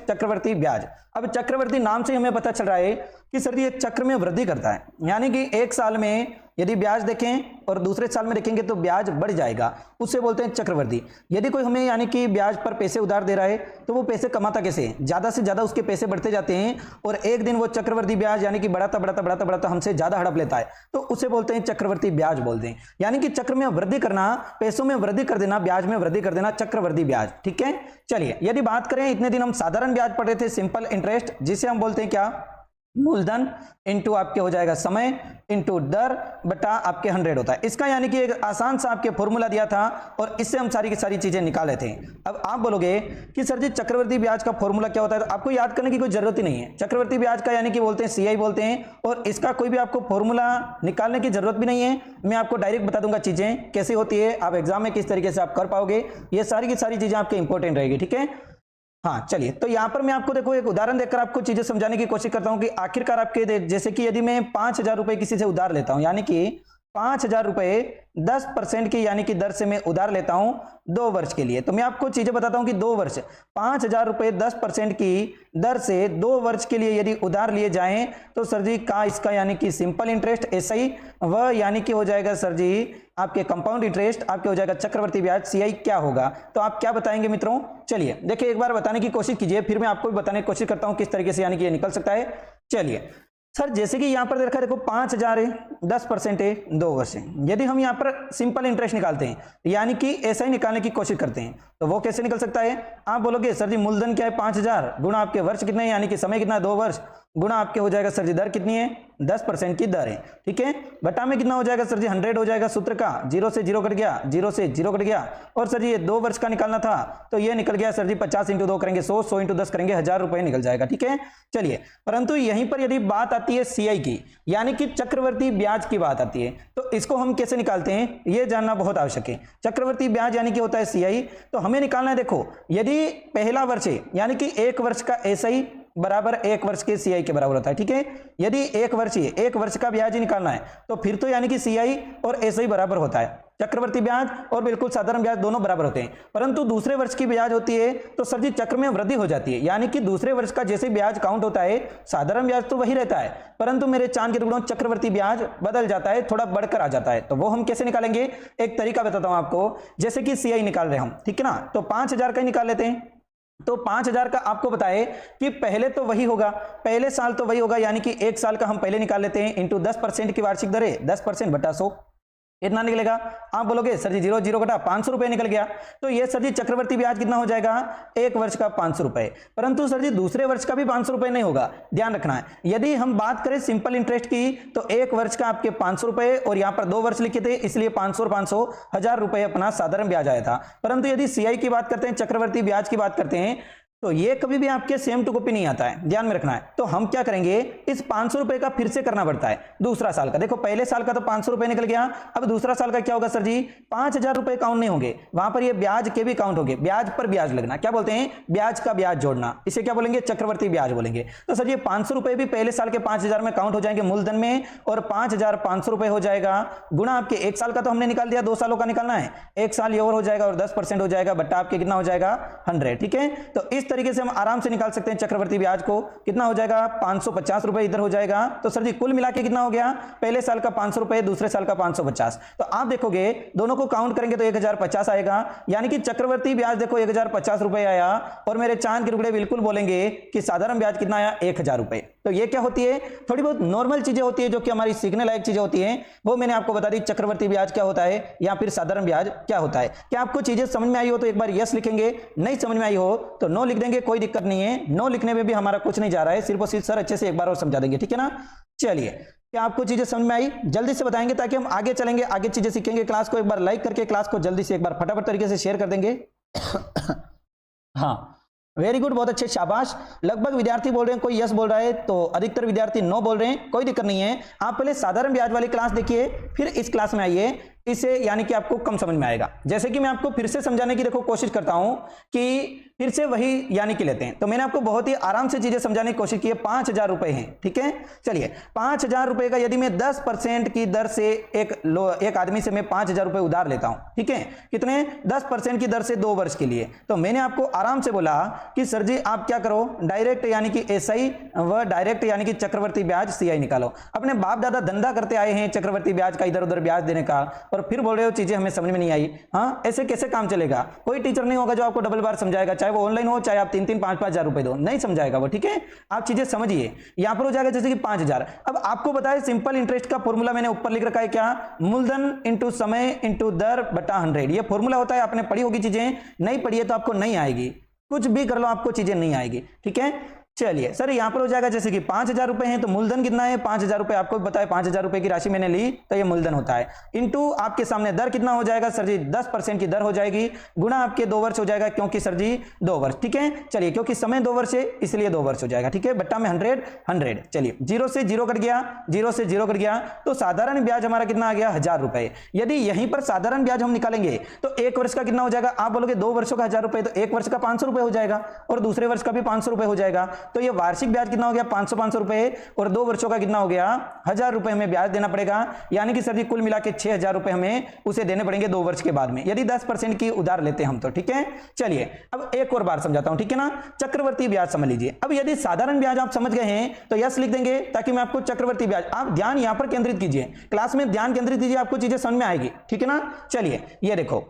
चक्रवर्ती ब्याज। अब चक्रवर्ती नाम से हमें पता चल रहा है कि सर ये चक्र में वृद्धि करता है, यानी कि एक साल में यदि ब्याज देखें और दूसरे साल में देखेंगे तो ब्याज बढ़ जाएगा, उससे बोलते हैं चक्रवर्ती। यदि कोई हमें यानी कि ब्याज पर पैसे उधार दे रहा है तो वो पैसे कमाता कैसे, ज्यादा से ज्यादा उसके पैसे बढ़ते जाते हैं और एक दिन वो चक्रवर्ती ब्याज यानी कि बढ़ाता बढ़ाता बढ़ाता बढ़ाता हमसे ज्यादा हड़प लेता है, तो उसे बोलते हैं चक्रवर्ती ब्याज बोलते हैं। यानी कि चक्र में वृद्धि करना, पैसों में वृद्धि कर देना, ब्याज में वृद्धि कर देना, चक्रवर्ती ब्याज। ठीक है, चलिए यदि बात करें, इतने दिन हम साधारण ब्याज पढ़ रहे थे, सिंपल इंटरेस्ट, जिसे हम बोलते हैं क्या, मूलधन इनटू आपके हो जाएगा समय इनटू दर बटा आपके 100 होता है। इसका यानी कि एक आसान सा आपके फॉर्मूला दिया था और इससे हम सारी की सारी चीजें निकाले थे। अब आप बोलोगे कि सर जी चक्रवर्ती ब्याज का फॉर्मूला क्या होता है, तो आपको याद करने की कोई जरूरत ही नहीं है। चक्रवर्ती ब्याज का यानी कि बोलते हैं सीआई बोलते हैं, और इसका कोई भी आपको फॉर्मूला निकालने की जरूरत भी नहीं है। मैं आपको डायरेक्ट बता दूंगा चीजें कैसी होती है, आप एग्जाम में किस तरीके से आप कर पाओगे, ये सारी की सारी चीजें आपके इंपॉर्टेंट रहेगी। ठीक है, हाँ चलिए, तो यहां पर मैं आपको देखो एक उदाहरण देकर आपको चीजें समझाने की कोशिश करता हूं कि आखिरकार आपके, जैसे कि यदि मैं 5,000 रुपए किसी से उधार लेता हूं, यानी कि 5,000 रुपए 10% की यानी कि दर से मैं उधार लेता हूं 2 वर्ष के लिए, तो मैं आपको चीजें बताता हूं कि 2 वर्ष 5,000 रुपए 10% की दर से 2 वर्ष के लिए यदि उधार लिए जाएं तो सर जी का इसका यानी कि सिंपल इंटरेस्ट एसआई, वह यानी कि हो जाएगा सर जी आपके कंपाउंड इंटरेस्ट, आपके हो जाएगा चक्रवर्ती ब्याज सीआई क्या होगा। तो आप क्या बताएंगे मित्रों, चलिए देखिए एक बार बताने की कोशिश कीजिए, फिर मैं आपको भी बताने की कोशिश करता हूं किस तरीके से यानी कि ये निकल सकता है। चलिए सर, जैसे कि यहां पर देखा, देखो 5,000 है, 10% है, 2 वर्ष है। यदि हम यहां पर सिंपल इंटरेस्ट निकालते हैं यानी कि ऐसा ही निकालने की कोशिश करते हैं तो वो कैसे निकल सकता है। आप बोलोगे सर जी मूलधन क्या है 5,000 गुणा आपके वर्ष कितने हैं, यानी कि समय कितना है 2 वर्ष, गुणा आपके हो जाएगा सर जी दर कितनी है 10% की दर है। ठीक है, बटा में कितना हो जाएगा सर जी 100 हो जाएगा, सूत्र का 0 से 0 कट गया, 0 से 0 कट गया, और सर जी ये 2 वर्ष का निकालना था तो ये निकल गया सर जी 50 × 2 करेंगे 100, 100 × 10 करेंगे 1,000 रुपए निकल जाएगा। ठीक है, चलिए, परंतु यहीं पर यदि बात आती है सीआई की, यानी कि चक्रवर्ती ब्याज की बात आती है, तो इसको हम कैसे निकालते हैं ये जानना बहुत आवश्यक है। चक्रवर्ती ब्याज यानी कि होता है सीआई, तो हमें निकालना है, देखो यदि पहला वर्ष है यानी कि 1 वर्ष का एसआई बराबर 1 वर्ष के सीआई के बराबर होता है। ठीक है, यदि 1 वर्ष ही 1 वर्ष का ब्याज ही निकालना है तो फिर तो यानी कि सीआई और एसआई बराबर होता है, चक्रवर्ती ब्याज और बिल्कुल साधारण ब्याज दोनों बराबर होते हैं। परंतु दूसरे वर्ष की ब्याज होती है तो सर जी चक्र में वृद्धि हो जाती है, यानी कि दूसरे वर्ष का जैसे ब्याज काउंट होता है, साधारण ब्याज तो वही रहता है, परंतु मेरे चांद के टुकड़ों चक्रवर्ती ब्याज बदल जाता है, थोड़ा बढ़कर आ जाता है। तो वो हम कैसे निकालेंगे, एक तरीका बताता हूं आपको, जैसे कि सीआई निकाल रहे हम, ठीक है ना, तो 5,000 का ही निकाल लेते हैं। तो 5,000 का आपको बताए कि पहले तो वही होगा, पहले साल तो वही होगा, यानी कि 1 साल का हम पहले निकाल लेते हैं इंटू 10% की वार्षिक दर है, 10% बटा 100 इतना निकलेगा। आप बोलोगे सर जी 0 0 घटा 500 रुपए निकल गया, तो ये सर जी चक्रवर्ती ब्याज कितना हो जाएगा 1 वर्ष का 500 रुपए, परंतु सर जी दूसरे वर्ष का भी 500 रुपए नहीं होगा, ध्यान रखना है। यदि हम बात करें सिंपल इंटरेस्ट की तो 1 वर्ष का आपके 500 रुपए और यहाँ पर 2 वर्ष लिखे थे इसलिए 500 और 500 1,000 रुपए अपना साधारण ब्याज आया था। परंतु यदि सीआई की बात करते हैं, चक्रवर्ती ब्याज की बात करते हैं, तो ये कभी भी आपके सेम टू कॉपी नहीं आता है, ध्यान में रखना है। तो हम क्या करेंगे, इस 500 रुपए का फिर से करना पड़ता है दूसरा साल का। देखो पहले साल का तो 500 रुपए निकल गया, अब दूसरा साल का क्या होगा सर जी 5,000 रुपए काउंट नहीं होंगे, वहां पर ये ब्याज के भी काउंट होंगे, ब्याज पर ब्याज लगना, क्या बोलते हैं ब्याज का ब्याज जोड़ना, इसे क्या बोलेंगे चक्रवर्ती ब्याज बोलेंगे। तो सर ये 500 रुपए भी पहले साल के 5,000 में काउंट हो जाएंगे मूलधन में, और 5,500 रुपए हो जाएगा गुणा आपके 1 साल का तो हमने निकाल दिया, 2 सालों का निकालना है, 1 साल ये और हो जाएगा और 10% हो जाएगा बट्टा आपके कितना हो जाएगा 100। ठीक है, तो इस तरीके से हम आराम से निकाल सकते हैं चक्रवर्ती ब्याज को। कितना हो जाएगा 550 रुपए इधर हो जाएगा, तो सर जी कुल मिला के कितना हो गया, पहले साल का 500 रुपए, दूसरे साल का 550। तो आप देखोगे दोनों को काउंट करेंगे तो 1,050 आएगा, यानी कि चक्रवर्ती ब्याज देखो 1,050 रुपए आया, और मेरे चांद के टुकड़े बिल्कुल बोलेंगे कि साधारण ब्याज कितना आया 1,000 रुपए। तो ये क्या होती है, थोड़ी बहुत नॉर्मल चीजें होती है जो कि हमारी सीखने लायक चीजें होती हैं, वो मैंने आपको बता दी। चक्रवर्ती ब्याज क्या होता है या फिर साधारण ब्याज क्या होता है। क्या आपको चीजें समझ में आई हो तो एक बार यस लिखेंगे, नहीं समझ में आई हो तो नो लिख देंगे, कोई दिक्कत नहीं है, नो लिखने में भी हमारा कुछ नहीं जा रहा है, सिर्फ और सिर्फ सर अच्छे से एक बार और समझा देंगे, ठीक है ना। चलिए, क्या आपको चीजें समझ में आई, जल्दी से बताएंगे ताकि हम आगे चलेंगे, आगे चीजें सीखेंगे। क्लास को एक बार लाइक करके क्लास को जल्दी से एक बार फटाफट तरीके से शेयर कर देंगे। हाँ वेरी गुड, बहुत अच्छे, शाबाश। लगभग विद्यार्थी बोल रहे हैं, कोई यस बोल रहा है तो अधिकतर विद्यार्थी नो बोल रहे हैं, कोई दिक्कत नहीं है। आप पहले साधारण ब्याज वाली क्लास देखिए, फिर इस क्लास में आइए। इसे यानी कि आपको कम समझ में आएगा। जैसे कि मैं आपको फिर से समझाने की देखो कोशिश करता हूं कि फिर से वही यानी कि लेते हैं, तो मैंने आपको बहुत ही आराम से चीजें समझाने की कोशिश की है। 5,000 रुपए हैं, ठीक है। चलिए 5,000 रुपए का यदि मैं 10% की दर से एक आदमी से मैं 5,000 रुपए उधार लेता हूं, ठीक है, कितने 10% की दर से 2 वर्ष के लिए, तो मैंने आपको आराम से बोला कि सर जी आप क्या करो, डायरेक्ट यानी कि एसआई व डायरेक्ट यानी कि चक्रवर्ती ब्याज सीआई निकालो। अपने बाप दादा धंधा करते आए हैं चक्रवर्ती ब्याज का, इधर उधर ब्याज देने का, और फिर बोल रहे हो चीजें हमें समझ में नहीं आई। हाँ, ऐसे कैसे काम चलेगा? कोई टीचर नहीं होगा जो आपको डबल बार समझाएगा, चाहे वो ऑनलाइन हो, चाहे आप 3-3, 5-5 हजार रुपए दो, नहीं समझाएगा वो, ठीक है। आप चीजें समझिए। यहां पर हो जाएगा जैसे कि 5,000। अब आपको बताया सिंपल इंटरेस्ट का फॉर्मूला मैंने ऊपर लिख रखा है, क्या? मूलधन इंटू समय इंटू दर बटा 100। ये फॉर्मूला होता है, आपने पढ़ी होगी चीजें, नहीं पढ़ी है तो आपको नहीं आएगी, कुछ भी कर लो आपको चीजें नहीं आएगी, ठीक है। चलिए सर यहां पर हो जाएगा जैसे कि 5,000 रुपए हैं, तो मूलधन कितना है? 5,000 रुपए। आपको बताया 5,000 रुपए की राशि मैंने ली तो ये मूलधन होता है, इंटू आपके सामने दर कितना हो जाएगा सर जी? 10% की दर हो जाएगी, गुणा आपके 2 वर्ष हो जाएगा, क्योंकि सर जी 2 वर्ष, ठीक है। चलिए क्योंकि समय 2 वर्ष है इसलिए 2 वर्ष हो जाएगा, ठीक है, बट्टा में 100। चलिए 0 से 0 कट गया, 0 से 0 कट गया, तो साधारण ब्याज हमारा कितना आ गया? 1,000 रुपए। यदि यहीं पर साधारण ब्याज हम निकालेंगे तो 1 वर्ष का कितना हो जाएगा? आप बोलोगे 2 वर्षों का 1,000 रुपए, तो 1 वर्ष का 500 रुपए हो जाएगा, और दूसरे वर्ष का भी 500 रुपए हो जाएगा। तो ये वार्षिक ब्याज कितना हो गया? 500 रुपए, और 2 वर्षों का कितना हो गया? 1,000 रुपए हमें ब्याज देना पड़ेगा, यानी कि सर जी कुल मिला के 6,000 रुपए हमें उसे देने पड़ेंगे 2 वर्ष के बाद में, यदि 10% की उधार लेते हैं हम तो, ठीक है। चलिए अब एक और बार समझाता हूं, ठीक है ना। चक्रवर्ती ब्याज समझ लीजिए। अब यदि साधारण ब्याज आप समझ गए हैं तो यस लिख देंगे, ताकि मैं आपको चक्रवर्ती ब्याज, आप ध्यान यहां पर केंद्रित कीजिए, क्लास में ध्यान केंद्रित कीजिए, आपको चीजें समझ में आएगी, ठीक है ना। चलिए ये देखो,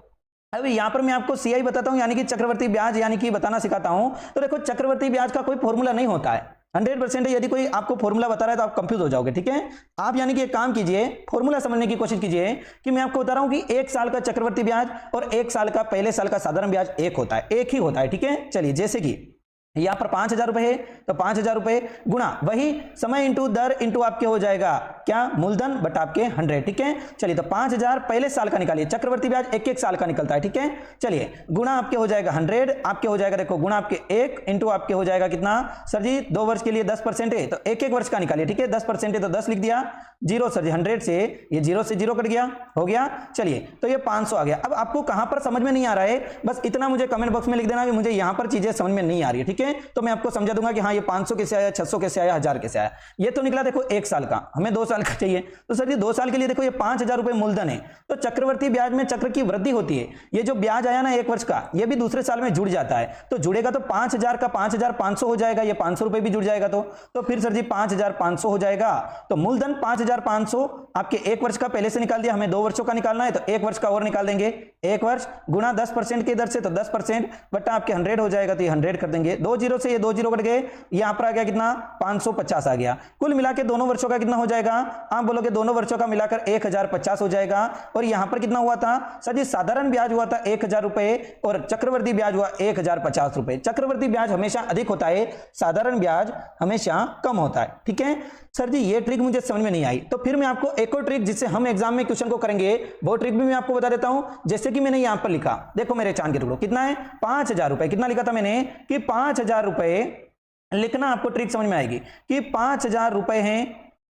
अब यहां पर मैं आपको सीआई बताता हूं, यानी कि चक्रवर्ती ब्याज यानी कि बताना सिखाता हूं। तो देखो चक्रवर्ती ब्याज का कोई फॉर्मूला नहीं होता है, 100% है। यदि कोई आपको फॉर्मूला बता रहा है तो आप कंफ्यूज हो जाओगे, ठीक है। आप यानी कि एक काम कीजिए, फॉर्मूला समझने की कोशिश कीजिए कि मैं आपको बता रहा हूं कि 1 साल का चक्रवर्ती ब्याज और 1 साल का पहले साल का साधारण ब्याज एक होता है, एक ही होता है, ठीक है। चलिए जैसे कि यहां पर 5,000 रुपए है, तो 5,000 रुपए गुणा वही समय इंटू दर इंटू आपके हो जाएगा क्या? मूलधन बटा आपके 100, ठीक है। चलिए तो 5,000 पहले साल का निकालिए, चक्रवर्ती ब्याज 1-1 साल का निकलता है, ठीक है। चलिए गुणा आपके हो जाएगा 100, आपके हो जाएगा देखो गुणा आपके 1 इंटू आपके हो जाएगा कितना सर जी? 2 वर्ष के लिए 10% है, तो 1-1 वर्ष का निकालिए, ठीक है। 10% है तो 10 लिख दिया, 0 सर जी 100 से ये 0 से 0 कट गया, हो गया। चलिए तो ये 500 आ गया। अब आपको कहां पर समझ में नहीं आ रहा है, बस इतना मुझे कमेंट बॉक्स में लिख देना कि मुझे यहां पर चीजें समझ में नहीं आ रही है, ठीक है। तो मैं आपको समझा दूंगा कि हाँ ये 500 कैसे आया, 600 कैसे आया, 1,000 कैसे आया। ये तो निकला देखो 1 साल का, हमें 2 साल का चाहिए, तो सर जी 2 साल के लिए देखो ये 5,000 रुपए मूलधन है। तो चक्रवर्ती ब्याज में चक्र की वृद्धि होती है, ये जो ब्याज आया ना 1 वर्ष का, ये भी दूसरे साल में जुड़ जाता है, तो जुड़ेगा तो 5,000 का 5,500 हो जाएगा, ये 500 रुपए भी जुड़ जाएगा, तो फिर सर जी 5,500 हो जाएगा। तो मूलधन 5,500 आपके 1 वर्ष का पहले से निकाल दिया, हमें 2 वर्षों का निकालना है, तो 1 वर्ष का और निकाल देंगे। 1 वर्ष गुणा 10% की दर से, तो 10% बटा आपके 100 हो जाएगा, तो ये 100 कर देंगे। 2 जीरो से ये 2 जीरो कट गए, यहां पर आ गया कितना? 550 आ गया। कुल मिला के दोनों वर्षों का कितना हो जाएगा? आप बोलोगे दोनों वर्षों का मिलाकर 1,050 हो जाएगा। और यहां पर कितना हुआ था सर जी? साधारण ब्याज हुआ था 1,000 रुपए, और चक्रवर्ती ब्याज हुआ 1,050 रुपए। चक्रवर्ती ब्याज हमेशा अधिक होता है, साधारण ब्याज हमेशा कम होता है, ठीक है। सर जी ये ट्रिक मुझे समझ में नहीं आई, तो फिर मैं आपको एक और ट्रिक जिससे हम एग्जाम में क्वेश्चन को करेंगे, वो ट्रिक भी मैं आपको बता देता हूं। जैसे कि मैंने यहां पर लिखा, देखो मेरे चांद के टुकड़ों, कितना है? 5,000 रुपए। कितना लिखा था मैंने कि 5,000 रुपए लिखना, आपको ट्रिक समझ में आएगी कि 5,000 रुपए हैं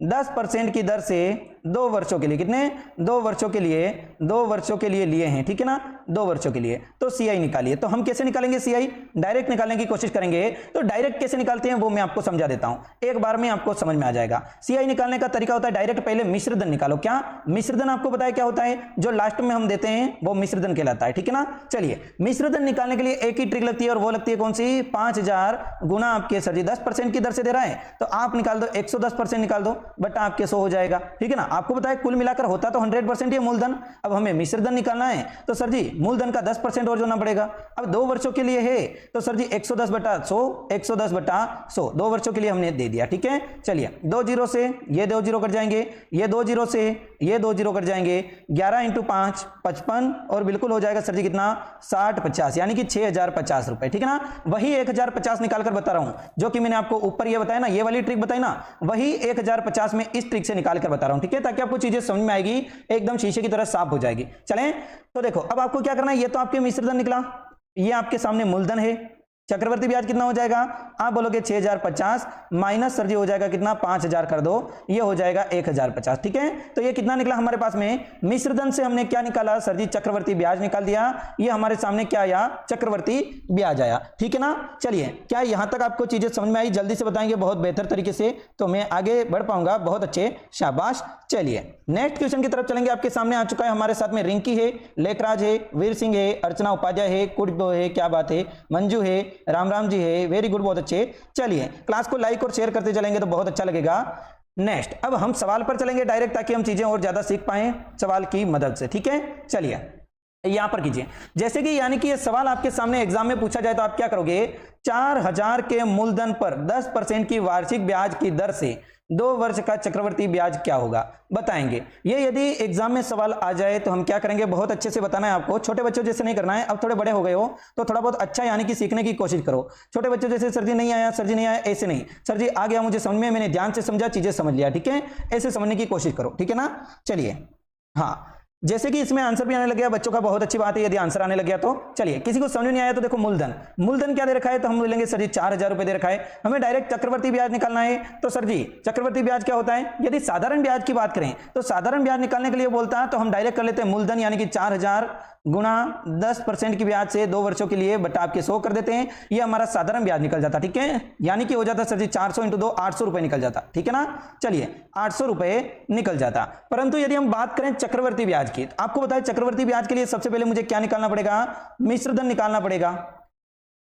10% की दर से 2 वर्षों के लिए, कितने? 2 वर्षों के लिए, 2 वर्षों के लिए लिए हैं, ठीक है ना, 2 वर्षों के लिए। तो सीआई निकालिए। तो हम कैसे निकालेंगे सीआई? डायरेक्ट निकालने की कोशिश करेंगे। तो डायरेक्ट कैसे निकालते हैं वो मैं आपको समझा देता हूं, एक बार में आपको समझ में आ जाएगा। सीआई निकालने का तरीका होता है डायरेक्ट पहले मिश्रधन निकालो। क्या मिश्रधन? आपको बताया क्या होता है, जो लास्ट में हम देते हैं वो मिश्रधन कहलाता है, ठीक है ना। चलिए मिश्रधन निकालने के लिए एक ही ट्रिक लगती है, और वो लगती है कौन सी? 5,000 गुणा आपके सर जी 10% की दर से दे रहा है, तो आप निकाल दो 110% निकाल दो, बटा आपके 100 हो जाएगा, ठीक है ना। आपको बताया कुल मिलाकर होता तो 100% ये मूलधन। अब हमें मिश्रधन निकालना है, तो सर जी मूलधन का 10% और जोड़ना पड़ेगा। अब 2 वर्षों के लिए है, तो सर जी 110 बटा 100, 110 बटा 100, 2 वर्षों के लिए हमने दे दिया, ठीक है। चलिए 2 जीरो से ये 2 जीरो कट जाएंगे, ये 2 जीरो से ये 2 जीरो कट जाएंगे, 11 इंटू 5 55, और बिल्कुल हो जाएगा सर जी कितना? 60-50, यानी कि 6,050 रुपए, ठीक है ना। वही 1,050 निकालकर बता रहा हूं, जो कि मैंने आपको ऊपर ये बताया ना, ये वाली ट्रिक बताई ना, वही 1,050 में इस ट्रिक से निकाल कर बता रहा हूं, ठीक है, ताकि आपको चीजें समझ में आएगी, एकदम शीशे की तरह साफ हो जाएगी। चलें तो देखो अब आपको क्या करना है, ये तो आपके मिश्रधन निकला, ये आपके सामने मूलधन है, चक्रवर्ती ब्याज कितना हो जाएगा, आप बोलोगे 6050 माइनस सर जी हो जाएगा कितना 5000 कर दो, ये हो जाएगा 1050। ठीक है, तो ये कितना निकला हमारे पास में, मिश्रधन से हमने क्या निकाला सर जी, चक्रवर्ती ब्याज निकाल दिया, ये हमारे सामने क्या आया, चक्रवर्ती ब्याज आया। ठीक है ना, चलिए क्या यहां तक आपको चीजें समझ में आई, जल्दी से बताएंगे बहुत बेहतर तरीके से तो मैं आगे बढ़ पाऊंगा, बहुत अच्छे, शाबाश। चलिए नेक्स्ट क्वेश्चन की तरफ चलेंगे, आपके सामने आ चुका है हमारे साथ में रिंकी है, लेखराज है, वीर सिंह है, अर्चना उपाध्याय है, कुड़बो है, क्या बात है, मंजू है, राम जी है, वेरी गुड, बहुत अच्छे। चलिए क्लास को लाइक और शेयर करते चलेंगे तो बहुत अच्छा लगेगा। नेक्स्ट अब हम सवाल पर चलेंगे डायरेक्ट, ताकि हम चीजें और ज्यादा सीख पाएं सवाल की मदद से। ठीक है, चलिए यहां पर कीजिए, जैसे कि यानी कि ये सवाल आपके सामने एग्जाम में पूछा जाए तो आप क्या करोगे, 4000 के मूलधन पर 10% की वार्षिक ब्याज की दर से 2 वर्ष का चक्रवर्ती ब्याज क्या होगा, बताएंगे। ये यदि एग्जाम में सवाल आ जाए तो हम क्या करेंगे, बहुत अच्छे से बताना है आपको, छोटे बच्चों जैसे नहीं करना है, अब थोड़े बड़े हो गए हो तो थोड़ा बहुत अच्छा यानी कि सीखने की कोशिश करो। छोटे बच्चों जैसे सर जी नहीं आया, सर जी नहीं आया, ऐसे नहीं, सर जी आ गया मुझे समझ में, मैंने ध्यान से समझा, चीजें समझ लिया। ठीक है, ऐसे समझने की कोशिश करो। ठीक है ना, चलिए हाँ, जैसे कि इसमें आंसर भी आने लग गया बच्चों का, बहुत अच्छी बात है, यदि आंसर आने लग गया तो। चलिए किसी को समझ नहीं आया तो देखो, मूलधन क्या दे रखा है, तो हम बोलेंगे सर जी 4000 रुपए दे रखा है, हमें डायरेक्ट चक्रवर्ती ब्याज निकालना है, तो सर जी चक्रवर्ती ब्याज क्या होता है, यदि साधारण ब्याज की बात करें तो साधारण ब्याज निकालने के लिए बोलता है तो हम डायरेक्ट कर लेते हैं मूलधन यानी कि 4000 गुणा 10% की ब्याज से 2 वर्षों के लिए बटा आपके 100 कर देते हैं, ये हमारा साधारण ब्याज निकल जाता। ठीक है, यानी कि हो जाता सर जी 400 × 2 800 रुपए निकल जाता। ठीक है ना, चलिए 800 रुपए निकल जाता। परंतु यदि हम बात करें चक्रवर्ती ब्याज की, तो आपको बताया चक्रवर्ती ब्याज के लिए सबसे पहले मुझे क्या निकालना पड़ेगा, मिश्रधन निकालना पड़ेगा।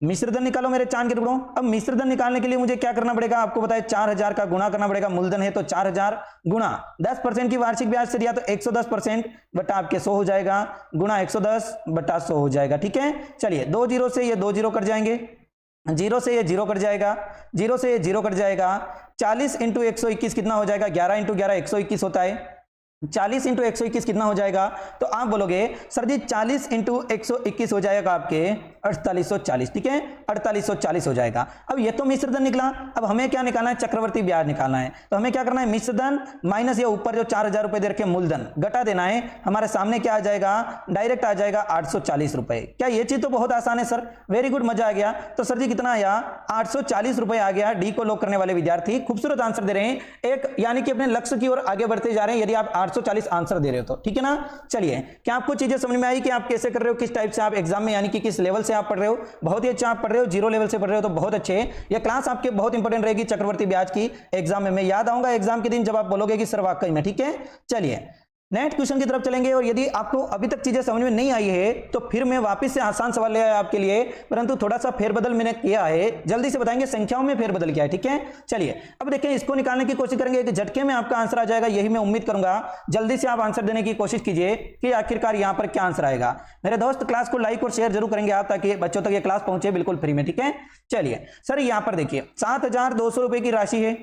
मिश्रधन निकालो मेरे चांद के टुकड़ों। अब मिश्रधन निकालने के लिए मुझे क्या करना पड़ेगा, आपको बताया 4000 का गुणा करना पड़ेगा, मूलधन है तो 4000 गुणा 10% की वार्षिक ब्याज से दिया तो 110% बटा आपके 100 हो जाएगा, गुणा 110 बटा 100 हो जाएगा। ठीक है, चलिए 2 जीरो से ये 2 जीरो कट जाएंगे, 0 से ये 0 कट जाएगा, 0 से ये 0 कट जाएगा, 40 × 121 कितना हो जाएगा, 11 × 11 121 होता है, 40 × 121 कितना हो जाएगा, तो आप बोलोगे सर जी 40 × 121 हो जाएगा आपके 4840। ठीक है, 4840 हो जाएगा। अब ये तो मिश्रधन निकला, अब हमें क्या निकालना है, चक्रवर्ती ब्याज निकालना है, तो हमें क्या करना है, मिश्रधन माइनस ये ऊपर जो 4000 रुपए दे रखे मूलधन घटा देना है, हमारे सामने क्या आ जाएगा, डायरेक्ट आ जाएगा 840 रुपए। क्या ये चीज तो बहुत आसान है सर, वेरी गुड, मजा आ गया। तो सर जी कितना आया, 840 रुपए आ गया। डी को लॉक करने वाले विद्यार्थी खूबसूरत आंसर दे रहे हैं, एक यानी कि अपने लक्ष्य की ओर आगे बढ़ते जा रहे हैं यदि आप 840 आंसर दे रहे हो तो। ठीक है ना, चलिए क्या आपको चीजें समझ में आई कि आप कैसे कर रहे हो, किस टाइप से आप एग्जाम में यानी कि किस लेवल से आप पढ़ रहे हो, बहुत ही अच्छा आप पढ़ रहे हो, 0 लेवल से पढ़ रहे हो तो बहुत अच्छे। यह क्लास आपके बहुत इंपॉर्टेंट रहेगी चक्रवर्ती ब्याज की एग्जाम में, मैं याद आऊंगा एग्जाम के दिन जब आप बोलोगे कि सर वाकई में। ठीक है, चलिए नेक्स्ट क्वेश्चन की तरफ चलेंगे, और यदि आपको अभी तक चीजें समझ में नहीं आई है तो फिर मैं वापस से आसान सवाल ले आया आपके लिए, परंतु थोड़ा सा फेरबदल मैंने किया है, जल्दी से बताएंगे संख्याओं में फेरबदल किया है। ठीक है, चलिए अब देखिए इसको निकालने की कोशिश करेंगे, एक झटके में आपका आंसर आ जाएगा, यही मैं उम्मीद करूंगा। जल्दी से आप आंसर देने की कोशिश कीजिए कि आखिरकार यहां पर क्या आंसर आएगा। मेरे दोस्त क्लास को लाइक और शेयर जरूर करेंगे आप, ताकि बच्चों तक ये क्लास पहुंचे बिल्कुल फ्री में। ठीक है, चलिए सर यहां पर देखिए 7200 रुपए की राशि है,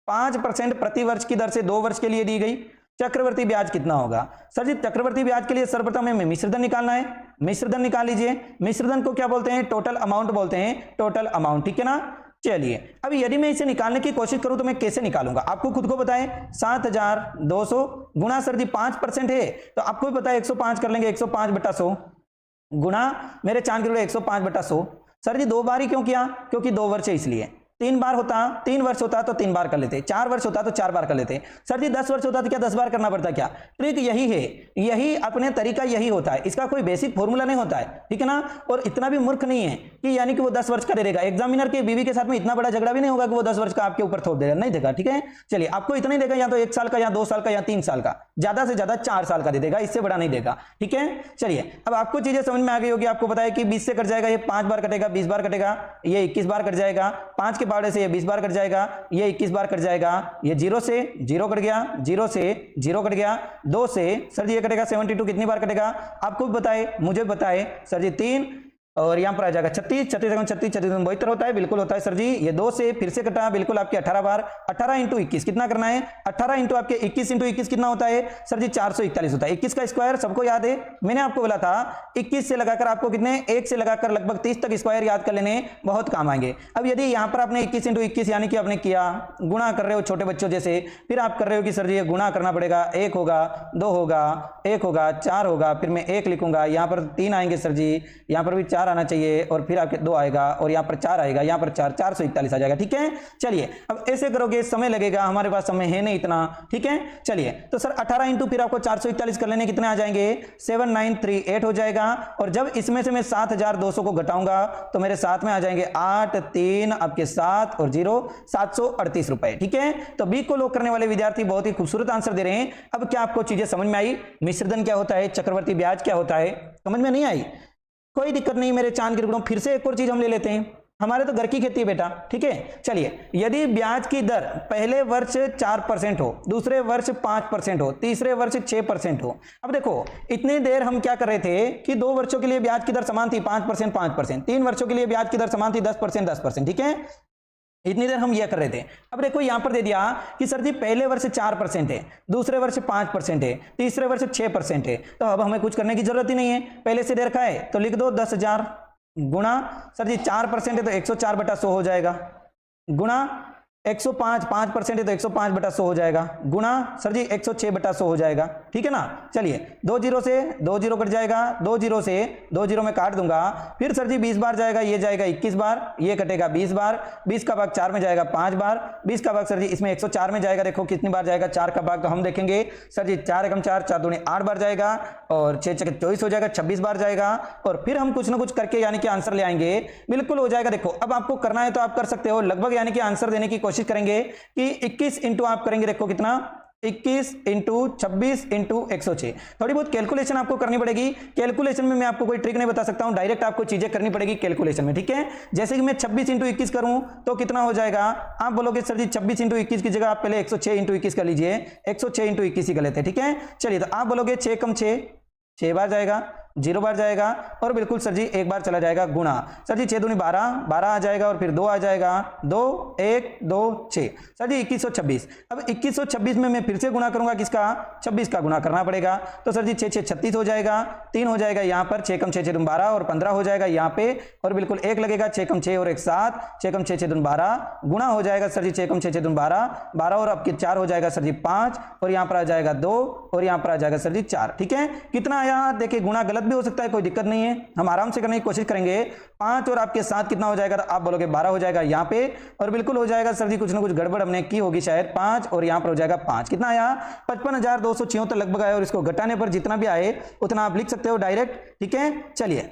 5% प्रति वर्ष की दर से 2 वर्ष के लिए दी गई, चक्रवर्ती ब्याज कितना होगा। सर जी चक्रवर्ती ब्याज के लिए सर्वप्रथम हमें मिश्रधन निकालना है, मिश्रधन निकाल लीजिए। मिश्रधन को क्या बोलते हैं, टोटल अमाउंट बोलते हैं, टोटल अमाउंट। ठीक है ना, चलिए अब यदि मैं इसे निकालने की कोशिश करूं तो मैं कैसे निकालूंगा, आपको खुद को पता है। 7200 गुणा सर जी 5% है तो आपको भी पता है 105 कर लेंगे, 105 बटा 100 गुणा मेरे चांद के 105 बटा 100। सर जी 2 बार ही क्यों किया, क्योंकि 2 वर्ष है इसलिए। 3 बार होता, 3 वर्ष होता तो 3 बार कर लेते, 4 वर्ष होता तो 4 बार कर लेते। सर जी 10 वर्ष होता तो क्या 10 बार करना पड़ता, क्या ट्रिक यही है, यही अपने तरीका यही होता है, इसका कोई बेसिक फॉर्मूला नहीं होता है। ठीक है ना, और इतना भी मूर्ख नहीं है कि यानी कि वो 10 वर्ष का दे देगा, एग्जामिनर के बीवी के साथ में इतना बड़ा झगड़ा भी नहीं होगा कि वो 10 वर्ष का आपके ऊपर थोप देगा, नहीं देगा। ठीक है, चलिए आपको इतना ही देगा, या तो 1 साल का, या 2 साल का, या 3 साल का, ज्यादा से ज्यादा 4 साल का दे देगा, इससे बड़ा नहीं देगा। ठीक है, चलिए अब आपको चीजें समझ में आ गई होगी, आपको बताया कि 20 से कट जाएगा, ये 5 बार कटेगा, 20 बार कटेगा, ये 21 बार कट जाएगा, 5 के पावड़े से ये 20 बार कट जाएगा, ये 21 बार कट जाएगा, ये 0 से 0 कट गया, 0 से 0 कट गया, 2 से सर जी ये कटेगा 72 कितनी बार कटेगा, आपको भी बताए मुझे बताए सर जी 3, और यहां पर आ जाएगा 36, 36 वही तरह होता है, बिल्कुल होता है सर जी। ये 2 से फिर से कटा, बिल्कुल आपके 18 बार, 18 × 21 कितना करना है, 18 इंटू आपके 21 × 21 कितना होता है सर जी 441 होता है। 21 का स्क्वायर सबको याद है, मैंने आपको बोला था 21 से लगाकर आपको कितने 1 से लगाकर लगभग 30 तक स्क्वायर याद कर लेने बहुत काम आएंगे। अब यदि यहां पर आपने 21 × 21 यानी कि आपने किया, गुणा कर रहे हो छोटे बच्चों जैसे, फिर आप कर रहे हो कि सर जी ये गुणा करना पड़ेगा, 1 होगा, 2 होगा, 1 होगा, 4 होगा, फिर मैं 1 लिखूंगा, यहां पर 3 आएंगे सर जी, यहां पर भी 4 4 आना चाहिए और फिर आपके 2 आएगा और यहाँ पर 4 आएगा, यहाँ पर 441 आ जाएगा। ठीक है, चलिए अब ऐसे करोगे समय लगेगा, हमारे पास समय है नहीं इतना। ठीक है, चलिए तो सर 18 इंटू फिर आपको 441 कर लेने कितने आ जाएंगे, 7938 हो जाएगा। और जब इसमें से मैं 7200 को घटाऊंगा तो मेरे साथ में आ जाएंगे 8 3 आपके 7 और 0 738 रुपए। ठीक है, तो बी को लॉक करने वाले विद्यार्थी बहुत ही खूबसूरत आंसर दे रहे हैं। अब क्या आपको चीजें समझ में आई, मिश्रधन क्या होता है, चक्रवर्ती ब्याज क्या होता है, समझ में नहीं आई, कोई दिक्कत नहीं मेरे चांद गिरगुड़ों। फिर से एक और चीज हम ले लेते हैं, हमारे तो घर की खेती है बेटा। ठीक है, चलिए यदि ब्याज की दर पहले वर्ष 4% हो, दूसरे वर्ष 5% हो, तीसरे वर्ष 6% हो। अब देखो इतनी देर हम क्या कर रहे थे कि 2 वर्षों के लिए ब्याज की दर समान थी 5%, 5%, 3 वर्षों के लिए ब्याज की दर समान थी 10%, 10%। ठीक है, इतनी देर हम यह कर रहे थे। अब देखो यहां पर दे दिया कि सर जी पहले वर्ष 4% है, दूसरे वर्ष 5% है, तीसरे वर्ष 6% है, तो अब हमें कुछ करने की जरूरत ही नहीं है, पहले से दे रखा है तो लिख दो 10,000 गुणा सर जी 4% है तो 104/100 हो जाएगा, गुणा 105 5% है तो 105/100 हो जाएगा, गुणा सर जी 106/100 हो जाएगा। ठीक है ना, चलिए 2 जीरो से 2 जीरो कट जाएगा, 2 जीरो से 2 जीरो में काट दूंगा, फिर सर जी 20 बार जाएगा, ये जाएगा 21 बार, ये कटेगा 20 बार, 20 का भाग 4 में जाएगा 5 बार, 20 का भाग सर जी इसमें 104 में जाएगा, देखो कितनी बार जाएगा 4 का भाग, तो हम देखेंगे सर जी 4 एकम 4 4 दूनी 8 बार जाएगा और 6 6 24 हो जाएगा, 26 बार जाएगा और फिर हम कुछ ना कुछ करके यानी कि आंसर ले आएंगे, बिल्कुल हो जाएगा। देखो अब आपको करना है तो आप कर सकते हो, लगभग यानी कि आंसर देने की कोशिश करेंगे कि 21 इंटू आप करेंगे, देखो कितना 21 इंटू 26 इंटू 106। थोड़ी बहुत कैलकुलेशन आपको करनी पड़ेगी, कैलकुलेशन में मैं आपको कोई ट्रिक नहीं बता सकता हूं, डायरेक्ट आपको चीजें करनी पड़ेगी कैलकुलेशन में। ठीक है, जैसे कि मैं 26 इंटू 21 करूं तो कितना हो जाएगा, आप बोलोगे सर जी 26 इंटू 21 की जगह आप पहले 106 इंटू 21 कर लीजिए, 106 इंटू 21 ही कर लेते हैं। ठीक है, चलिए तो आप बोलोगे 6 कम 6 6 बार जाएगा, 0 बार जाएगा और बिल्कुल सर जी एक बार चला जाएगा गुणा, सर जी 6 दूनी 12 12 आ जाएगा और फिर 2 आ जाएगा, 2 1 2 6 सर जी 2126। अब 2126 में मैं फिर से गुणा करूंगा, किसका 26 का गुणा करना पड़ेगा, तो सर जी 6 6 36 हो जाएगा, 3 हो जाएगा यहाँ पर, 6 कम 6 6 दूनी 12 और 15 हो जाएगा यहाँ पे और बिल्कुल 1 लगेगा, 6 कम 6 और 1 7, 6 कम 6 6 दूनी 12 गुणा हो जाएगा सर जी 6 कम 6 6 दूनी 12 12 और आपके 4 हो जाएगा सर जी 5 और यहाँ पर आ जाएगा 2 और यहाँ पर आ जाएगा सर जी 4। ठीक है, कितना आया, देखिए गुणा गलत भी हो सकता है, कोई दिक्कत नहीं है, हम आराम से करने की कोशिश करेंगे। 5 और आपके 7 कितना हो जाएगा, तो आप बोलोगे 12 हो जाएगा यहाँ पे और बिल्कुल हो जाएगा सर जी कुछ ना कुछ गड़बड़ हमने की होगी शायद, 5 और यहाँ पर हो जाएगा 5, कितना आया 55,276 लगभग आया और इसको घटाने पर जितना भी आए उतना आप लिख सकते हो डायरेक्ट। ठीक है, चलिए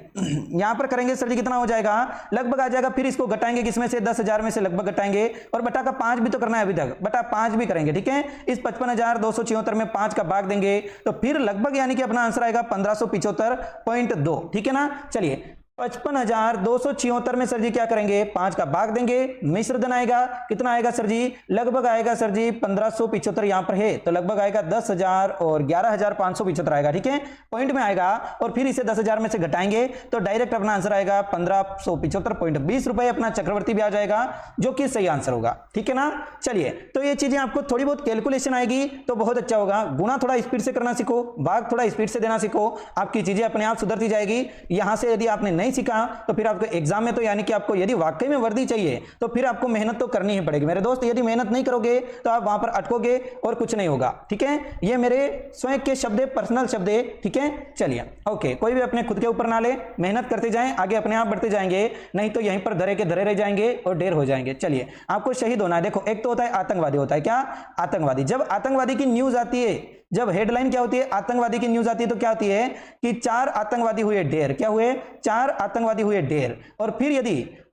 यहाँ पर करेंगे सर जी कितना हो जाएगा, लगभग आ जाएगा, फिर इसको घटाएंगे किसमें से, 10,000 में से लगभग घटाएंगे और बटा का 5 भी तो करना है अभी तक, बटा 5 भी करेंगे। ठीक है, इस 55,276 में 5 का भाग देंगे तो फिर लगभग यानी कि अपना आंसर आएगा 1575.2। ठीक है ना, चलिए 55,276 में सर जी क्या करेंगे, 5 का भाग देंगे, मिश्रधन आएगा, कितना आएगा सर जी, लगभग आएगा सर जी 1575 यहाँ पर है तो लगभग आएगा 10,000 और 11,575 आएगा। ठीक है, पॉइंट में आएगा और फिर इसे 10,000 में से घटाएंगे तो डायरेक्ट अपना आंसर आएगा 1575.20 रुपए अपना चक्रवर्ती ब्याज आएगा, जो कि सही आंसर होगा। ठीक है ना, चलिए तो ये चीजें आपको थोड़ी बहुत कैलकुलेशन आएगी तो बहुत अच्छा होगा, गुणा थोड़ा स्पीड से करना सीखो, भाग थोड़ा स्पीड से देना सीखो, आपकी चीजें अपने आप सुधरती जाएगी। यहां से यदि आपने नहीं सीखा तो फिर आपको एग्जाम में तो यानी कि आपको यदि वाकई में वर्दी चाहिए तो फिर आपको मेहनत तो करनी ही पड़ेगी मेरे दोस्त, यदि मेहनत नहीं करोगे तो आप वहां पर अटकोगे और कुछ नहीं होगा। ठीक है, ये मेरे स्वयं के शब्द है, पर्सनल शब्द है। ठीक है, चलिए ओके, कोई भी अपने खुद के ऊपर ना ले, मेहनत करते जाएं, आगे अपने आप बढ़ते जाएंगे, नहीं तो यहीं पर धरे के धरे रह जाएंगे और ढेर हो जाएंगे। चलिए आपको शहीद होना है, देखो एक तो होता है आतंकवादी, होता है क्या आतंकवादी, जब आतंकवादी की न्यूज आती है, जब हेडलाइन क्या होती है, आतंकवादी की न्यूज आती है तो क्या होती है कि 4 आतंकवादी हुए ढेर, क्या हुए 4 आतंकवादी हुए ढेर। और फिर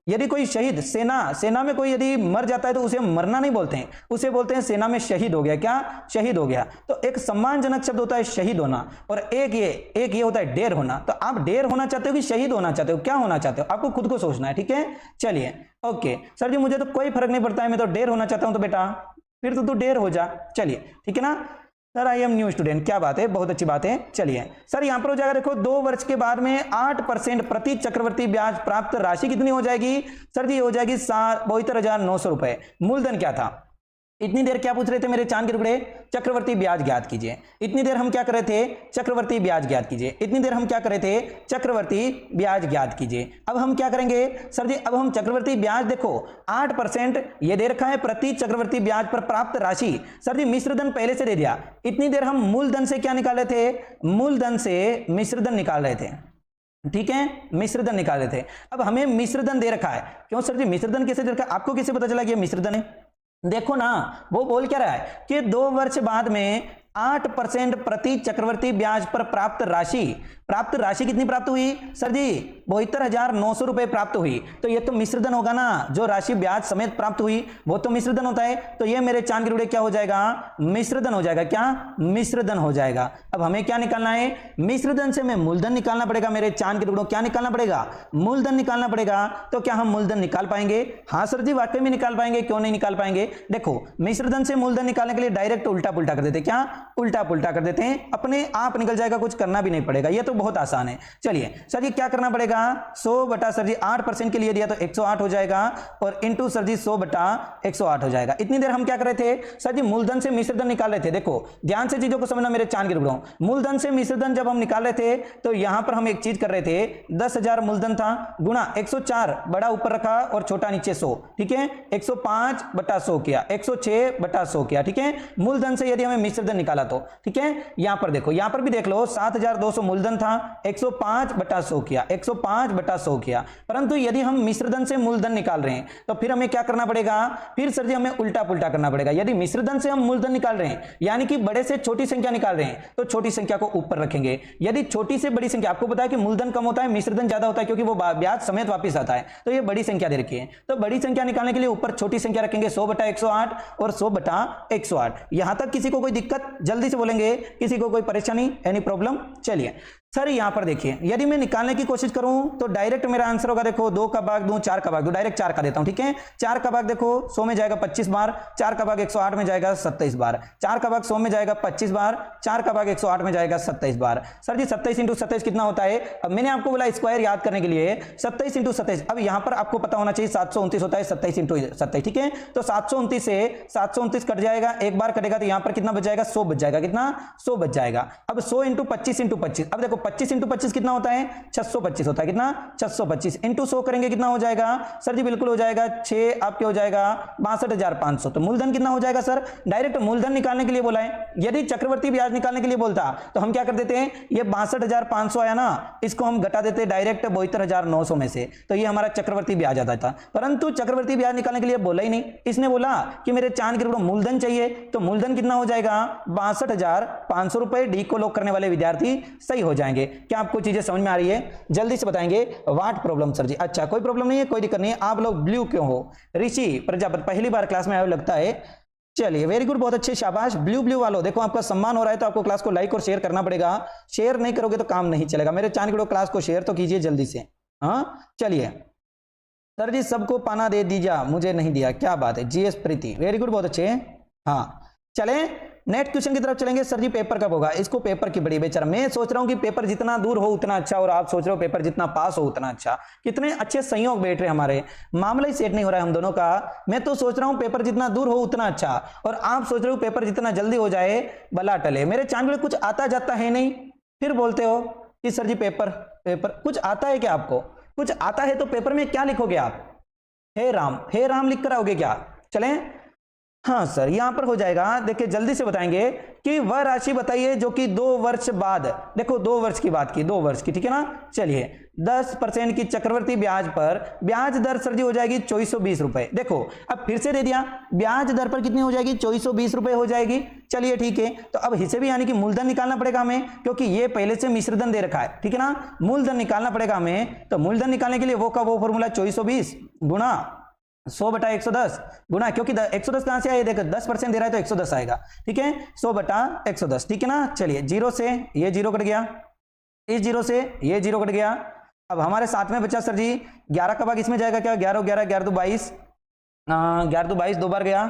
यदि कोई शहीद, सेना में कोई यदि मर जाता है तो उसे मरना नहीं बोलते हैं, उसे बोलते हैं सेना में शहीद हो गया, क्या शहीद हो गया। तो एक सम्मानजनक शब्द होता है शहीद होना और एक ये होता है ढेर होना। तो आप ढेर होना चाहते हो कि शहीद होना चाहते हो, क्या होना चाहते हो, आपको खुद को सोचना है। ठीक है, चलिए ओके सर जी मुझे तो कोई फर्क नहीं पड़ता है, मैं तो ढेर होना चाहता हूं, तो बेटा फिर तो तू ढेर हो जा। चलिए ठीक है ना sir, I am new student, क्या बात है, बहुत अच्छी बात है। चलिए सर यहाँ पर हो जाएगा, देखो 2 वर्ष के बाद में 8% प्रति चक्रवर्ती ब्याज प्राप्त राशि कितनी हो जाएगी सर जी, हो जाएगी 72,900 रुपए। मूलधन क्या था, इतनी देर क्या पूछ रहे थे मेरे चांद के टुकड़े, चक्रवर्ती ब्याज ज्ञात कीजिए। इतनी देर हम क्या कर रहे थे, चक्रवर्ती ब्याज ज्ञात कीजिए। इतनी देर हम क्या कर रहे थे, चक्रवर्ती ब्याज ज्ञात कीजिए। अब हम क्या करेंगे सर जी, अब हम चक्रवर्ती ब्याज, देखो 8% ये दे रखा है प्रति चक्रवर्ती ब्याज पर प्राप्त राशि, सर जी मिश्रधन पहले से दे दिया। इतनी देर हम मूलधन से क्या निकाल रहे थे, मूलधन से मिश्रधन निकाल रहे थे। ठीक है, मिश्र धन निकाल रहे थे। अब हमें मिश्र धन दे रखा है, क्यों सर जी मिश्र धन कैसे दे रखा है, आपको कैसे पता चला कि ये मिश्र धन है? देखो ना, वो बोल क्या रहा है कि 2 वर्ष बाद में 8% प्रति चक्रवर्ती ब्याज पर प्राप्त राशि कितनी प्राप्त हुई सर जी? 72,900 रुपए प्राप्त हुई। तो ये तो मिश्र धन होगा ना, जो राशि ब्याज समेत प्राप्त हुई वो तो मिश्र धन होता है। तो ये मेरे चांद के टुकड़े क्या हो जाएगा? मिश्र धन हो जाएगा। क्या? मिश्र धन हो जाएगा। अब हमें क्या निकालना है? मिश्र धन से हमें मूलधन निकालना पड़ेगा। मेरे चांद के टुकड़ों क्या निकालना पड़ेगा? मूलधन निकालना पड़ेगा। तो क्या हम मूलधन निकाल पाएंगे? हाँ सर जी वाकई में निकाल पाएंगे, क्यों नहीं निकाल पाएंगे? देखो, मिश्र धन से मूलधन निकालने के लिए डायरेक्ट उल्टा पुल्टा कर देते। क्या? उल्टा पुल्टा कर देते हैं, अपने आप निकल जाएगा, कुछ करना भी नहीं पड़ेगा। ये तो बहुत आसान है। चलिए सर जी क्या करना पड़ेगा? 100 बटा सर जी 8% के लिए दिया तो 108 हो जाएगा, और इंटू सर जी 100 बटा 108 हो जाएगा। इतनी देर हम क्या कर रहे थे सर जी? मूलधन से मिश्रधन निकाल रहे थे। देखो ध्यान से चीजों को समझना मेरे चांद के टुकड़ों। मूलधन से मिश्रधन जब हम निकाल रहे थे तो यहां पर हम एक चीज कर रहे थे, 10,000 मूलधन था गुणा 104, बड़ा ऊपर रखा और छोटा नीचे 100, ठीक है। 105 बटा 100 किया, 106 बटा 100 किया, ठीक है। मूलधन से यदि हमें मिश्रधन निकाला तो ठीक है। यहां पर देखो, यहां पर भी देख लो, 7,200 मूलधन था, 105 बटा 100 किया, 105 बटा 100 किया। परंतु यदि हम मिश्रधन से मूलधन निकाल रहे हैं तो फिर हमें क्या करना पड़ेगा? फिर सर जी हमें उल्टा पुल्टा करना पड़ेगा। यदि मिश्रधन से हम मूलधन निकाल रहे हैं, यानी कि बड़े से छोटी संख्या निकाल रहे हैं, तो छोटी संख्या को ऊपर रखेंगे। यदि छोटी से बड़ी संख्या, आपको पता है कि मूलधन कम होता है, मिश्रधन ज्यादा होता है, क्योंकि वो ब्याज समेत वापस आता है। तो ये बड़ी संख्या दे रखी है, तो बड़ी संख्या निकालने के लिए ऊपर छोटी संख्या रखेंगे, 100 बटा 108 और 100 बटा 108। यहां तक किसी को कोई दिक्कत? जल्दी से बोलेंगे, किसी को कोई परेशानी, एनी प्रॉब्लम? चलिए सर यहां पर देखिए, यदि मैं निकालने की कोशिश करूं तो डायरेक्ट मेरा आंसर होगा, देखो 2 का भाग दूं, 4 का भाग दूं, डायरेक्ट 4 का देता हूं, ठीक है। 4 का भाग देखो 100 में जाएगा 25 बार, 4 का भाग 108 में जाएगा 27 बार, 4 का भाग 100 में जाएगा 25 बार, 4 का भाग 108 में जाएगा 27 बार। सर जी 27 इंटू 27 कितना होता है? अब मैंने आपको बोला स्क्वायर याद करने के लिए 27 इंटू 27। अब यहां पर आपको पता होना चाहिए 729 होता है 27 इंटू 27, ठीक है। तो 729 से 729 कट जाएगा, एक बार कटेगा तो यहां पर कितना बच जाएगा? 100 बच जाएगा। कितना? 100 बच जाएगा। अब 100 इंटू 25 इंटू 25, अब देखो 25 इंटू 25 कितना होता है? 625 होता है। कितना? 625 इंटू 100 करेंगे कितना हो जाएगा सर जी? बिल्कुल हो जाएगा 6 आपके हो जाएगा 62,500। तो मूलधन कितना हो जाएगा सर? डायरेक्ट मूलधन निकालने के लिए बोला है। यदि चक्रवर्ती ब्याज निकालने के लिए बोलता तो हम क्या कर देते हैं? ये 62,500 आया ना, इसको हम घटा देते डायरेक्ट 72,900 में से, तो ये हमारा चक्रवर्ती ब्याज आता था। परंतु चक्रवर्ती ब्याज निकालने के लिए बोला ही नहीं, इसने बोला कि मेरे चांद के टुकड़ों मूलधन चाहिए। तो मूलधन कितना हो जाएगा? 62,500 रुपए। डी को लॉक करने वाले विद्यार्थी सही हो जाएंगे। क्या आपको चीजें समझ में आ रही है? जल्दी से बताएंगे। व्हाट प्रॉब्लम सर जी? अच्छा कोई प्रॉब्लम नहीं है, कोई दिक्कत नहीं है। आप लोग ब्लू क्यों हो? ऋषि प्रजापति पहली बार क्लास में आए लगता है। चलिए वेरी गुड, बहुत अच्छे, शाबाश। ब्लू वालों देखो आपका सम्मान हो रहा है, तो आपको क्लास को लाइक और शेयर करना पड़ेगा। शेयर नहीं करोगे तो काम नहीं चलेगा। मेरे चांद के क्लास को शेयर तो कीजिए जल्दी से। हाँ चलिए सर जी सबको पाना दे दीजिए, मुझे नहीं दिया, क्या बात है। जीएस प्रीति वेरी गुड, बहुत अच्छे। हाँ चले नेक्स्ट क्वेश्चन की तरफ चलेंगे। सर जी पेपर कब होगा? इसको पेपर की बड़ी बेचारा, मैं सोच रहा हूं कि पेपर जितना दूर हो उतना अच्छा, और आप सोच रहे हो पेपर जितना पास हो उतना अच्छा। कितने अच्छे संयोग बैठ रहे हमारे, मामला ही सेट नहीं हो रहा है हम दोनों का। मैं तो सोच रहा हूं पेपर जितना दूर हो उतना अच्छा, और आप सोच रहे हो पेपर जितना जल्दी हो जाए भला टले। मेरे चांद कुछ आता जाता है नहीं, फिर बोलते हो कि सर जी पेपर कुछ आता है क्या? आपको कुछ आता है तो पेपर में क्या लिखोगे आप? हे राम लिख कर आओगे क्या? चलें हाँ सर यहां पर हो जाएगा। देखिए जल्दी से बताएंगे कि वह राशि बताइए जो कि 2 वर्ष बाद, देखो 2 वर्ष की बात की, 2 वर्ष की, ठीक है ना। चलिए 10% की चक्रवर्ती ब्याज पर ब्याज दर सर जी हो जाएगी 2420 रुपए। देखो अब फिर से दे दिया, ब्याज दर पर कितनी हो जाएगी? 2420 रुपए हो जाएगी। चलिए ठीक है, तो अब हिस्से भी यानी कि मूलधन निकालना पड़ेगा हमें, क्योंकि ये पहले से मिश्रधन दे रखा है, ठीक है ना। मूलधन निकालना पड़ेगा हमें, तो मूलधन निकालने के लिए वो का वो फॉर्मूला 2420 गुणा 100 बटा 110 गुणा, क्योंकि 110 कहां से आए? देखो 10% दे रहा है तो 110 आएगा, ठीक है। 100 बटा 110, ठीक है ना। चलिए 0 से ये 0 कट गया, इस 0 से ये 0 कट गया। अब हमारे साथ में बचा सर जी 11 का भाग इसमें जाएगा क्या? 11 11 11 2 22, 11 2 22 दो बार गया,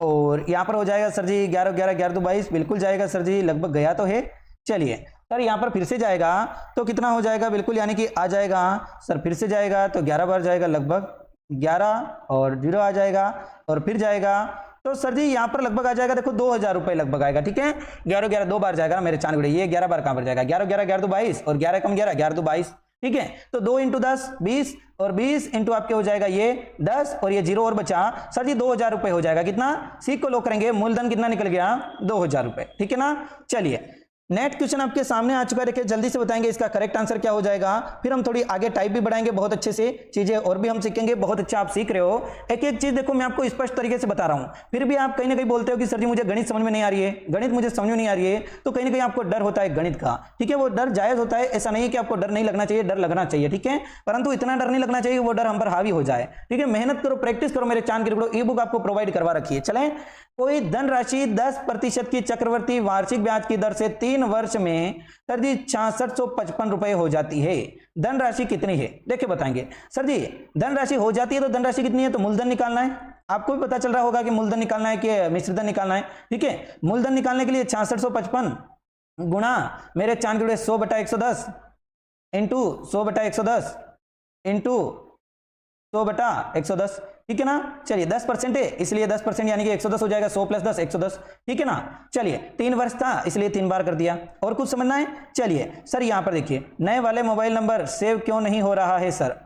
और यहां पर हो जाएगा सर जी 11 11 11 2 22, बिल्कुल जाएगा सर जी, लगभग गया तो है। चलिए सर यहां पर फिर से जाएगा तो कितना हो जाएगा? बिल्कुल यानी कि आ जाएगा सर, फिर से जाएगा तो 11 बार जाएगा, लगभग 11 और 0 आ जाएगा, और फिर जाएगा तो सर जी यहाँ पर लगभग आ जाएगा, देखो 2000 रुपए लगभग आएगा, ठीक है। 11 11 दो बार जाएगा ना मेरे चांद, ये 11 बार कहां पर जाएगा? 11 11 11 2 22 और 11 कम 11 11 2 22, ठीक है। तो 2 इंटू 10 20, और 20 इंटू आपके हो जाएगा ये 10, और ये 0 और बचा सर जी 2000 रुपए हो जाएगा। कितना? सी को लो करेंगे, मूलधन कितना निकल गया? 2000 रुपए, ठीक है ना। चलिए नेट क्वेश्चन आपके सामने आ चुका है, देखिए जल्दी से बताएंगे इसका करेक्ट आंसर क्या हो जाएगा। फिर हम थोड़ी आगे टाइप भी बढ़ाएंगे, बहुत अच्छे से चीजें और भी हम सीखेंगे। बहुत अच्छा आप सीख रहे हो। एक एक चीज देखो मैं आपको स्पष्ट तरीके से बता रहा हूं, फिर भी आप कहीं ना कहीं बोलते हो कि सर जी मुझे गणित समझ में नहीं आ रही है, गणित मुझे समझ में नहीं आ रही है, तो कहीं ना कहीं आपको डर होता है गणित का। ठीक है, वो डर जायज होता है, ऐसा नहीं है कि आपको डर नहीं लगना चाहिए, डर लगना चाहिए। ठीक है, परंतु इतना डर नहीं लगना चाहिए वो डर हम पर हावी हो जाए। ठीक है, मेहनत करो, प्रैक्टिस करो। मेरे चांद की टुकड़ों ई बुक आपको प्रोवाइड करवा रखी है। चलें, कोई धनराशि 10% की चक्रवर्ती वार्षिक ब्याज की दर से 3 वर्ष में सर जी 6655 रुपए हो जाती है। धनराशि कितनी है देखिए बताएंगे। सर जी धनराशि हो जाती है तो धनराशि कितनी है, तो मूलधन निकालना है। आपको भी पता चल रहा होगा कि मूलधन निकालना है कि मिश्रधन निकालना है। ठीक है, मूलधन निकालने के लिए 6655 गुणा मेरे चांद के 100/110 इंटू 100/110 इंटू 100/110। ठीक है ना। चलिए 10% है इसलिए 10% यानी कि 110 हो जाएगा। 100 + 10 110। ठीक है ना। चलिए 3 वर्ष था इसलिए 3 बार कर दिया। और कुछ समझना है? चलिए सर यहां पर देखिए, नए वाले मोबाइल नंबर सेव क्यों नहीं हो रहा है सर?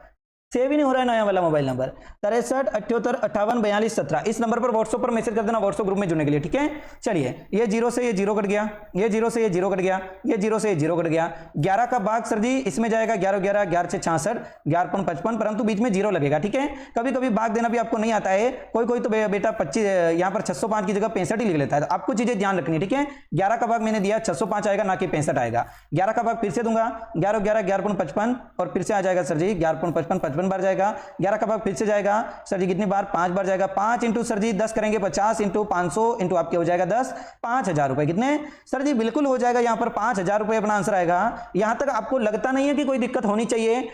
सेव ही नहीं हो रहा है नया वाला मोबाइल नंबर 63 78 58 42 17। इस नंबर पर व्हाट्सएप पर मैसेज कर देना व्हाट्सएप ग्रुप में जुड़ने के लिए। ठीक है, चलिए ये 0 से ये 0 कट गया, ये 0 से ये 0 कट गया, ये 0 से ये 0 कट गया। 11 का भाग सर जी इसमें जाएगा 11 11 11 से 66 11×55, परंतु बीच में 0 लगेगा। ठीक है, कभी कभी भाग देना भी आपको नहीं आता है, कोई कोई तो बेटा 25 यहाँ पर 605 की जगह 65 ही लिख लेता है। तो आपको चीजें ध्यान रखनी। ठीक है, 11 का भाग मैंने दिया 605 आएगा ना कि 65 आएगा। 11 का भाग फिर से दूंगा 11 11 11×55 और फिर से आ जाएगा सर जी 11×55 55 बार जाएगा। 11 का भाग फिर से जाएगा सर जी कितनी बार, 5 बार जाएगा। 5 इंटू सर जी 10 करेंगे 50 इंटू 500 इंटू आपके हो जाएगा 10, 5000 रुपए। कितने सर जी? बिल्कुल हो जाएगा, यहां पर 5000 रुपए अपना आंसर आएगा। यहां तक आपको लगता नहीं है कि कोई दिक्कत होनी चाहिए?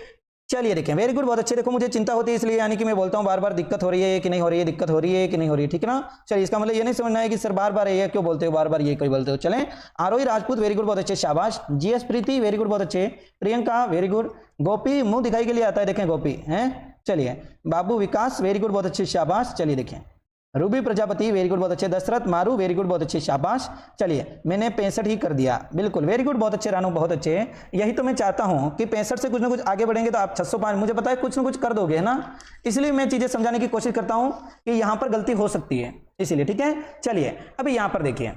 चलिए देखें, वेरी गुड, बहुत अच्छे। देखो मुझे चिंता होती है इसलिए यानी कि मैं बोलता हूं बार बार दिक्कत हो रही है कि नहीं हो रही है, दिक्कत हो रही है कि नहीं हो रही है। ठीक है ना। चलिए इसका मतलब ये नहीं समझना है कि सर बार बार ये क्यों बोलते हो, बार बार ये क्यों बोलते हो। चलें, आरोही राजपूत वेरी गुड, बहुत अच्छे, शाबाश। जीएस प्रीति वेरी गुड, बहुत अच्छे। Priyanka very good. गोपी मुंह दिखाई के लिए आता है, देखें गोपी हैं। चलिए बाबू विकास वेरी गुड, बहुत अच्छे, शाबाश। चलिए देखें रूबी प्रजापति वेरी गुड, बहुत अच्छे। दशरथ मारू वेरी गुड, बहुत अच्छे, शाबाश। चलिए मैंने 65 ही कर दिया, बिल्कुल वेरी गुड, बहुत अच्छे रानू, बहुत अच्छे। यही तो मैं चाहता हूं कि 65 से कुछ ना कुछ आगे बढ़ेंगे तो आप 605 मुझे पता है कुछ ना कुछ कर दोगे, है ना। इसलिए मैं चीजें समझाने की कोशिश करता हूं कि यहां पर गलती हो सकती है, इसीलिए। ठीक है, चलिए अभी यहां पर देखिए,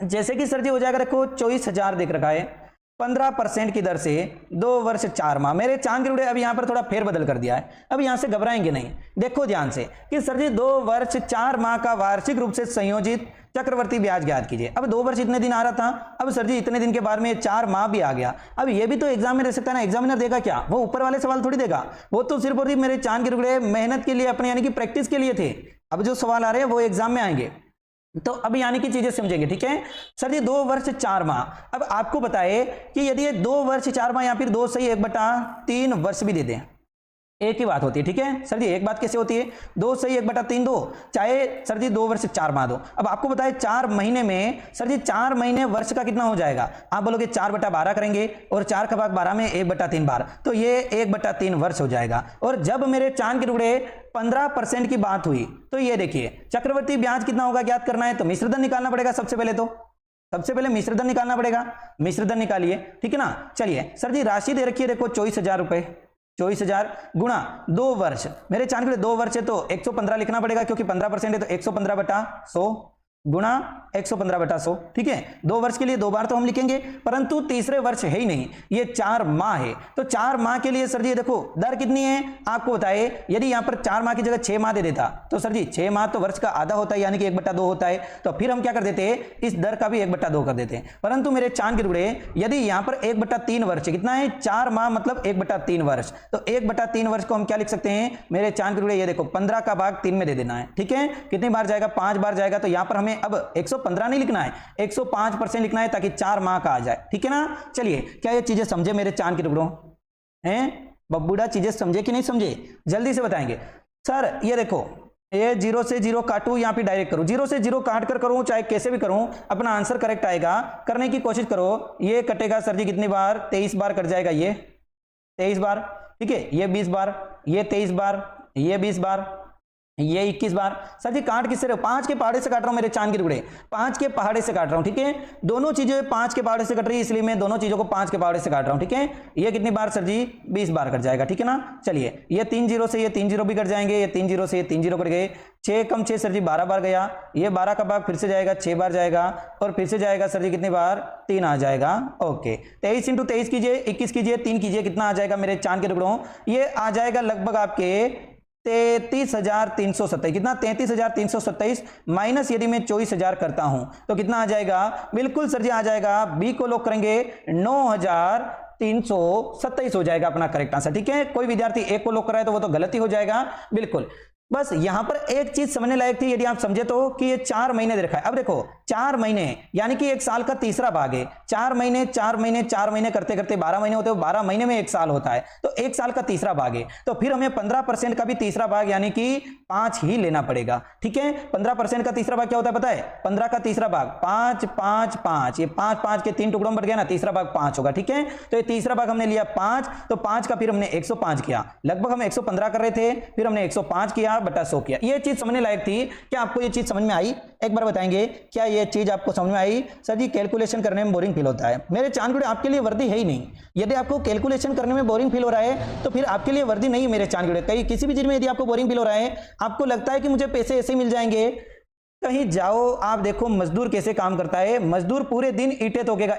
जैसे कि सर जी हो जाएगा, देखो 24,000 देख रखा है 15% की दर से 2 वर्ष 4 माह। मेरे चांद के अब यहां पर थोड़ा फेरबदल कर दिया है, अब यहां से घबराएंगे नहीं। देखो ध्यान से कि सर जी 2 वर्ष 4 माह का वार्षिक रूप से संयोजित चक्रवर्ती ब्याज ज्ञात कीजिए। अब 2 वर्ष इतने दिन आ रहा था, अब सर जी इतने दिन के बाद में 4 माह भी आ गया। अब ये भी तो एग्जाम में रह सकता है ना। एग्जामिनर देगा क्या? वो ऊपर वाले सवाल थोड़ी देगा, वो तो सिर्फ और सिर्फ मेरे चांद के टुकड़े मेहनत के लिए, अपने यानी कि प्रैक्टिस के लिए थे। अब जो सवाल आ रहे हैं वो एग्जाम में आएंगे, तो अब यानी कि चीजें समझेंगे। ठीक है सर जी 2 वर्ष 4 माह। अब आपको बताए कि यदि ये 2 वर्ष 4 माह या फिर 2 सही 1/3 वर्ष भी दे दें, एक ही बात होती है। ठीक है सर जी, एक बात कैसे होती है? 2 सही 1/3 दो, चाहे सर जी 2 वर्ष 4 माह दो। अब आपको बताए 4 महीने में सर जी 4 महीने वर्ष का कितना हो जाएगा? आप बोलोगे 4/12 करेंगे और 4 का भाग 12 में 1/3 बार, तो ये 1/3 वर्ष हो जाएगा। और जब मेरे चांद के टुकड़े 15% की बात हुई तो ये देखिए चक्रवर्ती ब्याज कितना होगा ज्ञात करना है, तो मिश्रधन निकालना पड़ेगा। सबसे पहले मिश्रधन निकालना पड़ेगा, मिश्रधन निकालिए। ठीक है ना। चलिए सर जी राशि दे रखी है, देखो 24,000 रुपए, 24,000 गुणा 2 वर्ष। मेरे चांद के 2 वर्ष है तो 115 लिखना पड़ेगा, क्योंकि 15% है तो 115/100 गुणा 115/100। ठीक है, 2 वर्ष के लिए 2 बार तो हम लिखेंगे, परंतु तीसरे वर्ष है ही नहीं, ये 4 माह है। तो 4 माह के लिए सर जी देखो दर कितनी है आपको बताए। यदि यहां पर 4 माह की जगह 6 माह दे देता तो सर जी 6 माह तो वर्ष का आधा होता है, यानी कि 1/2 होता है। तो फिर हम क्या कर देते हैं, इस दर का भी 1/2 कर देते हैं। परंतु मेरे चांद के टुकड़े यदि यहां पर 1/3 वर्ष कितना है, 4 माह मतलब 1/3 वर्ष, तो 1/3 वर्ष को हम क्या लिख सकते हैं मेरे चांद के टुकड़े, ये देखो 15 का भाग 3 में दे देना है। ठीक है, कितनी बार जाएगा? 5 बार जाएगा। तो यहां पर हमें अब 115 नहीं लिखना है, 105% लिखना है, ताकि 4 माह का आ जाए। ठीक है ना। चलिए क्या ये चीजें समझे मेरे चांद के टुकड़ों हैं? बब्बूड़ा चीजें समझे कि नहीं समझे? जल्दी से बताएंगे। सर ये देखो ये 0 से 0 काटू, यहाँ पे डायरेक्ट करूं, 0 से 0 काट कर करूं, चाहे कैसे भी करूं, अपना आंसर करेक्ट आएगा। करने की कोशिश करो। ये कटेगा सर जी कितनी बार? 23 बार कट जाएगा, ये 23 बार। ठीक है, ये 20 बार, ये 23 बार, ये 20 बार, ये 21 बार। सर जी काट किससे रहे हो? 5 के पहाड़े से काट रहा हूं मेरे चांद के टुकड़े, 5 के पहाड़े से काट रहा हूं, ठीक है। दोनों चीजें 5 के पहाड़े से कट रही है, इसलिए मैं दोनों चीजों को 5 के पहाड़े से काट रहा हूं, ठीक है। ये कितनी बार सर जी? 20 बार कट जाएगा, ठीक है ना। चलिए ये 3 जीरो से ये 3 जीरो भी कट जाएंगे, ये 3 जीरो से ये 3 जीरो कट गए, 6 कम 6 सर जी 12 बार गया, ये 12 का भाग फिर से जाएगा 6 बार जाएगा, और फिर से जाएगा सर जी कितनी बार? 3 आ जाएगा। ओके 23 इंटू 23 कीजिए, 21 कीजिए, 3 कीजिए, कितना आ जाएगा मेरे चांद के टुकड़ों? ये आ जाएगा लगभग आपके 33,327। कितना? 33,327 माइनस यदि मैं 24,000 करता हूं तो कितना आ जाएगा? बिल्कुल सर जी आ जाएगा, बी को लॉक करेंगे 9,327 हो जाएगा अपना करेक्ट आंसर, ठीक है। कोई विद्यार्थी एक को लॉक कराए तो वो तो गलती हो जाएगा, बिल्कुल। बस यहां पर एक चीज समझने लायक थी, यदि आप समझे तो, कि ये 4 महीने दे रखा है। अब देखो 4 महीने यानी कि एक साल का तीसरा भाग है। 4 महीने 4 महीने 4 महीने करते करते 12 महीने होते हैं, 12 महीने में एक साल होता है, तो एक साल का तीसरा भाग है, तो फिर हमें 15% का भी तीसरा भाग यानी कि 5 ही लेना पड़ेगा, ठीक है। 15% का तीसरा भाग क्या होता है पता है? 15 का तीसरा भाग 5 5 5, ये 5 5 के 3 टुकड़ों में बढ़ गया ना, तीसरा भाग 5 होगा, ठीक है। तो ये तीसरा भाग हमने लिया 5, तो 5 का फिर हमने 105 किया, लगभग हम 115 कर रहे थे, फिर हमने 105 किया बटा 100 किया। ये चीज समझने लायक थी। क्या आपको ये चीज समझ में आई? एक बार बताएंगे, क्या ये चीज आपको समझ में आई? सर जी कैलकुलेशन करने में बोरिंग फील होता है। मेरे चांद के आपके लिए वर्दी है ही नहीं। यदि आपको कैलकुलेशन करने में बोरिंग फील हो रहा है तो फिर आपके लिए वर्दी नहीं है मेरे चांद के। कहीं किसी भी चीज में यदि आपको बोरिंग फील हो रहा है, आपको लगता है कि मुझे पैसे ऐसे मिल जाएंगे, कहीं जाओ आप देखो मजदूर कैसे काम करता है। मजदूर पूरे दिन ईंटें तोकेगा,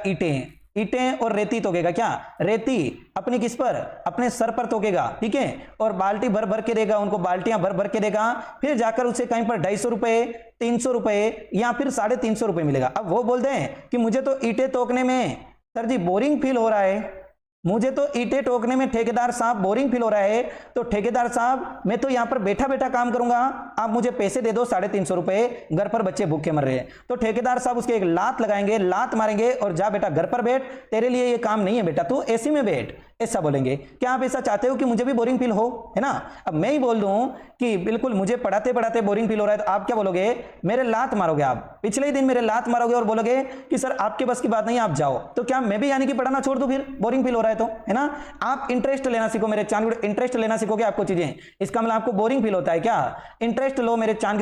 ईंटें और रेती तोकेगा। क्या? रेती अपनी किस पर? अपने सर पर तोकेगा, ठीक है। और बाल्टी भर भर के देगा, उनको बाल्टियां भर भर के देगा, फिर जाकर उसे कहीं पर 250 रुपए 300 रुपए या फिर 350 रुपए मिलेगा। अब वो बोलते हैं कि मुझे तो ईंटें तोकने में सर जी बोरिंग फील हो रहा है, मुझे तो ईंटें ठोकने में ठेकेदार साहब बोरिंग फील हो रहा है, तो ठेकेदार साहब मैं तो यहां पर बैठा बैठा काम करूंगा, आप मुझे पैसे दे दो 350 रुपए, घर पर बच्चे भूखे मर रहे हैं। तो ठेकेदार साहब उसके एक लात लगाएंगे, लात मारेंगे और जा बेटा घर पर बैठ, तेरे लिए ये काम नहीं है बेटा, तू एसी में बैठ, ऐसा बोलेंगे। क्या आप ऐसा चाहते हो कि मुझे भी बोरिंग फील हो, है ना? अब मैं ही बोल दूं कि बिल्कुल मुझे पढ़ाते पढ़ाते बोरिंग फील हो रहा है, तो आप क्या बोलोगे? मेरे लात मारोगे, आप पिछले ही दिन मेरे लात मारोगे और बोलोगे कि सर आपके बस की बात नहीं, आप जाओ। तो क्या मैं भी यानी कि पढ़ाना छोड़ दूं फिर बोरिंग फील हो रहा है तो, है ना? आप इंटरेस्ट लेना सीखो मेरे चांद, इंटरेस्ट लेना सीखोगे आपको चीजें। इसका मतलब आपको बोरिंग फील होता है क्या? इंटरेस्ट लो मेरे चांद,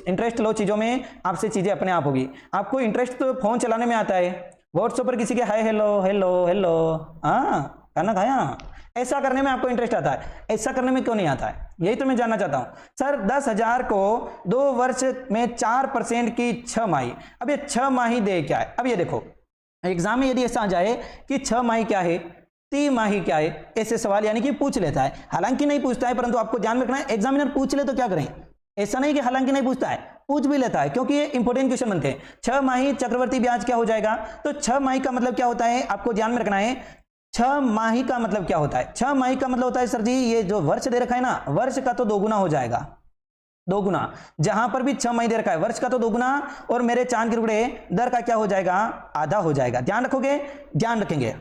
इंटरेस्ट लो चीजों में, आपसे चीजें अपने आप होगी। आपको इंटरेस्ट तो फोन चलाने में आता है, व्हाट्सएप पर किसी के हाय हेलो हेलो हेलो, हाँ खाना खाया, ऐसा करने में आपको इंटरेस्ट आता है, ऐसा करने में क्यों नहीं आता है? यही तो मैं जानना चाहता हूं। सर 10,000 को 2 वर्ष में 4% की 6 माही, अब ये 6 माही दे क्या है? अब ये देखो एग्जाम में यदि ऐसा आ जाए कि 6 माही क्या है, 3 माही क्या है, ऐसे सवाल यानी कि पूछ लेता है। हालांकि नहीं पूछता है, परंतु आपको ध्यान रखना है एग्जामिनर पूछ ले तो क्या करें, ऐसा नहीं कि हालांकि नहीं पूछता है, पूछ भी लेता है, क्योंकि ये इंपॉर्टेंट क्वेश्चन बनते हैं। 6 माही चक्रवर्ती ब्याज क्या हो जाएगा? तो 6 माही का मतलब क्या होता है आपको ध्यान में रखना है। 6 माही का मतलब क्या होता है? 6 माही का मतलब होता है सर जी ये जो वर्ष दे रखा है ना, वर्ष का तो 2 गुना हो जाएगा, 2 गुना। जहां पर भी 6 माही दे रखा है वर्ष का तो 2 गुना, और मेरे चांद के टुकड़े दर का क्या हो जाएगा? आधा हो जाएगा। ध्यान रखोगे? ध्यान रखेंगे।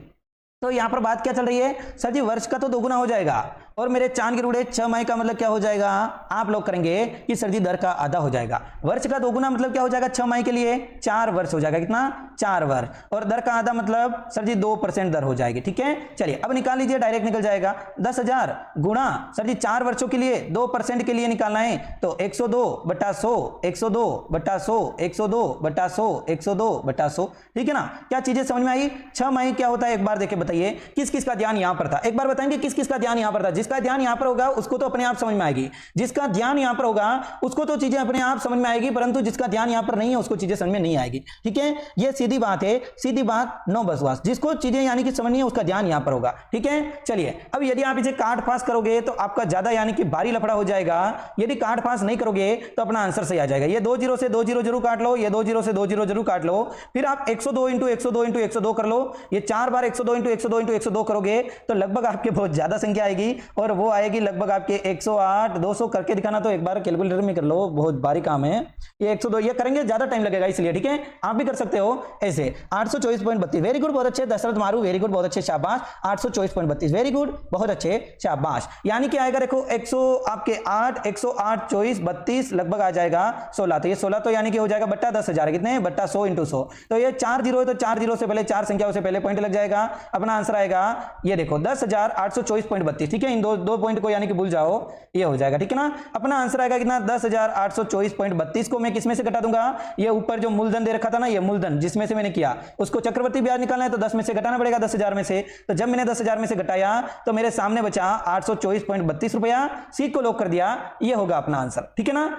तो यहां पर बात क्या चल रही है? सर जी वर्ष का तो 2 गुना हो जाएगा, और मेरे चांद के टुकड़े 6 माही का मतलब क्या हो जाएगा? आप लोग करेंगे कि सर जी दर का आधा हो जाएगा। वर्ष का 2 गुना मतलब क्या हो जाएगा? 6 माही के लिए 4 वर्ष हो जाएगा। कितना? 4 वर्ष। और दर का आधा मतलब सर जी 2% दर हो जाएगी, ठीक है। चलिए अब निकाल लीजिए, डायरेक्ट निकल जाएगा। 10,000 गुणा सर जी 4 वर्षों के लिए 2% के लिए निकालना है, तो 102/100 102/100 102/100 102/100, ठीक है ना। क्या चीजें समझ में आई? 6 माही क्या होता है एक बार देखे बताइए। किस किस का ध्यान यहां पर था एक बार बताएंगे? किस किस का ध्यान यहां पर था? जिसका ध्यान यहां पर होगा उसको तो अपने आप समझ में आएगी, जिसका ध्यान यहां पर होगा उसको तो चीजें अपने आप समझ में आएगी, परंतु जिसका ध्यान यहां पर नहीं है उसको चीजें समझ में नहीं आएगी, ठीक है। ये सीधी बात है, सीधी बात, नो बसवास। जिसको चीजें यानी कि समझ नहीं है उसका ध्यान यहां पर होगा, ठीक है। चलिए अब यदि आप इसे काट पास करोगे तो आपका ज्यादा यानी कि भारी लफड़ा हो जाएगा। यदि काट पास नहीं करोगे तो अपना आंसर सही आ जाएगा। ये 2 0 से 2 0 जरूर काट लो, ये 2 0 से 2 0 जरूर काट लो, फिर आप 102 × 102 × 102 कर लो। ये 4 बार 102 × 102 × 102 करोगे तो लगभग आपके बहुत ज्यादा संख्या आएगी, और वो आएगी लगभग आपके 108। 200 करके दिखाना तो एक बार कैलकुलेटर में कर लो, बहुत भारी काम है। ये 102 ये करेंगे ज्यादा टाइम लगेगा, इसलिए ठीक है आप भी कर सकते हो ऐसे। 824.32 वेरी गुड, बहुत अच्छे दशरथ मारू, वेरी गुड, बहुत अच्छे, शाबाश। 824.32 वेरी गुड, बहुत अच्छे, शाबाश। यानी कि आएगा देखो 100 आपके 8 108 24 32 लगभग आ जाएगा 16। तो ये 16 तो यानी कि हो जाएगा बट्टा 10,000, कितने? बट्टा 100 × 100। तो ये 4 0 है तो 4 0 से पहले 4 संख्याओं से पहले पॉइंट लग जाएगा, अपना आंसर आएगा ये देखो 10,824.32, ठीक है। इन दो पॉइंट को यानी कि भूल जाओ, ये हो जाएगा, ठीक है ना। अपना आंसर आएगा कितना 10,824.32 को मैं किसमें से घटा दूंगा, ये ऊपर जो मूलधन दे रखा था ना, ये मूलधन जिसमें से मैंने किया उसको चक्रवर्ती ब्याज निकालना है तो 10 में से घटाना पड़ेगा 10,000 में से। तो जब मैंने 10,000 में से घटाया तो मेरे सामने बचा 824.32 रुपया, सी को लॉक कर दिया, ये होगा अपना आंसर, ठीक है ना।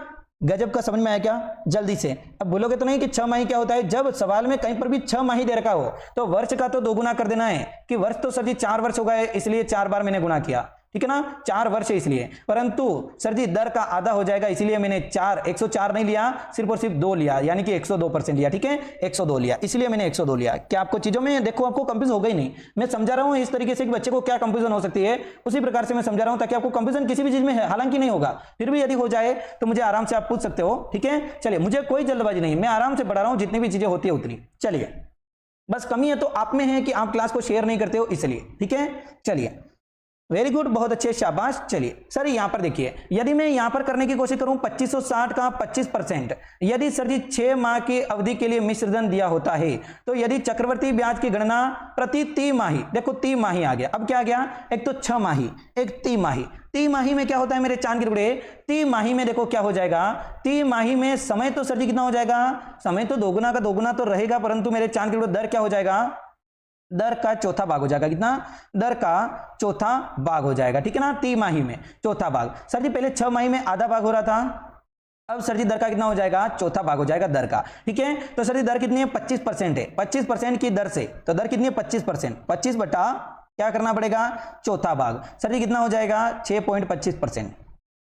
गजब का समझ में आया क्या, जल्दी से। अब बोलोगे तो नहीं कि 6 माही क्या होता है, जब सवाल में कहीं पर भी 6 माही दे रखा हो तो वर्ष का तो 2 गुना कर देना है, कि वर्ष तो सर जी 4 वर्ष हो गए इसलिए 4 बार मैंने गुना किया, ठीक है ना, 4 वर्ष है इसलिए। परंतु सर जी दर का आधा हो जाएगा इसलिए मैंने 104 नहीं लिया, सिर्फ और सिर्फ 2 लिया, यानी कि 102% लिया, ठीक है, 102 लिया, इसलिए मैंने 102 लिया। क्या आपको चीजों में देखो आपको कंफ्यूज हो गई नहीं, मैं समझा रहा हूं इस तरीके से कि बच्चे को क्या कंफ्यूजन हो सकती है, उसी प्रकार से मैं समझा रहा हूं ताकि आपको कंफ्यूजन किसी भी चीज में है, हालांकि नहीं होगा, फिर भी यदि हो जाए तो मुझे आराम से आप पूछ सकते हो, ठीक है। चलिए, मुझे कोई जल्दबाजी नहीं, मैं आराम से पढ़ा रहा हूं, जितनी भी चीजें होती है उतनी। चलिए, बस कमी है तो आप में है कि आप क्लास को शेयर नहीं करते हो इसलिए, ठीक है। चलिए, वेरी गुड, बहुत अच्छे, शाबाश। चलिए सर यहां पर देखिए, यदि मैं यहां पर करने की कोशिश करूं 2560 का 25%, यदि सर जी 6 माह की अवधि के लिए मिश्र धन दिया होता है तो यदि चक्रवर्ती ब्याज की गणना प्रति तिमाही, देखो तिमाही आ गया, अब क्या आ गया, एक तो 6 माही एक तिमाही, तिमाही में क्या होता है मेरे चांद के टुकड़े, तिमाही में देखो क्या हो जाएगा, तिमाही में समय तो सर जी कितना हो जाएगा, समय तो दोगुना का दोगुना तो रहेगा, परंतु मेरे चांद के टुकड़े दर क्या हो जाएगा, दर का चौथा भाग हो जाएगा, कितना, दर का चौथा भाग हो जाएगा, ठीक है ना, तिमाही में चौथा भाग। सर जी पहले 6 माही में आधा भाग हो रहा था, अब सर जी दर का कितना हो जाएगा, चौथा भाग हो जाएगा दर का, ठीक है। तो सर जी दर कितनी है, 25% है, 25% की दर से, तो दर कितनी है 25%, 25 बटा क्या करना पड़ेगा, चौथा भाग, सर जी कितना हो जाएगा 6.25%,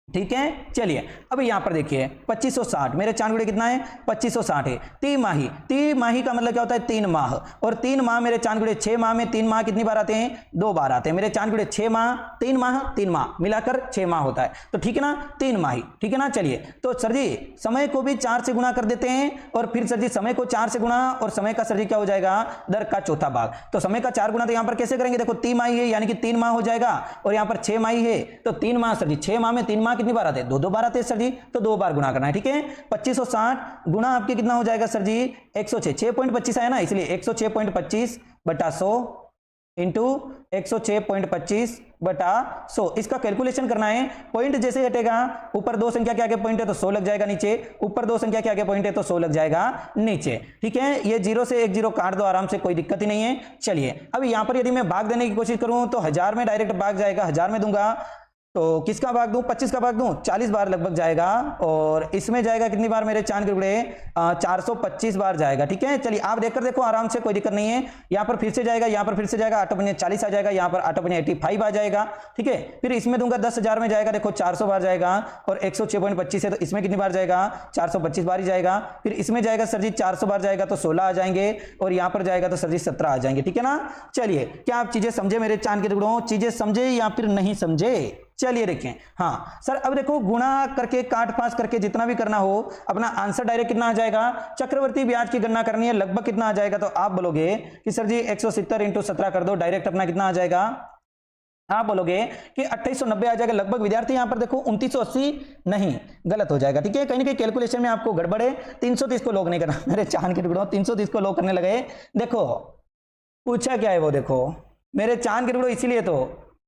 ठीक है। चलिए अब यहां पर देखिए 2560, मेरे चांद कितना है 2560 है, तिमाही, तिमाही का मतलब क्या होता है 3 माह, और 3 माह मेरे चांद 6 माह में 3 माह कितनी बार आते हैं, 2 बार आते हैं, मेरे चांद 6 माह 3 माह 3 माह मिलाकर 6 माह होता है, तो ठीक है ना, 3 माही, ठीक है ना। चलिए तो सर जी समय को भी 4 से गुणा कर देते हैं, और फिर सर जी समय को 4 से गुणा, और समय का सर जी क्या हो जाएगा, दर का चौथा भाग, तो समय का 4 गुणा तो यहां पर कैसे करेंगे, देखो तिमाही है यानी कि 3 माह हो जाएगा, और यहां पर 6 माही है तो 3 माह, सर जी 6 माह में 3 माह कितनी बार आते हैं, 2 बार आते हैं सर जी, तो 2 बार गुणा करना है, ठीक है। 2560 गुणा आपके कितना हो जाएगा सर जी 106, 6.25 आया ना, इसलिए 106.25 बटा 100 इंटू 106.25 बटा 100, इसका कैलकुलेशन करना है। पॉइंट जैसे हटेगा, ऊपर 2 संख्या के आगे पॉइंट है तो 100 लग जाएगा नीचे, ऊपर 2 संख्या के आगे पॉइंट है तो 100 लग जाएगा नीचे, ठीक है। ये 0 से एक 0 काट दो आराम से, कोई दिक्कत ही नहीं है। चलिए अब यहां पर यदि मैं भाग देने की कोशिश करूं तो 1000 में डायरेक्ट भाग जाएगा, 1000 में दूंगा तो किसका भाग दूं, 25 का भाग दूं, 40 बार लगभग जाएगा, और इसमें जाएगा कितनी बार मेरे चांद के टुकड़े 425 बार जाएगा, ठीक है। चलिए आप देखकर देखो आराम से, कोई दिक्कत नहीं है। यहाँ पर फिर से जाएगा, यहाँ पर फिर से जाएगा, 8 40 आ जाएगा, यहाँ पर 8 85 आ जाएगा, ठीक है। फिर इसमें दूंगा 10,000 में जाएगा, देखो 400 बार जाएगा, और 106.25 है तो इसमें कितनी बार जाएगा, 425 बार ही जाएगा। फिर इसमें जाएगा सर जी 400 बार जाएगा तो 16 आ जाएंगे, और यहाँ पर जाएगा तो सर जी 17 आ जाएंगे, ठीक है ना। चलिए क्या आप चीजें समझे मेरे चांद के टुकड़ों, चीजें समझे या फिर नहीं समझे। चलिए देखें, हाँ सर अब देखो गुणा करके काट पास करके जितना भी करना हो, अपना आंसर डायरेक्ट कितना आ जाएगा, चक्रवर्ती ब्याज की गणना करनी है, लगभग कितना आ जाएगा, तो आप बोलोगे कि सर जी 170 इंटू 17 कर दो, डायरेक्ट अपना कितना आ जाएगा, आप बोलोगे कि 2890 आ जाएगा लगभग। विद्यार्थी यहां पर देखो 2980 नहीं, गलत हो जाएगा, ठीक है, कहीं ना कहीं कैलकुलेशन में आपको गड़बड़ है। 330 को लॉक नहीं करना मेरे चांद के टुकड़ों, 330 को लॉक करने लगे। देखो पूछा क्या है वो, देखो मेरे चांद के टुकड़ों, इसीलिए तो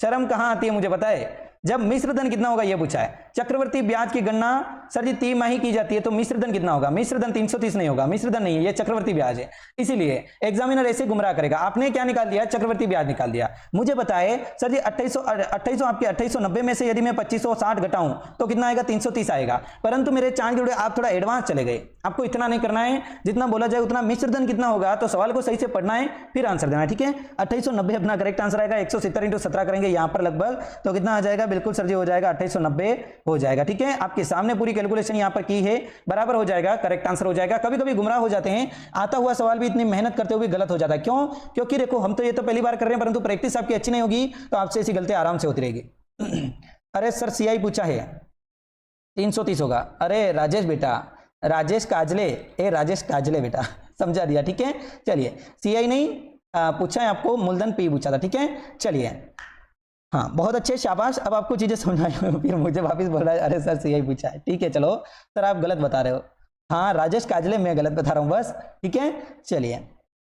शर्म कहां आती है मुझे पता है, जब मिश्र धन कितना होगा ये पूछा है। चक्रवर्ती ब्याज की गणना सर जी तिमाही की जाती है तो मिश्र धन कितना होगा, मिश्र धन 330 नहीं होगा, मिश्र धन नहीं है, ये चक्रवर्ती ब्याज है, इसीलिए एग्जामिनर ऐसे गुमराह करेगा। आपने क्या निकाल दिया, चक्रवर्ती ब्याज निकाल दिया। मुझे बताए सर जी 2800 आपके 2890 में से यदि मैं 2560 घटाऊं तो कितना आएगा, 330 आएगा। परंतु मेरे चांद जुड़े आप थोड़ा एडवांस चले गए, आपको इतना नहीं करना है, जितना बोला जाए उतना। मिश्र धन कितना होगा तो सवाल को सही से पढ़ना है फिर आंसर देना है, ठीक है। 2890 अपना करेक्ट आंसर आएगा, 170 इंटू 17 करेंगे यहां पर लगभग, तो कितना आ जाएगा, बिल्कुल सर जी हो जाएगा 2890 हो जाएगा, ठीक है। आपके सामने पूरी कैलकुलेशन यहां पर की है, बराबर हो जाएगा, करेक्ट आंसर हो जाएगा। कभी कभी गुमराह हो जाते हैं, आता हुआ सवाल भी इतनी मेहनत करते हुए गलत हो जाता है, क्यों, क्योंकि देखो हम तो ये तो पहली बार कर रहे हैं, परंतु प्रैक्टिस आपकी अच्छी नहीं होगी तो आपसे ऐसी गलतियां आराम से होती रहेगी। अरे सर सीआई पूछा है 330 होगा, अरे राजेश बेटा, राजेश काजले, ए राजेश काजले बेटा, समझा दिया, ठीक है। चलिए सीआई नहीं पूछा है आपको, मूलधन पी पूछा था, ठीक है। चलिए हाँ बहुत अच्छे, शाबाश, अब आपको चीजें समझ आई। फिर मुझे वापस बोल रहा है अरे सर सीआई पूछा है, ठीक है चलो सर आप गलत बता रहे हो, हाँ राजेश काजले मैं गलत बता रहा हूँ बस, ठीक है। चलिए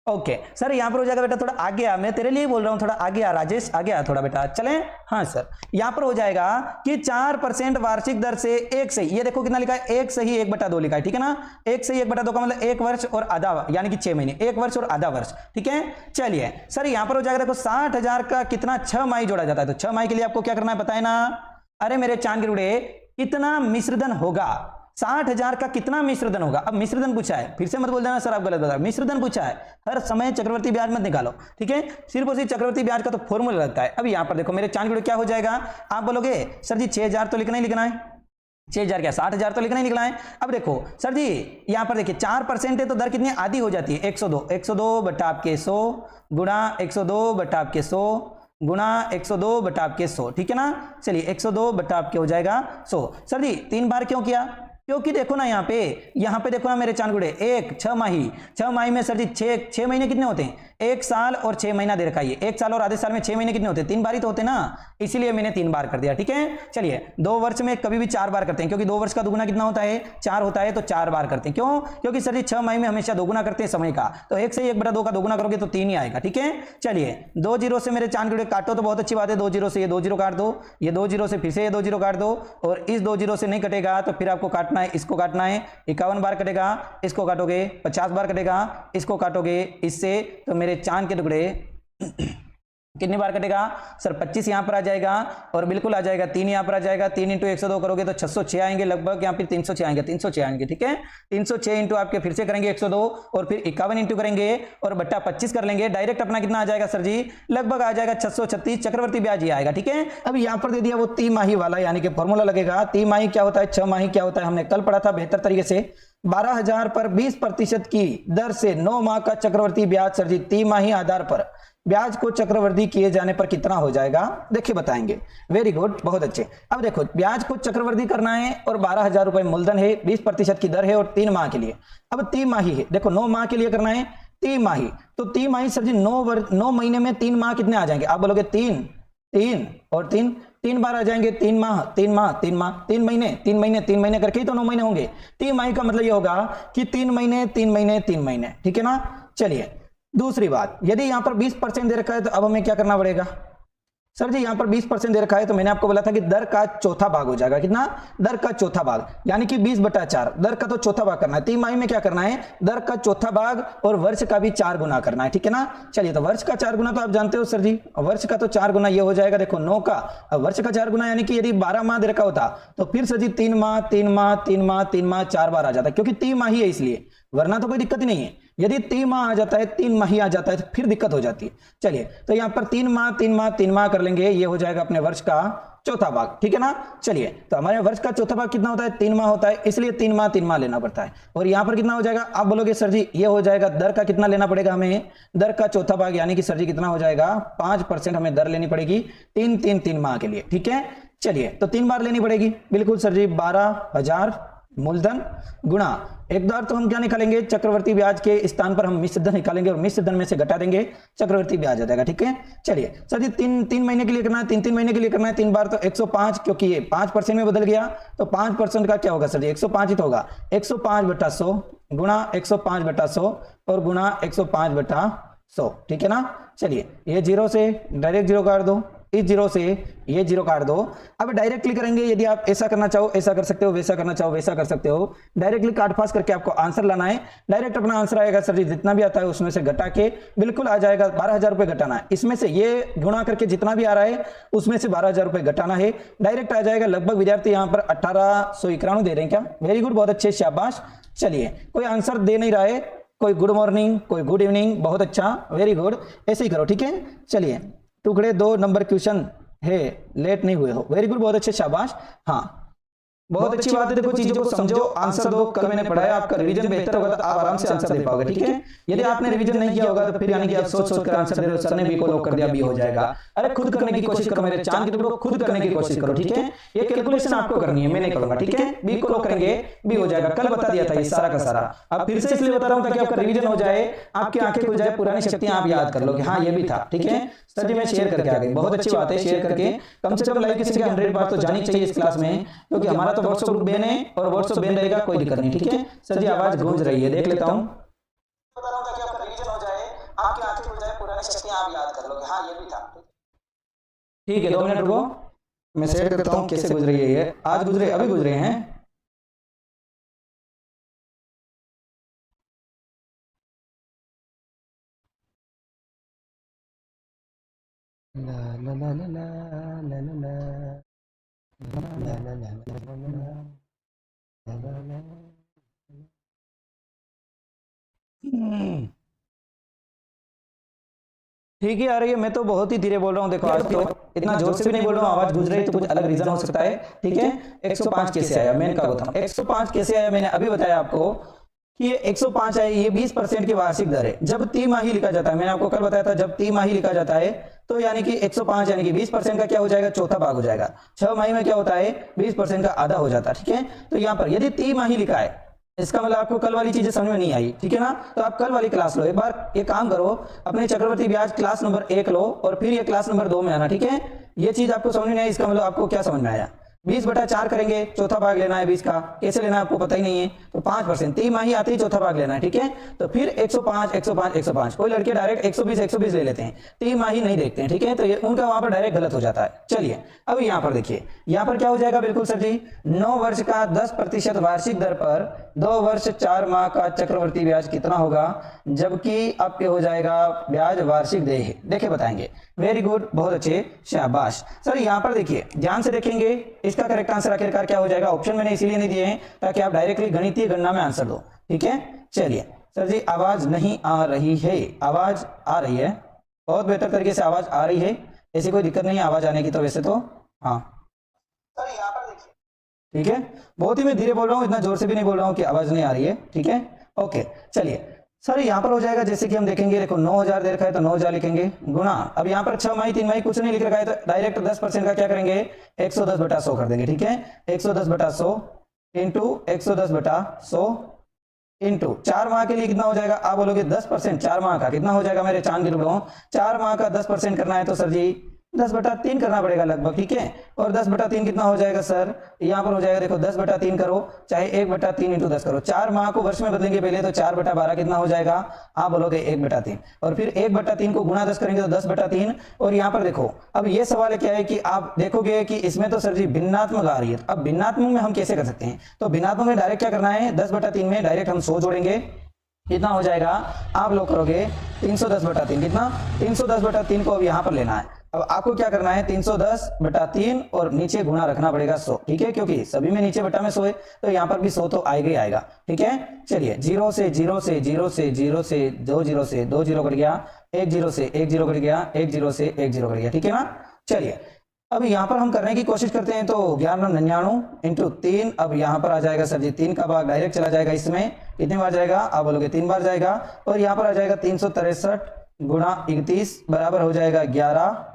ओके सर, यहाँ पर हो जाएगा बेटा थोड़ा आगे आ, मैं तेरे लिए बोल रहा हूँ, थोड़ा आगे आ राजेश, आगे आ थोड़ा बेटा, चलें। हाँ सर, यहाँ पर हो जाएगा कि 4% वार्षिक दर से एक सही, ये देखो कितना लिखा है, एक सही 1/2 लिखा है, ठीक है ना। एक सही 1/2 का मतलब 1 वर्ष और आधा, यानी कि 6 महीने, 1 वर्ष और आधा वर्ष, ठीक है। चलिए सर, यहाँ पर हो जाएगा देखो 60,000 का कितना 6 माही जोड़ा जाता है, तो 6 माही के लिए आपको क्या करना है बताए ना। अरे मेरे चांद के टुकड़े, कितना मिश्रधन होगा, 60,000 का कितना मिश्रधन होगा। अब मिश्रधन पूछा है, फिर से मत बोल देना सर आप गलत बता, मिश्रधन पूछा है, हर समय चक्रवर्ती ब्याज मत निकालो, ठीक है। सिर्फ और सिर्फ चक्रवर्ती ब्याज का तो फॉर्मूला लगता है। अब यहाँ पर देखो मेरे चांद के टुकड़े क्या हो जाएगा, आप बोलोगे सर जी 6,000 तो लिखना ही लिखना है, 6,000 क्या 60,000 तो लिखना ही लिखना है। अब देखो सर जी यहाँ पर देखिए 4% है तो दर कितनी आधी हो जाती है, 102 बटा आपके 100 गुणा 102 बटा आपके 100 गुणा 102 बटा आपके 100, ठीक है ना। चलिए 102 बटा आपके हो जाएगा 100। सर जी 3 बार क्यों किया, क्योंकि देखो ना यहाँ पे देखो ना मेरे चांद गुड़े, 6 माही में सर जी 6 महीने कितने होते हैं, 1 साल और 6 महीना दे रखा है। 1 साल और आधे साल में 6 महीने कितने होते हैं, 3 बार ही तो होते हैं ना, इसीलिए मैंने 3 बार कर दिया, ठीक है। चलिए 2 वर्ष में कभी भी 4 बार करते हैं, क्योंकि 2 वर्ष का दुगुना कितना होता है 4 होता है, तो 4 बार करते हैं। क्यों, क्योंकि सर जी 6 माही में हमेशा दोगुना करते हैं समय का, तो 1 से 1/2 का दोगुना करोगे तो 3 ही आएगा, ठीक है। चलिए 2 जीरो से मेरे चांद गुड़े काटो तो बहुत अच्छी बात है, 2 जीरो से ये 2 जीरो काट दो, ये 2 जीरो से फिर से ये 2 जीरो काट दो, और इस 2 जीरो से नहीं कटेगा तो फिर आपको काटना है, इसको काटना है, 51 बार कटेगा, इसको काटोगे 50 बार कटेगा, इसको काटोगे इससे, तो मेरे चांद के टुकड़े कितनी बार कटेगा सर, 25 यहां पर आ जाएगा, और बिल्कुल आ जाएगा 3 यहां पर आ जाएगा, 3 इंटू 102 करोगे तो 606 आएंगे लगभग, यहाँ पे 306 आएंगे, 306 आएंगे, ठीक है। 306 इंटू आपके फिर से करेंगे 102, और फिर 51 इंटू करेंगे और बट्टा 25 कर लेंगे, डायरेक्ट अपना कितना आ जाएगा सर जी, लगभग आ जाएगा 636 चक्रवर्ती ब्याज ही आएगा, ठीक है। अब यहाँ पर दे दिया वो तिमाही वाला, यानी कि फॉर्मूला लगेगा, तिमाही क्या होता है, 6 माही क्या होता है, हमने कल पढ़ा था बेहतर तरीके से। 12,000 पर 20% की दर से 9 माह का चक्रवर्ती ब्याज सर जी तिमाही आधार पर ब्याज को चक्रवर्ती किए जाने पर कितना हो जाएगा, देखिए बताएंगे। वेरी गुड, बहुत अच्छे। अब देखो ब्याज को चक्रवर्ती करना है और 12,000 रुपए मूलधन है, 20% की दर है और 3 माह के लिए। अब 3 माही है, देखो 9 माह के लिए करना है 3 माही, तो 3 माही सर जी 9 महीने में 3 माह कितने आ जाएंगे, आप बोलोगे 3 और 3 बार आ जाएंगे, 3 माह 3 माह 3 माह 3 महीने करके ही तो 9 महीने होंगे। 3 माही का मतलब ये होगा कि 3 महीने 3 महीने 3 महीने, ठीक है ना। चलिए दूसरी बात, यदि यहां पर 20% दे रखा है तो अब हमें क्या करना पड़ेगा सर जी, यहां पर 20% दे रखा है तो मैंने आपको बोला था कि दर का चौथा भाग हो जाएगा, कितना, दर का चौथा भाग, यानी कि 20/4, दर का तो चौथा भाग करना है। 3 माही में क्या करना है, दर का चौथा भाग और वर्ष का भी 4 गुना करना है, ठीक है ना। चलिए तो वर्ष का 4 गुना तो आप जानते हो सर जी, वर्ष का तो 4 गुना ये हो जाएगा, देखो 9 का वर्ष का 4 गुना, यानी कि यदि 12 माह दे रखा होता तो फिर सर जी 3 माह 3 माह 3 माह 3 माह 4 बार आ जाता, क्योंकि 3 माही है इसलिए, वरना तो कोई दिक्कत ही नहीं है। यदि 3 माह आ जाता है, 3 माही आ जाता है तो फिर दिक्कत हो जाती है। चलिए तो यहां पर 3 माह 3 माह 3 माह कर लेंगे, ये हो जाएगा अपने वर्ष का चौथा भाग, ठीक है ना। चलिए तो हमारे वर्ष का चौथा भाग कितना होता है, 3 माह होता है, इसलिए 3 माह लेना पड़ता है। और यहां पर कितना हो जाएगा, आप बोलोगे सर जी ये हो जाएगा दर का कितना लेना पड़ेगा हमें, दर का चौथा भाग, यानी कि सर जी कितना हो जाएगा 5% हमें दर लेनी पड़ेगी 3 माह के लिए, ठीक है। चलिए तो 3 बार लेनी पड़ेगी, बिल्कुल सर जी 12,000 मूलधन गुणा, एक बार तो हम क्या निकालेंगे, चक्रवर्ती ब्याज के स्थान पर हम मिश्रधन निकालेंगे और मिश्रधन में से घटा देंगे, चक्रवर्ती ब्याज आ जाएगा, ठीक है। चलिए सर जी 3 महीने के लिए करना है, 3 महीने के लिए करना है, 3 बार तो 105, क्योंकि ये 5% में बदल गया तो 5% का क्या होगा सर जी, 105 ही तो होगा, 105/100 गुणा 105/100 और गुणा 105/100, ठीक है ना। चलिए ये जीरो से डायरेक्ट जीरो काट दो, इस जीरो से ये जीरो काट दो। अब डायरेक्टली करेंगे, यदि आप ऐसा करना चाहो ऐसा कर सकते हो, वैसा करना चाहो वैसा कर सकते हो, डायरेक्टली काट फास करके आपको आंसर लाना है। डायरेक्ट अपना आंसर आएगा सर जी जितना भी आता है उसमें से घटा के बिल्कुल आ जाएगा, 12,000 रुपए घटाना है, इसमें से ये गुणा करके जितना भी आ रहा है उसमें से 12,000 रुपए घटाना है, डायरेक्ट आ जाएगा। लगभग विद्यार्थी यहाँ पर 1891 दे रहे हैं क्या, वेरी गुड, बहुत अच्छे, शाबाश। चलिए कोई आंसर दे नहीं रहा है, कोई गुड मॉर्निंग, कोई गुड इवनिंग, बहुत अच्छा, वेरी गुड, ऐसे ही करो, ठीक है। चलिए टुकड़े 2 नंबर क्वेश्चन है, लेट नहीं हुए हो, वेरी गुड, बहुत अच्छे, शाबाश। हाँ बहुत अच्छी बात है, देखो चीजों को समझो, आंसर दो, कल मैंने पढ़ाया, आपका रिवीजन बेहतर होगा तो आप आराम से आंसर दे पाओगे, ठीक है। यदि आपने रिवीजन नहीं किया होगा तो फिर यानी कि आप सोच कर आंसर दे रहे हो, सर ने बी को लॉक कर दिया, बी हो जाएगा। अरे खुद करने की कोशिश करो, मेरे चांद के टुकड़ों खुद करने की कोशिश करो, ठीक है। ये कैलकुलेशन आपको करनी है, मैं नहीं करूंगा, ठीक है। बी को लॉक करेंगे, बी हो जाएगा, कल बता दिया था ये सारा का सारा। अब फिर से इसलिए बता रहा हूं ताकि आपका रिवीजन हो जाए, आपकी आंखें खुल जाए, पुरानी शक्तियां आप याद कर लोगे, हाँ ये भी था, ठीक है। सर जी मैं शेयर करके आ गई, बहुत अच्छी बात है, शेयर करके कम से कम लाइक किसी के 100 बात तो जानी चाहिए इस क्लास में, क्योंकि हमारा तो व्हाट्सएप ग्रुप बैन है और व्हाट्सएप बैन रहेगा, कोई दिक्कत नहीं, ठीक है। सर जी आवाज गूंज रही है, देख लेता हूं, बता रहा हूं ताकि आपका रिवीजन हो जाए, हाँ ये भी था। ठीक है 2 मिनट रुको, मैं सेट करता हूँ कैसे गुजरी है ये, आज गुजरे अभी गुजरे हैं। ला ला ला ला ला ला ला ला ला ला ला। ठीक ही आ रही है, मैं तो बहुत ही धीरे बोल रहा हूँ, देखो आज तो इतना जोर से भी नहीं बोल रहा हूँ, आवाज गुज रही तो कुछ अलग रीजन हो सकता है। ठीक है 105 कैसे आया, मैंने कहा बताऊँ 105 कैसे आया, मैंने अभी बताया आपको कि ये 105 है, ये 20% की वार्षिक दर है। जब तिमाही लिखा जाता है, मैंने आपको कल बताया था, जब तिमाही लिखा जाता है तो यानी कि 105 यानी कि 20% का क्या हो जाएगा, चौथा भाग हो जाएगा। 6 माही में क्या होता है 20% का आधा हो जाता है। ठीक है तो यहाँ पर यदि तिमाही लिखा है, इसका मतलब आपको कल वाली चीजें समझ में नहीं आई। ठीक है ना, तो आप कल वाली क्लास लो, एक बार ये काम करो, अपने चक्रवर्ती ब्याज क्लास नंबर 1 लो और फिर ये क्लास नंबर 2 में आना। ठीक है ये चीज आपको समझ में नहीं आई, इसका मतलब आपको क्या समझ में आया, 20/4 करेंगे, चौथा भाग लेना है 20 का, कैसे लेना है आपको पता ही नहीं है, तो 5% तिमाही आती है, चौथा भाग लेना है। ठीक है तो फिर 105 105 105, कोई लड़के डायरेक्ट 120 120 ले लेते हैं, तिमाही नहीं देखते हैं। ठीक है तो ये उनका वहां पर डायरेक्ट गलत हो जाता है। चलिए अब यहाँ पर देखिए, यहाँ पर क्या हो जाएगा, बिल्कुल सर जी 9 वर्ष का 10% वार्षिक दर पर 2 वर्ष 4 माह का चक्रवर्ती ब्याज कितना होगा, जबकि आपके हो जाएगा ब्याज वार्षिक देय, देखे बताएंगे। वेरी गुड, बहुत अच्छे, शाबाश सर। यहाँ पर देखिए ध्यान से देखेंगे, इसका करेक्ट आंसर आखिरकार क्या हो जाएगा, ऑप्शन मैंने इसीलिए नहीं दिए हैं ताकि आप डायरेक्टली गणितीय गणना में आंसर दो। ठीक है चलिए सर जी, आवाज नहीं आ रही है, आवाज आ रही है, बहुत बेहतर तरीके से आवाज आ रही है, ऐसी कोई दिक्कत नहीं है आवाज आने की तो वैसे तो। हाँ सर यहाँ पर देखिए, ठीक है बहुत ही मैं धीरे बोल रहा हूँ, इतना जोर से भी नहीं बोल रहा हूँ कि आवाज नहीं आ रही है। ठीक है ओके चलिए सर, यहाँ पर हो जाएगा जैसे कि हम देखेंगे, देखो 9000 दे रखा है तो 9000 लिखेंगे गुणा, अब यहाँ पर 6 माही 3 माही कुछ नहीं लिख रखा है तो डायरेक्ट 10% का क्या करेंगे 110/100 कर देंगे। ठीक है 110/100 इंटू 110/100 इंटू 4 माह के लिए कितना हो जाएगा, आप बोलोगे 10%, 4 माह का कितना हो जाएगा मेरे चांद गिर रहा हूं, 4 माह का 10% करना है तो सर जी 10/3 करना पड़ेगा लगभग। ठीक है और 10/3 कितना हो जाएगा सर, यहाँ पर हो जाएगा देखो 10/3 करो चाहे 1/3 इंटू 10 करो, 4 माह को वर्ष में बदलेंगे पहले तो 4/12 कितना हो जाएगा, आप बोलोगे 1/3 और फिर 1/3 को गुणा 10 करेंगे तो 10/3। और यहाँ पर देखो अब ये सवाल क्या है कि आप देखोगे कि इसमें तो सर जी भिन्नात्मक आ रही है, अब भिन्नात्मक में हम कैसे कर सकते हैं, तो भिन्नात्मक में डायरेक्ट क्या करना है 10/3 में डायरेक्ट हम 100 जोड़ेंगे, कितना हो जाएगा आप लोग करोगे 310/3, कितना 310/3 को अब यहाँ पर लेना है। अब आपको क्या करना है 310/3 और नीचे गुणा रखना पड़ेगा 100। ठीक है क्योंकि सभी में नीचे बटा में 100 है तो यहाँ पर भी 100 तो आएगा ही आएगा। ठीक है चलिए 0 से 0 से 0 से 0 से 2 0 से 2 0 कट गया, 1 0 से 1 0 कट गया, 1 0 से 1 0 कट गया। ठीक है ना चलिए अब यहाँ पर हम करने की कोशिश करते हैं तो 1199 इंटू 3, अब यहाँ पर आ जाएगा सर जी 3 का भाग डायरेक्ट चला जाएगा, इसमें कितनी बार जाएगा आप बोलोगे 3 बार जाएगा, और यहाँ पर आ जाएगा 363 गुणा 31 बराबर हो जाएगा 11।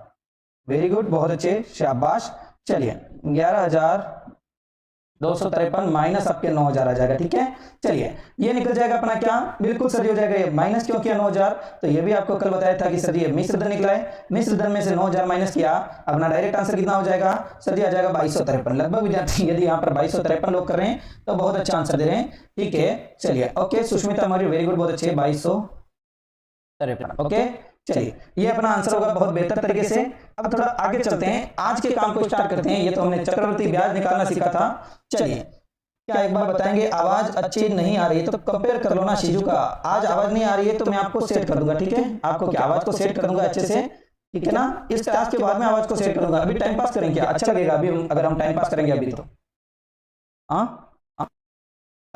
वेरी गुड, बहुत अच्छे, शाबाश। चलिए 11,253 माइनस आपके 9,000 आ जाएगा। ठीक है चलिए ये निकल जाएगा अपना क्या, बिल्कुल सर हो जाएगा ये माइनस क्यों किया 9,000, तो ये भी आपको कल बताया था कि सर ये मिश्र दर निकला है, मिश्र दर में से 9,000 माइनस किया, अपना डायरेक्ट आंसर कितना हो जाएगा सर जी आ जाएगा 2253। लगभग विद्यार्थी यदि यहाँ पर 2253 लोग कर रहे हैं तो बहुत अच्छा आंसर दे रहे हैं। ठीक है चलिए okay Sushmita Maurya very good, बहुत अच्छे 2253। ओके चलिए ये अपना आंसर होगा बहुत बेहतर तरीके से। अब थोड़ा आगे चलते हैं, आज के काम को स्टार्ट करते हैं। ये तो हमने चक्रवर्ती ब्याज निकालना सीखा था। चलिए क्या एक बार बताएंगे, आवाज अच्छी नहीं आ रही है तो कंपेयर कर लो ना शीजू का, आज आवाज नहीं आ रही है तो मैं आपको सेट कर दूंगा। ठीक है आपको क्या आवाज को सेट कर दूंगा अच्छे से, ठीक है ना, इस क्लास के बाद में आवाज को सेट कर दूंगा। अभी टाइम पास करेंगे, अच्छा लगेगा अभी अगर हम टाइम पास करेंगे अभी तो, हाँ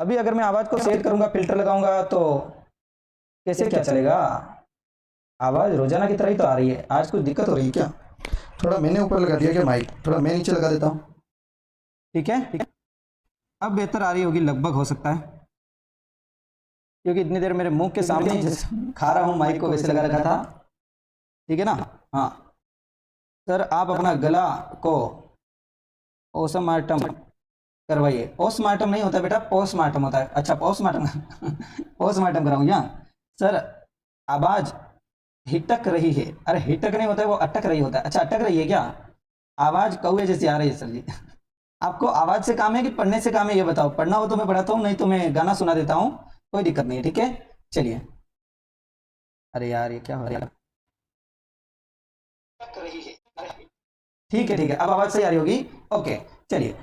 अभी अगर मैं आवाज को सेट करूंगा फिल्टर लगाऊंगा तो कैसे क्या चलेगा, आवाज रोजाना की तरह ही तो आ रही है, आज कुछ दिक्कत हो रही है क्या, थोड़ा मैंने ऊपर लगा दिया क्या माइक, थोड़ा मैं नीचे लगा देता हूँ। ठीक है अब बेहतर आ रही होगी लगभग, हो सकता है क्योंकि इतनी देर मेरे मुंह के सामने खा रहा हूँ माइक को वैसे लगा रखा था। ठीक है ना, हाँ सर आप अपना गला को पोस्टमार्टम करवाइए। पोस्टमार्टम नहीं होता बेटा, पोस्टमार्टम होता है। अच्छा पोस्टमार्टम पोस्टमार्टम कराऊँ क्या सर, आवाज हिटक रही है, अरे हिटक नहीं होता है वो अटक रही होता है। अच्छा अटक रही है क्या, आवाज कौवे जैसी आ रही है सर जी। आपको आवाज से काम है कि पढ़ने से काम है ये बताओ, पढ़ना हो तो मैं पढ़ाता हूँ, नहीं तो मैं गाना सुना देता हूँ, कोई दिक्कत नहीं है। ठीक है चलिए, अरे यार ये क्या हो रहा है, ठीक है, ठीक है, अब आवाज सही आ रही होगी। ओके, चलिए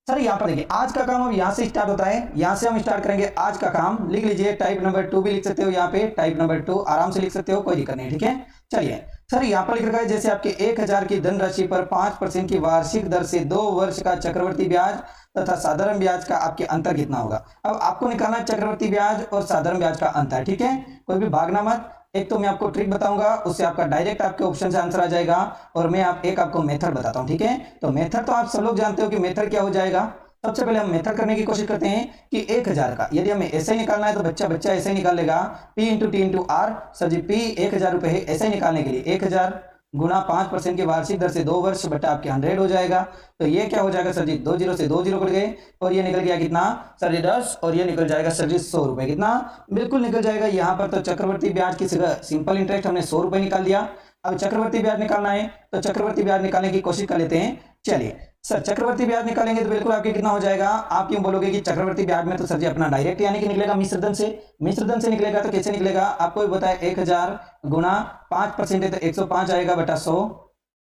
सर यहाँ पर देखिए, आज का काम अब यहाँ से स्टार्ट होता है, यहाँ से हम स्टार्ट करेंगे आज का काम। लिख लीजिए, टाइप नंबर 2 भी लिख सकते हो, यहाँ पे टाइप नंबर 2 आराम से लिख सकते हो, कोई दिक्कत नहीं। ठीक है, चलिए सर यहाँ पर लिख रखा है, जैसे आपके 1000 की धनराशि पर 5% की वार्षिक दर से 2 वर्ष का चक्रवर्ती ब्याज तथा साधारण ब्याज का आपके अंतर कितना होगा। अब आपको निकालना है चक्रवर्ती ब्याज और साधारण ब्याज का अंतर। ठीक है, कोई भी भागना मत। एक तो मैं आपको ट्रिक बताऊंगा, उससे आपका डायरेक्ट आपके ऑप्शन से आंसर आ जाएगा, और मैं एक आपको मेथड बताता हूं। ठीक है, तो मेथड तो आप सब लोग जानते हो कि मेथड क्या हो जाएगा। सबसे पहले हम मेथड करने की कोशिश करते हैं कि 1000 का यदि हमें ऐसे ही निकालना है तो बच्चा ऐसे ही निकाल लेगा, P into T into R. Sir ji P 1000 रुपए है, ऐसे ही निकालने के लिए 1000 गुना 5% की वार्षिक दर से 2 वर्ष बटा आपके 100 हो जाएगा। तो ये क्या हो जाएगा सर जी, 2 जीरो से 2 जीरो कट गए और ये निकल गया कितना सर जी 10, और ये निकल जाएगा सर जी 100 रुपए। कितना, बिल्कुल निकल जाएगा। यहाँ पर तो चक्रवर्ती ब्याज की जगह सिंपल इंटरेस्ट हमने 100 रुपए निकाल दिया। अब चक्रवर्ती ब्याज निकालना है तो चक्रवर्ती ब्याज निकालने की कोशिश कर लेते हैं। चलिए सर, चक्रवर्ती ब्याज निकालेंगे तो बिल्कुल आपके कितना हो जाएगा। आप क्यों बोलोगे कि चक्रवर्ती ब्याज में तो सर जी अपना डायरेक्ट यानी कि निकलेगा मिश्रधन से निकलेगा। तो कैसे निकलेगा, आपको भी बताया 1000 गुना 5% है तो 105 आएगा बटा 100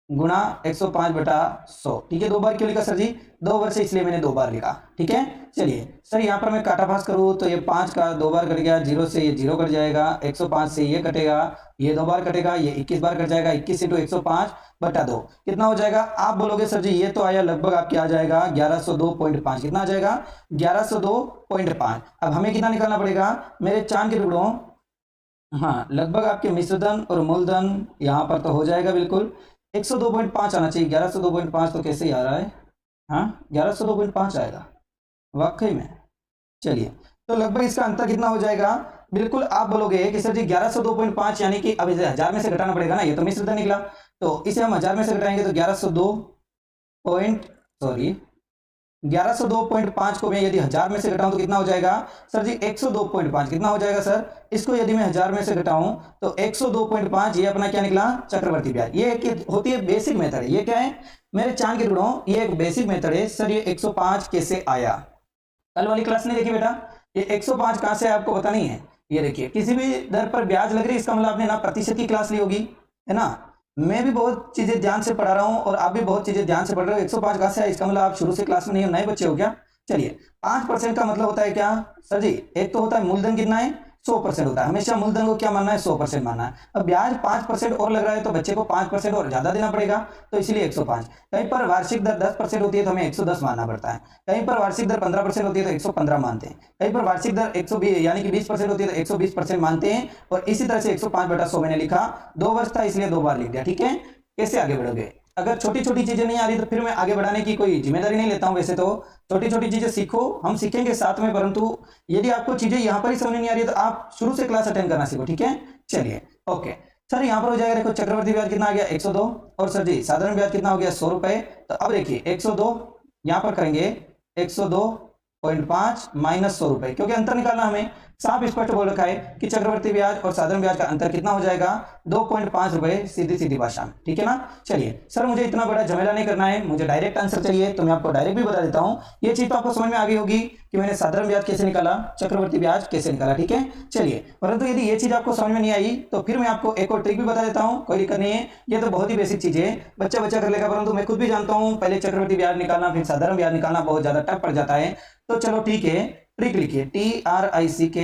गुना 105 बटा 100। ठीक है, 2 बार क्यों लिखा सर जी, 2 वर्ष से इसलिए मैंने 2 बार लिखा। ठीक है, चलिए सर यहाँ पर मैं काटाभास करूँ तो ये 5 का 2 बार कट गया, 0 से ये 0 कट जाएगा, 105 से ये कटेगा, ये 2 बार कटेगा, ये 21 बार कट जाएगा, 21 इंटू 105 बटा 2 कितना हो जाएगा। आप बोलोगे सर जी ये तो आया लगभग आपके आ जाएगा 1102.5। कितना आ जाएगा, 1102.5। अब हमें कितना निकालना पड़ेगा मेरे चांद के टुकड़ों। हाँ, लगभग आपके मिश्रधन और मूलधन यहाँ पर तो हो जाएगा बिल्कुल 102.5 आना चाहिए। 1102.5 तो कैसे ही आ रहा है, हाँ 1102.5 आएगा वाकई में। चलिए तो लगभग इसका अंतर कितना हो जाएगा, बिल्कुल आप बोलोगे कि सर जी 1102.5 यानी कि अब इसे 1000 में से घटाना पड़ेगा ना, ये तो मिश्रधन निकला तो इसे हम 1000 में से घटाएंगे तो 1102.5 को मैं यदि 1000 में से घटाऊं तो कितना हो जाएगा सर जी 102.5। कितना हो जाएगा सर, इसको यदि मैं 1000 में से घटाऊं तो 102.5। ये अपना क्या निकला, चक्रवर्ती ब्याज। ये एक होती है बेसिक मेथड है। ये क्या है मेरे चांद के टुकड़ों, ये एक बेसिक मेथड है। सर ये 105 कैसे आया, कल वाली क्लास नहीं देखी बेटा, ये 105 कहां से आपको पता नहीं है। ये देखिए, किसी भी दर पर ब्याज लग रही है इसका मतलब आपने ना प्रतिशत की क्लास ली होगी, है ना। मैं भी बहुत चीजें ध्यान से पढ़ा रहा हूं और आप भी बहुत चीजें ध्यान से पढ़ रहे हो। 105 कहां से है इसका मतलब आप शुरू से क्लास में नहीं हो, नए बच्चे हो क्या। चलिए 5% का मतलब होता है क्या सर जी, एक तो होता है मूलधन कितना है 100% होता है, हमेशा मूलधन को क्या मानना है 100% मानना है। अब ब्याज 5% और लग रहा है तो बच्चे को 5% और ज्यादा देना पड़ेगा, तो इसलिए 105। कहीं पर वार्षिक दर 10% होती है तो हमें 110 मानना पड़ता है, कहीं पर वार्षिक दर 15% होती है तो 115 मानते हैं, कहीं पर वार्षिक दर 120 यानी कि 20% होती है तो 120% मानते हैं। और इसी तरह से 105/100 मैंने लिखा, 2 वर्ष था इसलिए 2 बार लिख दिया। ठीक है, कैसे आगे बढ़ोगे, अगर छोटी छोटी चीजें नहीं आ रही तो फिर मैं आगे बढ़ाने की कोई जिम्मेदारी नहीं लेता हूं। वैसे तो छोटी छोटी चीजें सीखो, हम सीखेंगे साथ में, परंतु यदि आपको चीजें यहां पर ही समझ नहीं आ रही है तो आप शुरू से क्लास अटेंड करना सीखो। ठीक है, चलिए ओके सर, यहां पर हो जाएगा देखो चक्रवर्ती ब्याज कितना आ गया 102, और सर जी साधारण ब्याज कितना हो गया 100 रुपए। तो अब देखिए 102 यहां पर करेंगे 102.5 माइनस 100 रुपए, क्योंकि अंतर निकालना हमें साफ स्पष्ट बोल रखा है कि चक्रवर्ती ब्याज और साधारण ब्याज का अंतर कितना हो जाएगा 2.5 रुपए, सीधी सीधी भाषा में। ठीक है ना। चलिए सर, मुझे इतना बड़ा झमेला नहीं करना है, मुझे डायरेक्ट आंसर चाहिए, तो मैं आपको डायरेक्ट भी बता देता हूं। ये चीज तो आपको समझ में आ गई होगी कि मैंने साधारण ब्याज कैसे निकाला, चक्रवर्ती ब्याज कैसे निकाला। ठीक है, चलिए, परंतु यदि ये चीज आपको समझ में नहीं आई तो फिर मैं आपको एक और ट्रिक भी बता देता हूँ, कोई दिक्कत नहीं है। ये तो बहुत ही बेसिक चीज है, बच्चा कर लेगा, परंतु मैं खुद भी जानता हूँ पहले चक्रवर्ती ब्याज निकालना फिर साधारण ब्याज निकालना बहुत ज्यादा टफ पड़ जाता है। तो चलो ठीक है, ट्रिक लिखिए TRICK,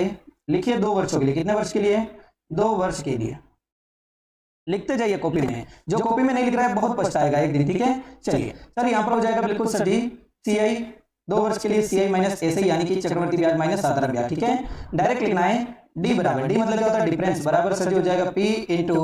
लिखिए 2 वर्षों के लिए। कितने वर्ष के लिए, 2 वर्ष के लिए लिखते जाइए कॉपी में, जो कॉपी में नहीं लिख रहा है बहुत पछताएगा एक दिन। ठीक है, चलिए सर, यहां पर हो जाएगा बिल्कुल सर जी CI 2 वर्ष के लिए CI माइनस SI यानी कि चक्रवर्ती ब्याज माइनस साधारण ब्याज। ठीक है, डायरेक्ट लिखना है D बराबर, D मतलब क्या होता है डिफरेंस, बराबर सर जी हो जाएगा P इंटू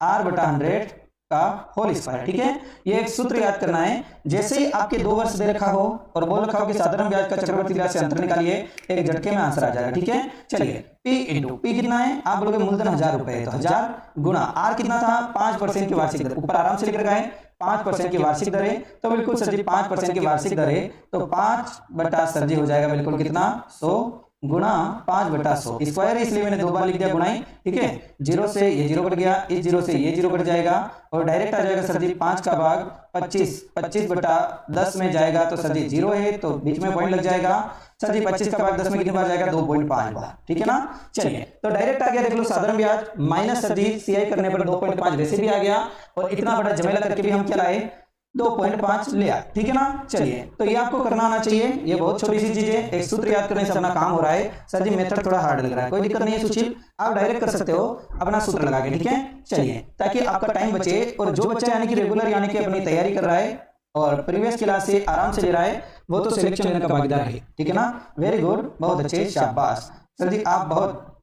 R/100 का होल स्क्वायर। ठीक है, ये एक सूत्र याद करना है, जैसे ही आपके 2 वर्ष दे रखा हो और बोल रखा हो कि साधारण ब्याज का चक्रवर्ती ब्याज से अंतर निकालिए, एक झटके में आंसर आ जाएगा। ठीक है, चलिए P इंटू P कितना है, आप बोलोगे मूलधन 1000 रुपए है तो 1000 गुना R कितना था 5% की वार्षिक दर, ऊपर आराम से लिख रखा है 5% की वार्षिक दर है, तो बिल्कुल सर जी 5% की वार्षिक दर है तो 5 बटा सर जी हो जाएगा बिल्कुल कितना 100 गुणा 5/100 स्क्वायर, इसलिए मैंने 2 बार लिख दिया गुणाई, ठीक है। 0 से ये 0 कट गया, इस 0 से ये 0 कट जाएगा और डायरेक्ट आ जाएगा सर जी 5 का भाग 25, 25/10 में जाएगा तो सर जी 0 है तो बीच में पॉइंट लग जाएगा। सर जी 25 का भाग 10 में कितनी बार जाएगा, 2.5 बार, ठीक है ना। चलिए तो डायरेक्ट आ गया, देख लो साधारण ब्याज माइनस सर जी सीआई करने पर 2.5 वैसे भी आ गया और इतना बड़ा झमेला करके भी हम क्या लाए, 2.5 लिया, ठीक है ना। चलिए तो ये आपको करना आना चाहिए, ये बहुत छोटी सी चीज है, एक सूत्र याद करने से अपना काम हो रहा है। सर जी मेथड थोड़ा हार्ड लग रहा है, कोई दिक्कत नहीं है सुशील, आप डायरेक्ट कर सकते हो अपना सूत्र लगा के, ठीक है। चलिए ताकि आपका टाइम बचे और जो बच्चा यानी कि रेगुलर यानी कि अपनी तैयारी कर रहा है और प्रीवियस क्लास से आराम से ले रहा है वो तो सिलेक्शन लेने का भागीदार है, ठीक है ना। वेरी गुड, बहुत अच्छे, शाबाश। सर जी आप बहुत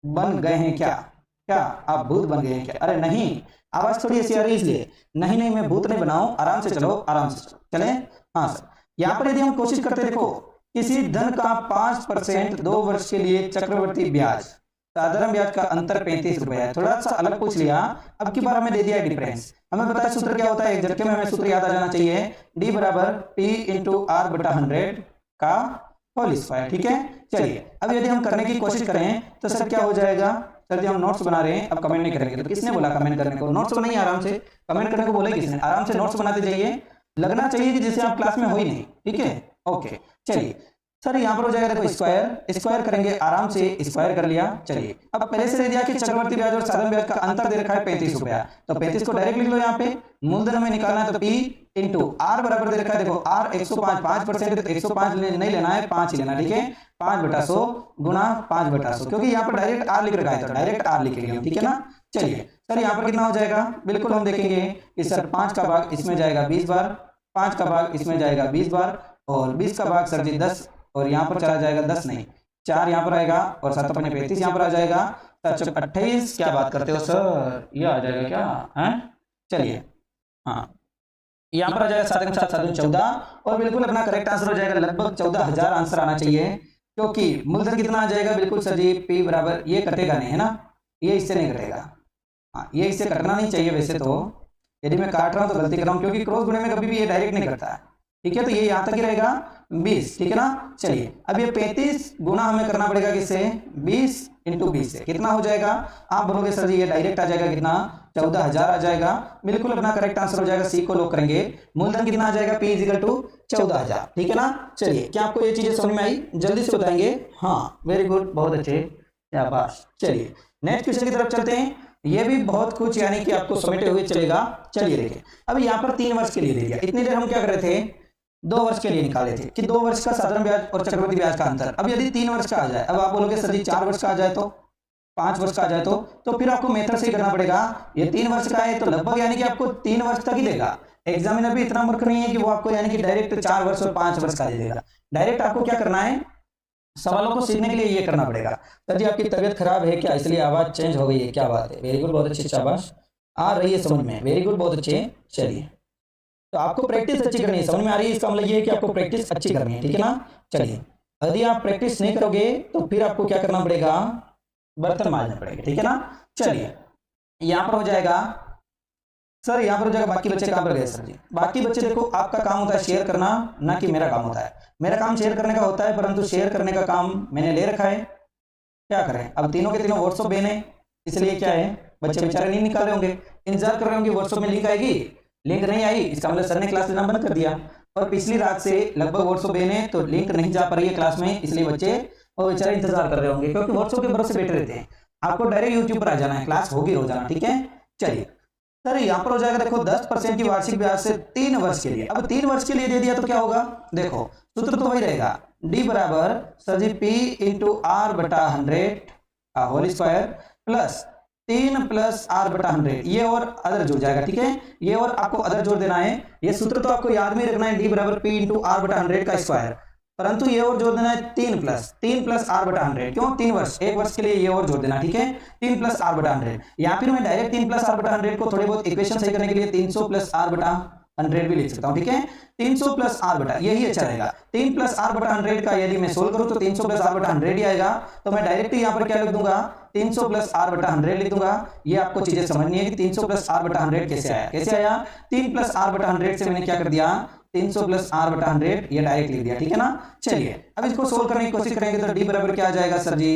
बन गए हैं क्या, क्या आप भूत बन गए हैं क्या? अरे नहीं, आवाज थोड़ी ऐसी आ रही है इसलिए। नहीं नहीं मैं भूत नहीं बनाऊं, आराम से चलो, आराम से चलो, चले। हाँ सर, यहाँ पर यदि हम कोशिश करते, देखो किसी धन का 5% 2 वर्ष के लिए चक्रवर्ती ब्याज, साधारण ब्याज का अंतर 35 रुपए है। थोड़ा सा अलग पूछ लिया, अब की बार हमें दे दिया डिफरेंस। हमें पता है सूत्र क्या होता है, एक झटके में हमें सूत्र याद आ जाना चाहिए, डी बराबर पी इंटू आर बटा 100 का होल स्क्वायर, ठीक है। चलिए अब यदि हम करने की कोशिश करें तो सर क्या हो जाएगा, सर जी हम नोट्स बना रहे हैं, अब कमेंट नहीं करेंगे। तो किसने बोला कमेंट करने को, नोट्स बनाइए आराम से, कमेंट करने को बोले किसने, आराम से नोट्स बनाते जाइए, लगना चाहिए कि जैसे आप क्लास में हो ही नहीं, ठीक है। ओके चलिए सर यहाँ पर हो जाएगा, देखो स्क्वायर, स्क्वायर करेंगे आराम से, स्क्वायर कर लिया। चलिए अब पहले से दे दिया कि चक्रवर्ती ब्याज और साधारण ब्याज का अंतर दे रखा है 35 रुपया, तो 35 को डायरेक्ट लिख लो यहाँ पे, मूलधन में निकालना है तो पी इंटू आर बराबर दे रखा है, देखो आर 105, 5% तो 105 नहीं लेना है, 5 ही लेना, ठीक है। 5/100 गुणा 5/100, क्योंकि यहाँ पर डायरेक्ट आर लिख रखा है तो डायरेक्ट आर लिखेंगे हम, ठीक है ना। चलिए सर यहाँ पर कितना हो जाएगा, बिल्कुल हम देखेंगे कि सर 5 का भाग इसमें जाएगा 20 बार, 5 का भाग इसमें जाएगा 20 बार और 20 का भाग सर जी 10 और यहाँ पर चला जाएगा 10 नहीं 4 यहाँ पर आएगा और 7 अपने 35 यहाँ पर आ जाएगा, 28, क्या बात करते हो सर, ये आ जाएगा क्या है। चलिए हाँ यहाँ पर आ जाएगा 7 7 7 14 और बिल्कुल अपना करेक्ट आंसर हो जाएगा, लगभग 14,000 आंसर आना चाहिए, क्योंकि मूलधन कितना आ जाएगा, बिल्कुल सर जी पी बराबर, ये कटेगा नहीं है ना, ये इससे नहीं कटेगा, हाँ ये इससे कटना नहीं चाहिए वैसे तो, यदि मैं काट रहा हूँ तो गलती कर रहा हूँ, क्योंकि क्रॉस गुणे में कभी भी ये डायरेक्ट नहीं कटता है, ठीक है। तो ये यहाँ तक ही रहेगा 20, ठीक है ना। चलिए अब ये 35 गुना हमें करना पड़ेगा किससे, 20 इंटू 20 से कितना हो जाएगा, आप बोलोगे सर जी ये डायरेक्ट आ जाएगा कितना, 14,000 आ जाएगा, बिल्कुल अपना करेक्ट आंसर हो जाएगा, सी को लॉक करेंगे। मूलधन कितना आ जाएगा, पी इक्वल टू 14,000, ठीक है ना। चलिए क्या आपको ये चीजें समझ में आई, जल्दी से बताएंगे, हाँ वेरी गुड, बहुत अच्छे, शाबाश। चलिए नेक्स्ट क्वेश्चन की तरफ चलते हैं, ये भी बहुत कुछ यानी कि आपको समेटे हुए चलेगा। चलिए देखिए अब यहाँ पर 3 वर्ष के लिए दे दिया, इतनी देर हम क्या कर रहे थे, 2 वर्ष के लिए निकाले थे कि 2 वर्ष का साधारण ब्याज और चक्रवृद्धि ब्याज का अंतर। अब यदि 3 वर्ष का आ जाए, अब आप बोलोगे सर जी 4 वर्ष का आ जाए तो, 5 वर्ष का आ जाए तो फिर आपको मेथड से ही करना पड़ेगा। ये 3 वर्ष का है तो लगभग यानी कि आपको 3 वर्ष तक ही देगा, एग्जामिनर भी इतना मूर्ख नहीं है कि वो आपको यानी कि डायरेक्ट 4 वर्ष और 5 वर्ष का दे देगा। डायरेक्ट आपको क्या करना है, सवालों को सीखने के लिए ये करना पड़ेगा। सर जी आपकी तबीयत खराब है क्या, इसलिए आवाज चेंज हो गई है, क्या बात है, वेरी गुड, बहुत अच्छी, शाबाश, आ रही है समझ में, वेरी गुड, बहुत अच्छे। चलिए तो आपको प्रैक्टिस अच्छी करनी है, समझ में आ रही है, इसका मतलब ये है कि आपको प्रैक्टिस अच्छी करनी है, ठीक है ना। चलिए यदि आप प्रैक्टिस नहीं करोगे तो फिर आपको क्या करना पड़ेगा, बर्तन मांजने पड़ेंगे, ठीक है ना। चलिए यहाँ पर हो जाएगा सर, यहाँ पर हो जाएगा बाकी बच्चे कहाँ पर गए सर जी, बाकी बच्चे देखो आपका काम होता है शेयर करना, ना कि मेरा काम होता है। मेरा काम शेयर करने का होता है, परंतु शेयर करने का काम मैंने ले रखा है, क्या करें, अब तीनों के तीनों व्हाट्सएप बेन है, इसलिए क्या है बच्चे बेचारे नहीं निकाले होंगे, इंतजार कर रहे होंगे व्हाट्सएप में लिंक आएगी, लिंक नहीं आई इसका मतलब सर ने क्लास लेना बंद कर दिया, और पिछली रात से लगभग व्हाट्सएप बेन है तो लिंक नहीं जा पा रही है क्लास में, इसलिए बच्चे और बेचारे इंतजार कर रहे होंगे, क्योंकि व्हाट्सएप के भरोसे बैठे रहते हैं। आपको डायरेक्ट यूट्यूब पर आ जाना है, क्लास होगी रोजाना, ठीक है। चलिए सर यहाँ पर हो जाएगा देखो 10% की वार्षिक ब्याज से 3 वर्ष के लिए। अब 3 वर्ष के लिए दे दिया तो क्या होगा, देखो सूत्र तो वही रहेगा, डी बराबर sir ji P into R बटा 100 का whole square plus 3 plus R बटा 100, ये और अदर जुड़ जाएगा, ठीक है, ये और आपको अदर जोड़ देना है। ये सूत्र तो आपको याद में रखना है, डी बराबर पी इंटू आर बटा 100 का स्क्वायर, परंतु ये और जोड़ देना है 3 प्लस आर बटा 100, क्यों 3 वर्ष, 1 वर्ष के लिए ये और जोड़ देना, ठीक है, 3 प्लस आर बटा 100। या फिर मैं डायरेक्ट 3 प्लस आर बटा 100 को थोड़े बहुत इक्वेशन सही करने के लिए 300 प्लस आर बटा 100 भी लिख सकता हूँ, ठीक है। 300 प्लस आर बटा, यही अच्छा रहेगा। 3 प्लस आर बटा 100 का यदि मैं सोल्व करूँ तो 300 प्लस आर बटा 100 ही आएगा। तो मैं डायरेक्ट यहाँ पर क्या लिख दूंगा, 300 प्लस आर बटा 100 लिख दूंगा। ये आपको चीजें समझनी है कि 300 प्लस आर बटा 100 कैसे आया। कैसे आया, 3 प्लस आर बटा 100 से मैंने क्या कर दिया, 300 प्लस आर बटा 100 ये डायरेक्ट लिख दिया, ठीक है ना। चलिए अब इसको सोल्व करने की कोशिश करेंगे तो डी बराबर क्या आ जाएगा सर जी,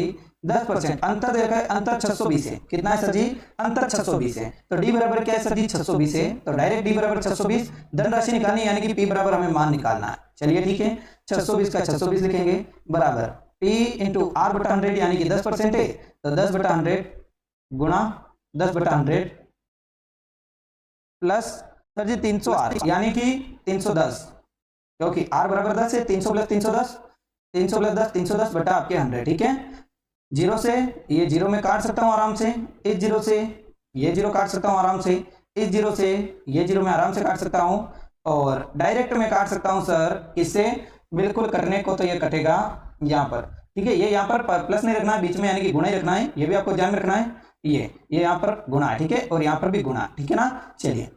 10%। अंतर देखा है, अंतर 620 है। कितना है सर जी, अंतर 620 है। तो डी बराबर क्या है सर जी, 620 है। तो डायरेक्ट डी बराबर 620, धनराशि निकालनी है, यानी कि पी बराबर हमें मान निकालना है। चलिए ठीक है, 620 का 620 लिखेंगे बराबर पी इंटू आर बटा 100 यानी कि 10% है। तो 10 बटा 100 गुणा 10 बटा 100 प्लस सर जी 300 आर यानी कि 310, क्योंकि आर बराबर 10 है। 300 प्लस 310, 300 प्लस 10 310 बटा आपके 100, ठीक है। जीरो से ये जीरो में काट सकता हूं आराम से, इस जीरो से ये जीरो काट सकता हूं आराम से, इस जीरो से ये जीरो में आराम से काट सकता हूं, और डायरेक्ट में काट सकता हूं सर किससे, बिल्कुल करने को तो ये कटेगा यहाँ पर, ठीक है। ये यहाँ पर प्लस नहीं रखना है बीच में, यानी कि गुणा ही रखना है, ये भी आपको ध्यान में रखना है। ये यहाँ पर गुणा है, ठीक है, और यहाँ पर भी गुणा, ठीक है ना। चलिए,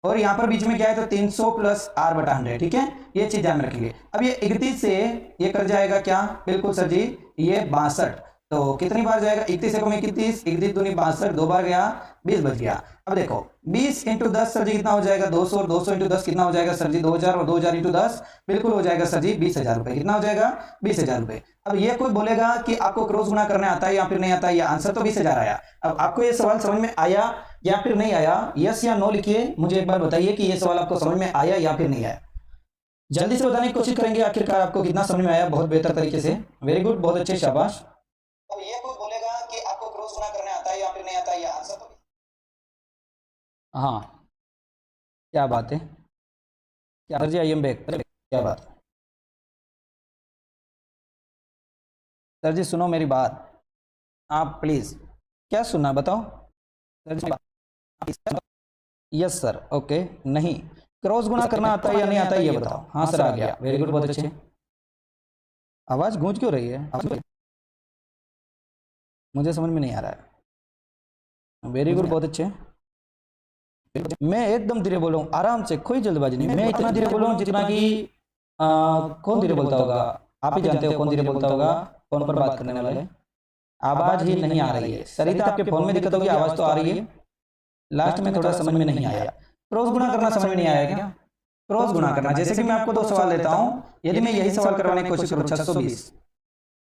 और यहाँ पर बीच में क्या है तो 300 प्लस आर बटा 100, ठीक है, ये चीज ध्यान में रखेंगे। अब ये 31 से ये कर जाएगा क्या, बिल्कुल सर जी ये 62। तो कितनी बार जाएगा, 31 से 31, 31 दूनी 62, 2 बार गया 20 बच गया। अब देखो 20 इंटू 10 सर जी कितना हो जाएगा 200, और 200 इंटू 10 कितना हो जाएगा सर जी 2000, और 2000 इंटू 10 बिल्कुल हो जाएगा सर जी 20,000 रुपए। कितना हो जाएगा 20,000 रुपए। अब ये कोई बोलेगा कि आपको क्रॉस गुणा करने आता है या फिर नहीं आता है, या आंसर तो 20,000 आया। अब आपको ये सवाल समझ में आया या फिर नहीं आया, यस या नो लिखिए, मुझे एक बार बताइए कि ये सवाल आपको समझ में आया या फिर नहीं आया। जल्दी से बताने की कोशिश करेंगे आखिरकार आपको कितना समझ में आया। बहुत बेहतर तरीके से, वेरी गुड, बहुत अच्छे, शाबाश। अब ये कोई बोलेगा कि आपको क्रॉस गुणा करने आता है या फिर नहीं आता है, या आंसर तो हाँ, क्या बात है, क्या sir ji, I am back, क्या बात सर जी, सुनो मेरी बात, आप प्लीज क्या सुनना बताओ सर जी। यस सर, ओके, नहीं क्रॉस गुणा करना आता है या नहीं आता है ये बताओ। हाँ सर आ गया, वेरी गुड, बहुत अच्छे। आवाज गूंज क्यों रही है, मुझे समझ में नहीं आ रहा है। वेरी गुड, बहुत अच्छे। मैं एकदम धीरे बोल रहा हूँ, आराम से, कोई जल्दबाजी नहीं। मैं इतना धीरे बोल रहा हूँ जितना कि कौन धीरे बोलता होगा, आप ही जानते हो कौन धीरे बोलता होगा, फोन पर बात करने वाले। आवाज ही नहीं आ रही है सरिता, आपके फोन में दिक्कत होगी, आवाज तो आ रही है, लास्ट में थोड़ा समझ में नहीं आया। क्रॉस गुणा करना समझ में नहीं आया क्या, क्रॉस गुणा करना, जैसे कि मैं आपको 2 सवाल देता हूँ, यदि मैं यही सवाल करवाने की कोशिश करूँ 620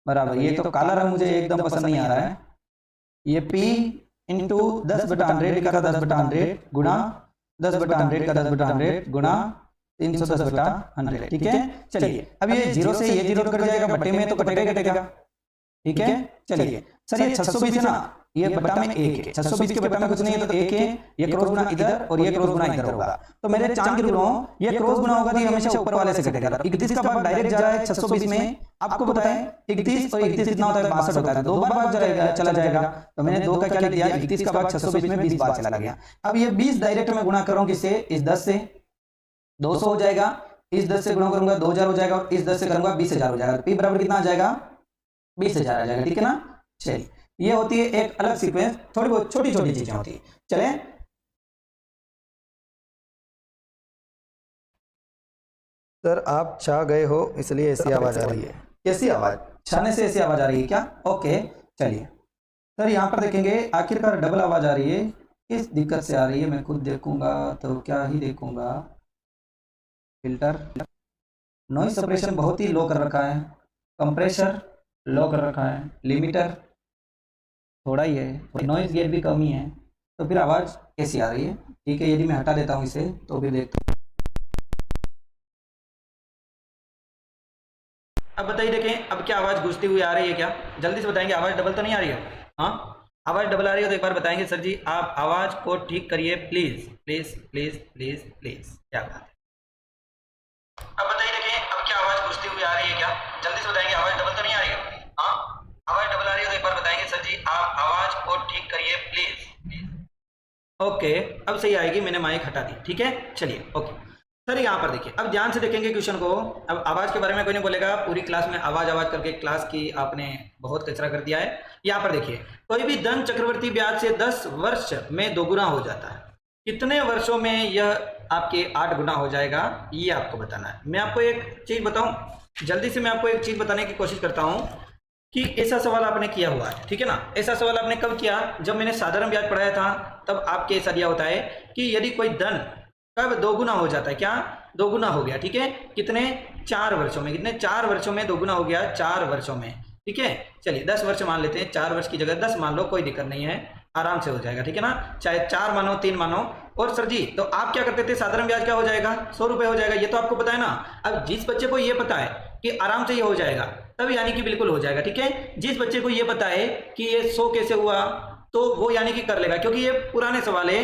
बराबर, ये तो काला रंग मुझे एकदम पसंद नहीं आ रहा है, ये P इंटू 10 बटा 100 लिखा था, 10 बटा 100 गुणा 10 बटा 100 का 10 बटा 100 गुणा 310 बटा 100, ठीक है। चलिए अब ये जीरो से ये जीरो कट जाएगा, बटे में तो कटेगा ही कटेगा, ठीक है। चलिए सर ये 620 है ना, ये बटा में 1 है, 620 के बटा में कुछ नहीं है तो 1 है, ये क्रॉस गुणा इधर और ये क्रॉस गुणा इधर होगा। तो मेरे चांद के रूलों ये क्रॉस गुणा होगा तो ये हमेशा ऊपर वाले से कटेगा। 31 का भाग डायरेक्ट जा रहा है 620 में, आपको बताएं 31 और 31 कितना होता है 62 होता है, 2 बार भाग जाएगा, चला जाएगा। तो मैंने 2 का क्या लिख दिया, 31 का भाग 620 में 20 बार चला गया। अब ये 20 डायरेक्ट में गुणा करूं किससे, इस 10 से, 200 हो जाएगा, इस 10 से गुणा करूंगा 2000 हो जाएगा, और इस 10 से करूंगा 20,000 हो जाएगा। पी बराबर कितना आ जाएगा 20,000 आ जाएगा, ठीक है ना। चलिए ये होती है एक अलग सीक्वेंस, थोड़ी बहुत छोटी छोटी चीजें होती है। चले सर आप छा गए हो इसलिए ऐसी आवाज आ रही है, कैसी आवाज, छाने से ऐसी आवाज आ रही है क्या, ओके। चलिए सर यहाँ पर देखेंगे आखिरकार डबल आवाज आ रही है, किस दिक्कत से आ रही है मैं खुद देखूंगा, तो क्या ही देखूंगा, फिल्टर नॉइज सप्रेशन बहुत ही लो कर रखा है, कंप्रेसर लो कर रखा है, लिमिटर थोड़ा ही है, नॉइज गेट भी कम ही है, तो फिर आवाज़ कैसी आ रही है, ठीक है। यदि मैं हटा देता हूँ इसे तो भी देखता हूँ। अब बताइए देखें, अब क्या आवाज़ गूंजती हुई आ रही है क्या, जल्दी से बताएंगे, आवाज़ डबल तो नहीं आ रही है। हाँ आवाज़ डबल आ रही है तो एक बार बताएंगे सर जी आप आवाज़ को ठीक करिए please please please please please, क्या बात है। अब बताइए देखें, अब क्या आवाज़ गूंजती हुई आ रही है क्या, जल्दी से बताएंगे, आवाज़ डबल तो नहीं आ रही है। हाँ आवाज़ डबल आ रही है तो एक बार बताएंगे सर जी आप आवाज़ को ठीक करिए प्लीज़। ओके अब सही आएगी, मैंने माइक हटा दी, ठीक है। चलिए ओके सर यहाँ पर देखिए, अब ध्यान से देखेंगे क्वेश्चन को। अब आवाज़ के बारे में कोई नहीं बोलेगा, पूरी क्लास में आवाज़ आवाज़ करके क्लास की आपने बहुत कचरा कर दिया है। यहाँ पर देखिए, कोई भी धन चक्रवर्ती ब्याज से 10 वर्ष में दोगुना हो जाता है, कितने वर्षों में यह आपके 8 गुना हो जाएगा, ये आपको बताना है। मैं आपको एक चीज़ बताऊं, जल्दी से मैं आपको एक चीज़ बताने की कोशिश करता हूं कि ऐसा सवाल आपने किया हुआ है, ठीक है ना। ऐसा सवाल आपने कब किया, जब मैंने साधारण ब्याज पढ़ाया था, तब आपके ऐसा दिया होता है कि यदि कोई धन कब दोगुना हो जाता है, क्या दोगुना हो गया, ठीक है, कितने 4 वर्षों में, कितने 4 वर्षों में दोगुना हो गया, 4 वर्षों में, ठीक है। चलिए 10 वर्ष मान लेते हैं, 4 वर्ष की जगह 10 मान लो, कोई दिक्कत नहीं है, आराम से हो जाएगा, ठीक है ना, चाहे 4 मानो 3 मानो। और सर जी तो आप क्या करते थे, साधारण ब्याज क्या हो जाएगा, 100 रुपये हो जाएगा, ये तो आपको पता है ना। अब जिस बच्चे को ये पता है कि आराम से ये हो जाएगा, तब यानी कि बिल्कुल हो जाएगा, ठीक है। जिस बच्चे को ये पता है कि ये 100 कैसे हुआ, तो वो यानी कि कर लेगा, क्योंकि ये पुराने सवाल है।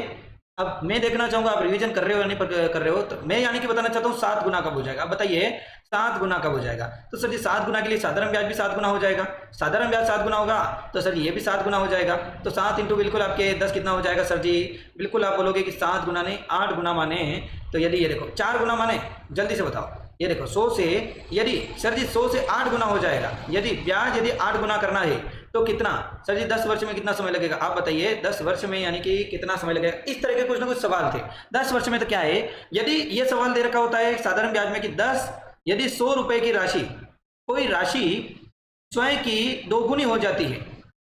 अब मैं देखना चाहूंगा आप रिवीजन कर रहे हो या नहीं कर रहे हो, तो मैं यानी कि बताना चाहता हूँ 7 गुना कब हो जाएगा। अब बताइए 7 गुना कब हो जाएगा, तो सर जी 7 गुना के लिए साधारण ब्याज भी 7 गुना हो जाएगा, साधारण ब्याज 7 गुना होगा, तो सर जी ये भी 7 गुना हो जाएगा। तो 7 इंटू बिल्कुल आपके 10 कितना हो जाएगा सर जी, बिल्कुल आप बोलोगे कि 7 गुना नहीं 8 गुना माने, तो यदि ये देखो 4 गुना माने, जल्दी से बताओ, ये देखो 100 से यदि सर जी 100 से 8 गुना हो जाएगा, यदि ब्याज यदि 8 गुना करना है तो कितना सर जी 10 वर्ष में कितना समय लगेगा, आप बताइए 10 वर्ष में यानी कि कितना समय लगेगा। इस तरह के कुछ ना कुछ सवाल थे 10 वर्ष में। तो क्या है, यदि ये सवाल दे रखा होता है साधारण ब्याज में कि 10 यदि 100 रुपए की राशि, कोई राशि स्वयं की दोगुनी हो जाती है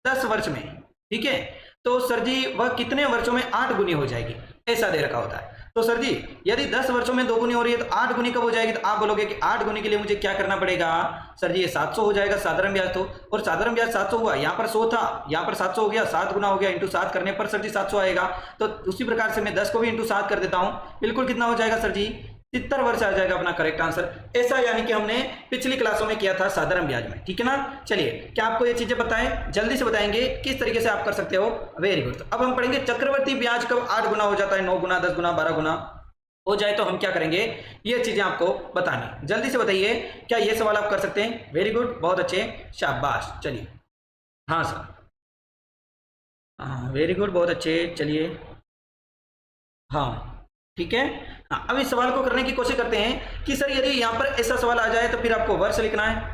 10 वर्ष में, ठीक है, तो सर जी वह कितने वर्षों में 8 गुनी हो जाएगी, ऐसा दे रखा होता है। तो सर जी यदि 10 वर्षों में 2 गुनी हो रही है तो 8 गुनी कब हो जाएगी, तो आप बोलोगे कि 8 गुनी के लिए मुझे क्या करना पड़ेगा, सर जी ये 700 हो जाएगा साधारण ब्याज, तो और साधारण ब्याज 700 हुआ, यहाँ पर 100 था, यहाँ पर 700 हो गया, 7 गुना हो गया, इंटू 7 करने पर सर जी 700 आएगा। तो उसी प्रकार से मैं 10 को भी इंटू 7 कर देता हूँ, बिल्कुल कितना हो जाएगा सर जी 70 वर्ष आ जाएगा अपना करेक्ट आंसर। ऐसा यानी कि हमने पिछली क्लासों में किया था साधारण ब्याज में, ठीक है ना। चलिए क्या आपको ये चीजें पता है, जल्दी से बताएंगे किस तरीके से आप कर सकते हो, वेरी गुड। तो अब हम पढ़ेंगे चक्रवर्ती ब्याज कब 8 गुना हो जाता है, 9 गुना 10 गुना 12 गुना हो जाए तो हम क्या करेंगे, ये चीजें आपको बतानी, जल्दी से बताइए क्या ये सवाल आप कर सकते हैं, वेरी गुड, बहुत अच्छे, शाबाश। चलिए हाँ सर, हाँ वेरी गुड, बहुत अच्छे, चलिए हाँ ठीक है। हाँ अब इस सवाल को करने की कोशिश करते हैं कि सर यदि यहाँ पर ऐसा सवाल आ जाए तो फिर आपको वर्ष लिखना है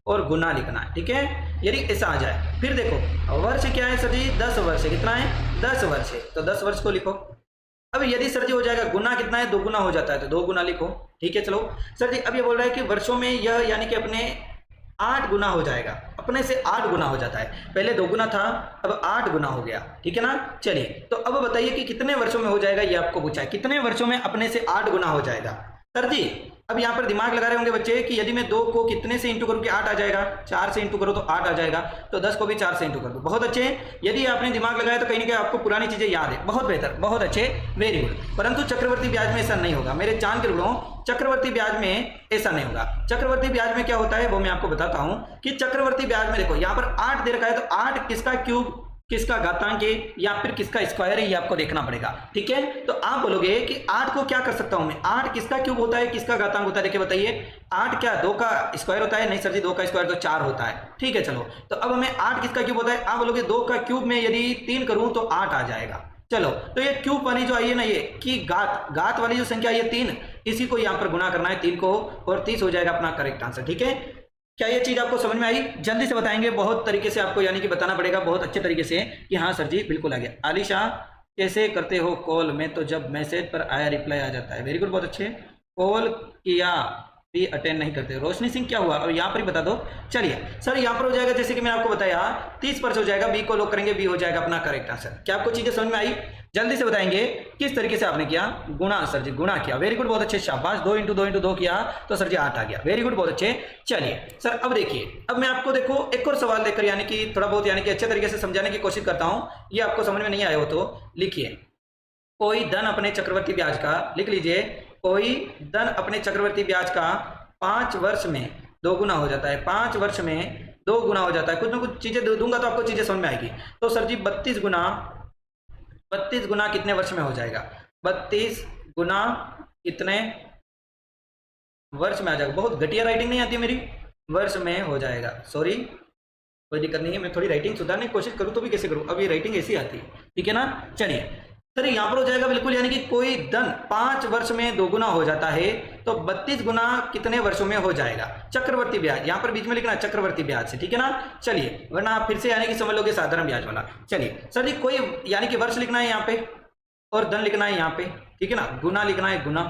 और गुना लिखना है, ठीक है। यदि ऐसा आ जाए, फिर देखो वर्ष क्या है सर जी 10 वर्ष है, कितना है 10 वर्ष है, तो 10 वर्ष को लिखो। अब यदि सर जी हो जाएगा गुना कितना है, 2 गुना हो जाता है, तो 2 गुना लिखो, ठीक है। चलो सर जी अब ये बोल रहा है कि वर्षों में यह यानी कि अपने 8 गुना हो जाएगा, अपने से 8 गुना हो जाता है, पहले 2 गुना था अब 8 गुना हो गया, ठीक है ना। चलिए तो अब बताइए कि कितने वर्षों में हो जाएगा, ये आपको पूछा है, कितने वर्षों में अपने से 8 गुना हो जाएगा। सर जी अब यहाँ पर दिमाग लगा रहे होंगे बच्चे कि यदि मैं 2 को कितने से इंटू करूँ कि 8 आ जाएगा, 4 से इंटू करो तो 8 आ जाएगा, तो 10 को भी 4 से इंटू कर दो, बहुत अच्छे। यदि आपने दिमाग लगाया तो कहीं ना कहीं आपको पुरानी चीजें याद है, बहुत बेहतर, बहुत अच्छे, वेरी गुड। परंतु चक्रवर्ती ब्याज में ऐसा नहीं होगा, मेरे जान के लोगों, चक्रवर्ती ब्याज में ऐसा नहीं होगा। चक्रवर्ती ब्याज में क्या होता है वो मैं आपको बताता हूं कि चक्रवर्ती ब्याज में देखो यहाँ पर 8 दे रखा है, तो 8 किसका क्यूब, किसका घातांक है या फिर किसका स्क्वायर है, ये आपको देखना पड़ेगा, ठीक है। तो आप बोलोगे कि 8 को क्या कर सकता हूं मैं, 8 किसका क्यूब होता है, किसका घातांक होता है, देखिए बताइए 8 क्या 2 का स्क्वायर होता है, नहीं सर जी 2 का स्क्वायर तो 4 होता है, ठीक है। चलो तो अब हमें 8 किसका क्यूब होता है, आप बोलोगे 2 का क्यूब में यदि 3 करूं तो 8 आ जाएगा। चलो तो ये क्यूब वाली जो आई है ना, ये कि घात वाली जो संख्या ये 3, इसी को यहाँ पर गुना करना है 3 को, और 30 हो जाएगा अपना करेक्ट आंसर, ठीक है। क्या ये चीज आपको समझ में आई, जल्दी से बताएंगे, बहुत तरीके से आपको यानी कि बताना पड़ेगा बहुत अच्छे तरीके से कि हाँ सर जी बिल्कुल आ गया। आलिशा कैसे करते हो कॉल, में तो जब मैसेज पर आया रिप्लाई आ जाता है, वेरी गुड, बहुत अच्छे। कॉल किया भी अटेंड नहीं करते, रोशनी सिंह क्या हुआ, अब यहाँ पर ही बता दो। चलिए सर यहाँ पर हो जाएगा जैसे कि मैंने आपको बताया 30% हो जाएगा, बी को लोग करेंगे, बी हो जाएगा अपना करेक्ट आंसर। क्या आपको चीजें समझ में आई, जल्दी से बताएंगे किस तरीके से आपने किया, गुणा सर जी गुणा किया, वेरी गुड, बहुत अच्छे, शाबाश। 2 इंटू 2 इंटू 2 किया तो सर जी 8 आ गया, वेरी गुड, बहुत अच्छे। चलिए सर अब देखिए, अब मैं आपको देखो एक और सवाल देकर यानी कि थोड़ा बहुत यानी कि अच्छे तरीके से समझाने की कोशिश करता हूं, ये आपको समझ में नहीं आया हो तो लिखिए, कोई धन अपने चक्रवर्ती ब्याज का, लिख लीजिए, कोई धन अपने चक्रवर्ती ब्याज का 5 वर्ष में 2 गुना हो जाता है, 5 वर्ष में 2 गुना हो जाता है, कुछ ना कुछ चीजें दूंगा तो आपको चीजें समझ में आएगी। तो सर जी 32 गुना कितने वर्ष में हो जाएगा, 32 गुना कितने वर्ष में आ जाएगा, बहुत घटिया राइटिंग नहीं आती मेरी, वर्ष में हो जाएगा, सॉरी कोई दिक्कत नहीं है, मैं थोड़ी राइटिंग सुधारने की कोशिश करूँ तो भी कैसे करूँ, अब ये राइटिंग ऐसी आती है, ठीक है ना। चलिए सर यहाँ पर हो जाएगा बिल्कुल, यानी कि कोई धन 5 वर्ष में 2 गुना हो जाता है, तो 32 गुना कितने वर्षों में हो जाएगा, चक्रवर्ती ब्याज, यहाँ पर बीच में लिखना चक्रवर्ती ब्याज से, ठीक है ना। चलिए वरना आप फिर से यानी कि समझ लोगे साधारण ब्याज वाला। चलिए सर जी कोई यानी कि वर्ष लिखना है यहाँ पे, और धन लिखना है यहाँ पे, ठीक है ना, गुना लिखना है, गुना,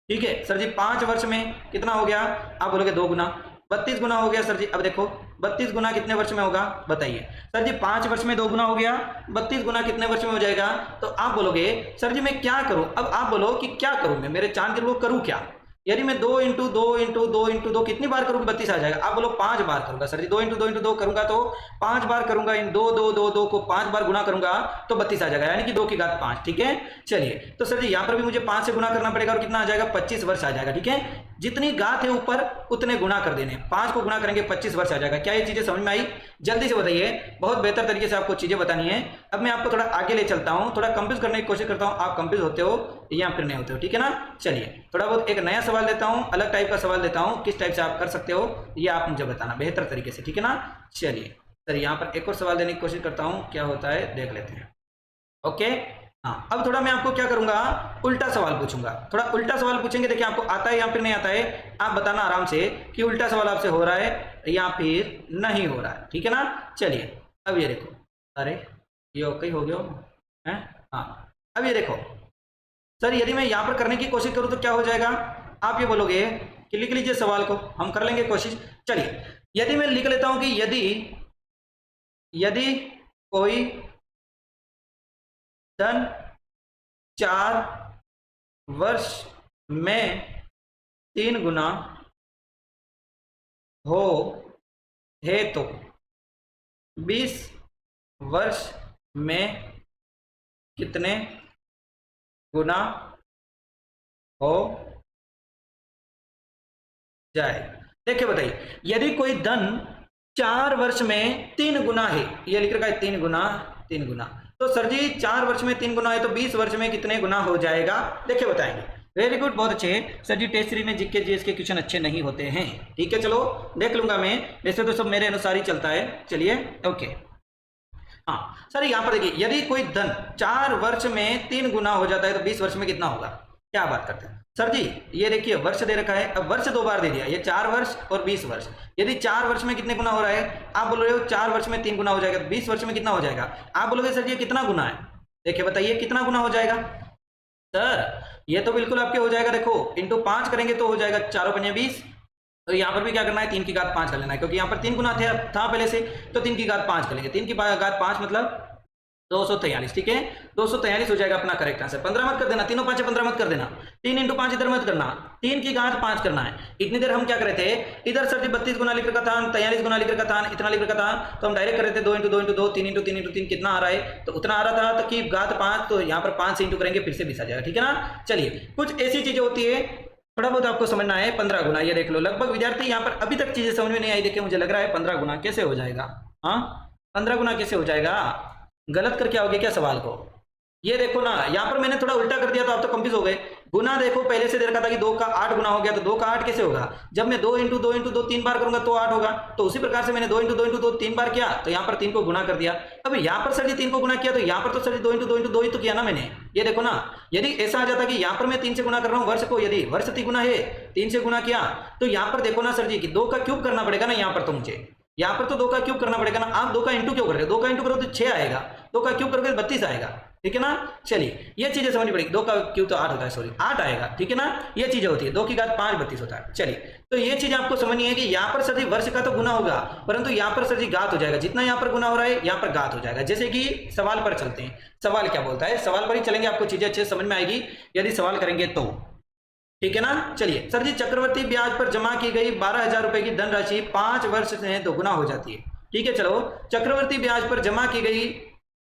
ठीक है सर जी। 5 वर्ष में कितना हो गया, आप बोलोगे 2 गुना, 32 गुना हो गया सर जी। अब देखो 32 गुना कितने वर्ष में होगा बताइए सर जी। 5 वर्ष में 2 गुना हो गया, 32 गुना कितने वर्ष में हो जाएगा। तो आप बोलोगे सर जी मैं क्या करूं, अब आप बोलो कि क्या करूं मैं, मेरे चांद के लोग करूं क्या। यदि मैं 2 × 2 × 2 × 2 कितनी बार करूंगा 32 आ जाएगा। आप बोलो 5 बार करूंगा सर जी। 2 × 2 × 2 करूंगा तो 5 बार करूंगा, इन 2 2 2 2 को 5 बार गुना करूंगा तो 32 आ जाएगा, यानी कि 2 की घात 5, ठीक है। चलिए तो सर जी यहाँ पर भी मुझे 5 से गुना करना पड़ेगा और कितना आ जाएगा 25 वर्ष आ जाएगा, ठीक है। जितनी घात है ऊपर उतने गुना कर देने, 5 को गुना करेंगे 25 वर्ष आ जाएगा। क्या ये चीजें समझ में आई, जल्दी से बताइए, बहुत बेहतर तरीके से आपको चीजें बतानी है। अब मैं आपको थोड़ा आगे ले चलता हूं, थोड़ा कंफ्यूज करने की कोशिश करता हूं, आप कंफ्यूज होते हो या फिर नहीं होते हो, ठीक है ना। चलिए थोड़ा बहुत एक नया सवाल देता हूं, अलग टाइप का सवाल देता हूं, किस टाइप से आप कर सकते हो ये आप मुझे बताना बेहतर तरीके से, ठीक है ना। चलिए सर यहाँ पर एक और सवाल देने की कोशिश करता हूं, क्या होता है देख लेते हैं। ओके हाँ, अब थोड़ा मैं आपको क्या करूंगा, उल्टा सवाल पूछूंगा। थोड़ा उल्टा सवाल पूछेंगे, देखिए आपको आता है या फिर नहीं आता है, आप बताना आराम से कि उल्टा सवाल आपसे हो रहा है या फिर नहीं हो रहा है, ठीक है ना। चलिए अब ये देखो, अरे ये ओके हो गया है, हाँ अब ये देखो सर, यदि मैं यहाँ पर करने की कोशिश करूँ तो क्या हो जाएगा। आप ये बोलोगे कि लिख लीजिए सवाल को, हम कर लेंगे कोशिश। चलिए यदि मैं लिख लेता हूं कि यदि कोई धन 4 वर्ष में 3 गुना हो है तो 20 वर्ष में कितने गुना हो जाए। देखिए बताइए, यदि कोई धन 4 वर्ष में 3 गुना है, ये लिख रखा है 3 गुना 3 गुना, तो सर जी 4 वर्ष में 3 गुना है तो 20 वर्ष में कितने गुना हो जाएगा, देखिए बताएंगे। वेरी गुड, बहुत अच्छे सर जी। टेस्ट सीरीज में जीके जीएस के क्वेश्चन अच्छे नहीं होते हैं, ठीक है चलो देख लूंगा मैं, वैसे तो सब मेरे अनुसार ही चलता है। चलिए ओके हाँ सर, यहाँ पर देखिए यदि कोई धन 4 वर्ष में 3 गुना हो जाता है तो 20 वर्ष में कितना होगा, क्या बात करते हैं सर जी। ये देखिए वर्ष दे रखा है, अब वर्ष 2 बार दे दिया, ये 4 वर्ष और 20 वर्ष। यदि 4 वर्ष में कितने गुना हो रहा है, आप बोल रहे हो 4 वर्ष में 3 गुना हो जाएगा तो 20 वर्ष में कितना हो जाएगा। आप बोलोगे सर ये कितना गुना है, देखिए बताइए कितना गुना हो जाएगा। सर ये तो बिल्कुल आपके हो जाएगा, देखो इंटू 5 करेंगे तो हो जाएगा 4 × 20। तो यहाँ पर भी क्या करना है 3 की घात 5 कर लेना है, क्योंकि यहाँ पर 3 गुना था पहले से, तो 3 की घात 5 कर लेंगे। 3 की घात 5 मतलब 243, ठीक है 243 हो जाएगा अपना करेक्ट आंसर। 15 मत कर देना, 3 × 5 15 मत कर देना, 3 × 5 इधर मत करना, 3 की घात 5 करना है। इतनी देर हम क्या करे थे, इधर सर जी 32 गुना लिख रखा था, 43 गुना लिख रखा था, इतना लिख रखा था, तो हम डायरेक्ट कर रहे थे 2 × 2 × 2 3 × 3 × 3 कितना आ रहा है, तो उतना आ रहा था, तो की घात 5, तो यहाँ पर 5 से इंटू करेंगे फिर से 20 आ जाएगा, ठीक है ना। चलिए कुछ ऐसी चीजें होती है, थोड़ा बहुत आपको समझना है। 15 गुना ये देख लो, लगभग विद्यार्थी यहाँ पर अभी तक चीजें समझ में नहीं आई, देखिए मुझे लग रहा है 15 गुना कैसे हो जाएगा, हाँ 15 गुना कैसे हो जाएगा, गलत करके आओगे क्या सवाल को। ये देखो ना, यहाँ पर मैंने थोड़ा उल्टा कर दिया तो आप तो कंफ्यूज हो गए। गुना देखो पहले से दे रखा था कि 2 का 8 गुना हो गया, तो 2 का 8 कैसे होगा, जब मैं 2 × 2 × 2 3 बार करूंगा तो 8 होगा। तो उसी प्रकार से मैंने 2 × 2 × 2 3 बार किया, तो यहाँ पर 3 को गुना कर दिया। अब यहाँ पर सर जी 3 को गुना किया, तो यहाँ पर तो सर जी 2 × 2 × 2 ही तो किया ना मैंने। ये देखो ना, यदि ऐसा आ जाता कि यहाँ पर मैं 3 से गुना कर रहा हूँ वर्ष को, यदि वर्ष 3 गुना है 3 से गुना किया, तो यहाँ पर देखो ना सर जी कि 2 का क्यूब करना पड़ेगा ना, यहाँ पर तो मुझे यहाँ पर तो 2 का क्यूब करना पड़ेगा ना। आप 2 का इंटू क्यों कर रहे हो, 2 का इंटू करो तो 6 आएगा, 2 का क्यूब करोगे 32 आएगा, ठीक है ना। चलिए ये चीजें समझनी पड़ेगी, 2 का क्यूब तो 8 होता है, सॉरी 8 आएगा, ठीक है ना। ये चीजें होती है, 2 की घात 5 32 होता है। चलिए तो ये चीज आपको समझनी है कि यहाँ पर सर जी वर्ष का तो गुना होगा, परंतु यहाँ पर सर जी घात हो जाएगा, जितना यहाँ पर गुना हो रहा है यहाँ पर घात हो जाएगा। जैसे कि सवाल पर चलते हैं, सवाल क्या बोलता है, सवाल पर ही चलेंगे, आपको चीजें अच्छे से समझ में आएगी यदि सवाल करेंगे तो, ठीक है ना। चलिए सर जी चक्रवर्ती ब्याज पर जमा की गई 12,000 रुपए की धनराशि 5 वर्ष से दोगुना हो जाती है, ठीक है। चलो चक्रवर्ती ब्याज पर जमा की गई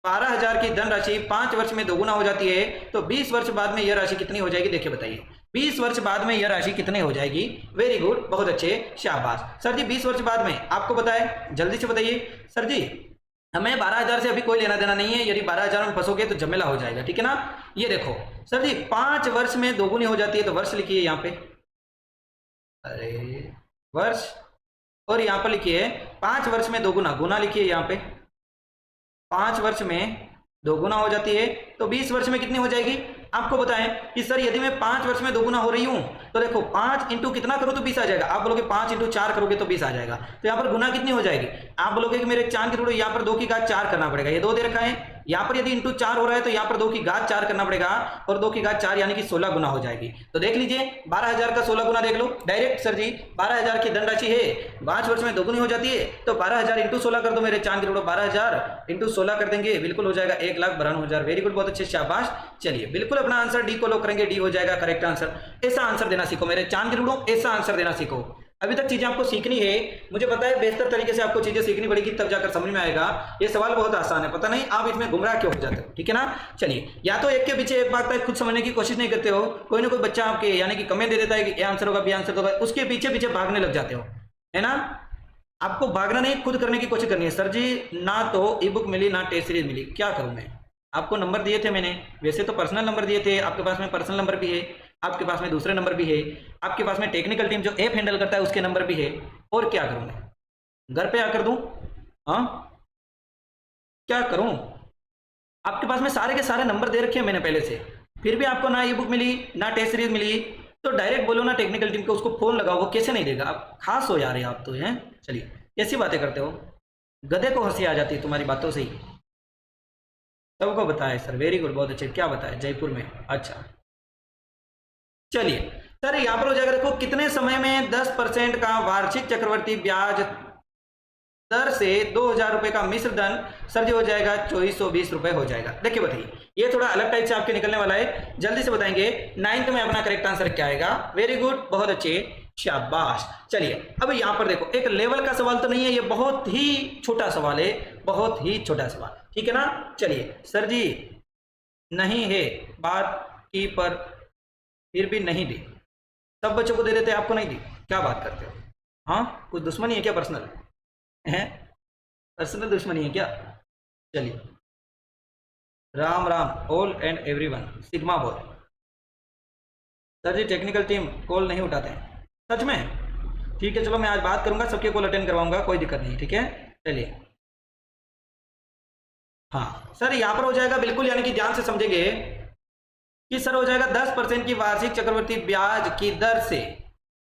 12,000 की धनराशि 5 वर्ष में दोगुना हो जाती है, तो 20 वर्ष बाद में यह राशि कितनी हो जाएगी, देखिए बताइए 20 वर्ष बाद में यह राशि कितनी हो जाएगी। वेरी गुड, बहुत अच्छे, शाबाश सर जी। 20 वर्ष बाद में आपको बताए, जल्दी से बताइए सर जी। हमें 12,000 से अभी कोई लेना देना नहीं है, यदि 12,000 में फंसोगे तो झमेला हो जाएगा, ठीक है ना। ये देखो सर जी 5 वर्ष में दोगुनी हो जाती है, तो वर्ष लिखिए यहाँ पे, अरे वर्ष, और यहाँ पर लिखिए 5 वर्ष में दोगुना, गुना लिखिए यहाँ पे, 5 वर्ष में दोगुना हो जाती है, तो 20 वर्ष में कितनी हो जाएगी। आपको बताएं कि सर यदि मैं 5 वर्ष में दोगुना हो रही हूं, तो देखो 5 इंटू कितना करो तो 20 आ जाएगा। आप बोलोगे 5 इंटू 4 करोगे तो 20 आ जाएगा, तो यहाँ पर गुना कितनी हो जाएगी। आप बोलोगे कि मेरे चांद के टुकड़े यहाँ पर 2 की घात 4 करना पड़ेगा, ये 2 दे रखा है, यहाँ पर यदि इंटू 4 हो रहा है तो यहाँ पर 2 की घात 4 करना पड़ेगा और 2 की घात 4 यानी कि 16 गुना हो जाएगी। तो देख लीजिए 12,000 का 16 गुना देख लो डायरेक्ट। सर जी 12,000 की धनराशि है 5 वर्ष में दोगुनी हो जाती है, तो 12,000 इंटू 16 कर दो मेरे चांद के टुकड़ों। 12,000 इंटू 16 कर देंगे, बिल्कुल हो जाएगा 1,92,000। वेरी गुड, बहुत अच्छे, शाबाश। चलिए बिल्कुल अपना आंसर डी को लॉक करेंगे, डी हो जाएगा करेक्ट आंसर। ऐसा आंसर देना सीखो मेरे चांद के टुकड़ों, ऐसा आंसर देना सीखो। अभी तक चीजें आपको सीखनी है, मुझे पता है बेहतर तरीके से आपको चीजें सीखनी पड़ेगी, तब जाकर समझ में आएगा। ये सवाल बहुत आसान है, पता नहीं आप इसमें गुमराह क्यों हो जाते हो, ठीक है ना। चलिए, या तो एक के पीछे एक बात खुद समझने की कोशिश नहीं करते हो, कोई ना कोई बच्चा आपके यानी कि कमेंट दे देता है कि ये आंसर होगा, बी आंसर होगा, उसके पीछे पीछे भागने लग जाते हो, है ना। आपको भागना नहीं, खुद करने की कोशिश करनी है। सर जी ना तो ई बुक मिली ना टेस्ट सीरीज मिली, क्या करूं मैं। आपको नंबर दिए थे मैंने, वैसे तो पर्सनल नंबर दिए थे, आपके पास में पर्सनल नंबर भी है, आपके पास में दूसरे नंबर भी है, आपके पास में टेक्निकल टीम जो ऐप हैंडल करता है उसके नंबर भी है, और क्या करूं मैं, घर पे आकर दूं, हाँ क्या करूं। आपके पास में सारे के सारे नंबर दे रखे हैं मैंने पहले से, फिर भी आपको ना ई बुक मिली ना टेस्ट सीरीज मिली, तो डायरेक्ट बोलो ना टेक्निकल टीम को, उसको फोन लगाओ, वो कैसे नहीं देगा। आप खास हो जा रहे हैं आप तो, हैं। चलिए ऐसी बातें करते हो, गधे को हंसी आ जाती है तुम्हारी बातों से ही। सबको बताया सर, वेरी गुड, बहुत अच्छे। क्या बताया, जयपुर में, अच्छा। चलिए सर यहां पर हो जाएगा, देखो कितने समय में 10% का वार्षिक चक्रवर्ती ब्याज दर से 2,000 रुपए का मिश्र धन सर जी हो जाएगा 2420 रुपए हो जाएगा। देखिए बताइए, ये थोड़ा अलग टाइप से आपके निकलने वाला है, जल्दी से बताएंगे 9th में अपना करेक्ट आंसर क्या आएगा। वेरी गुड, बहुत अच्छे, शाबाश। चलिए अब यहां पर देखो, एक लेवल का सवाल तो नहीं है, ये बहुत ही छोटा सवाल है, बहुत ही छोटा सवाल, ठीक है ना। चलिए सर जी नहीं है बात की पर फिर भी नहीं दी, सब बच्चों को दे देते, आपको नहीं दी, क्या बात करते हो। हाँ कुछ दुश्मनी है क्या, पर्सनल है, पर्सनल दुश्मनी है क्या। चलिए Ram Ram all and everyone, sigma बोल। सर जी टेक्निकल टीम कॉल नहीं उठाते हैं, सच में, ठीक है चलो मैं आज बात करूंगा, सबके कॉल अटेंड करवाऊंगा, कोई दिक्कत नहीं, ठीक है। चलिए हाँ सर यहाँ पर हो जाएगा बिल्कुल, यानी कि ध्यान से समझेंगे कि सर हो जाएगा 10% की वार्षिक चक्रवर्ती ब्याज की दर से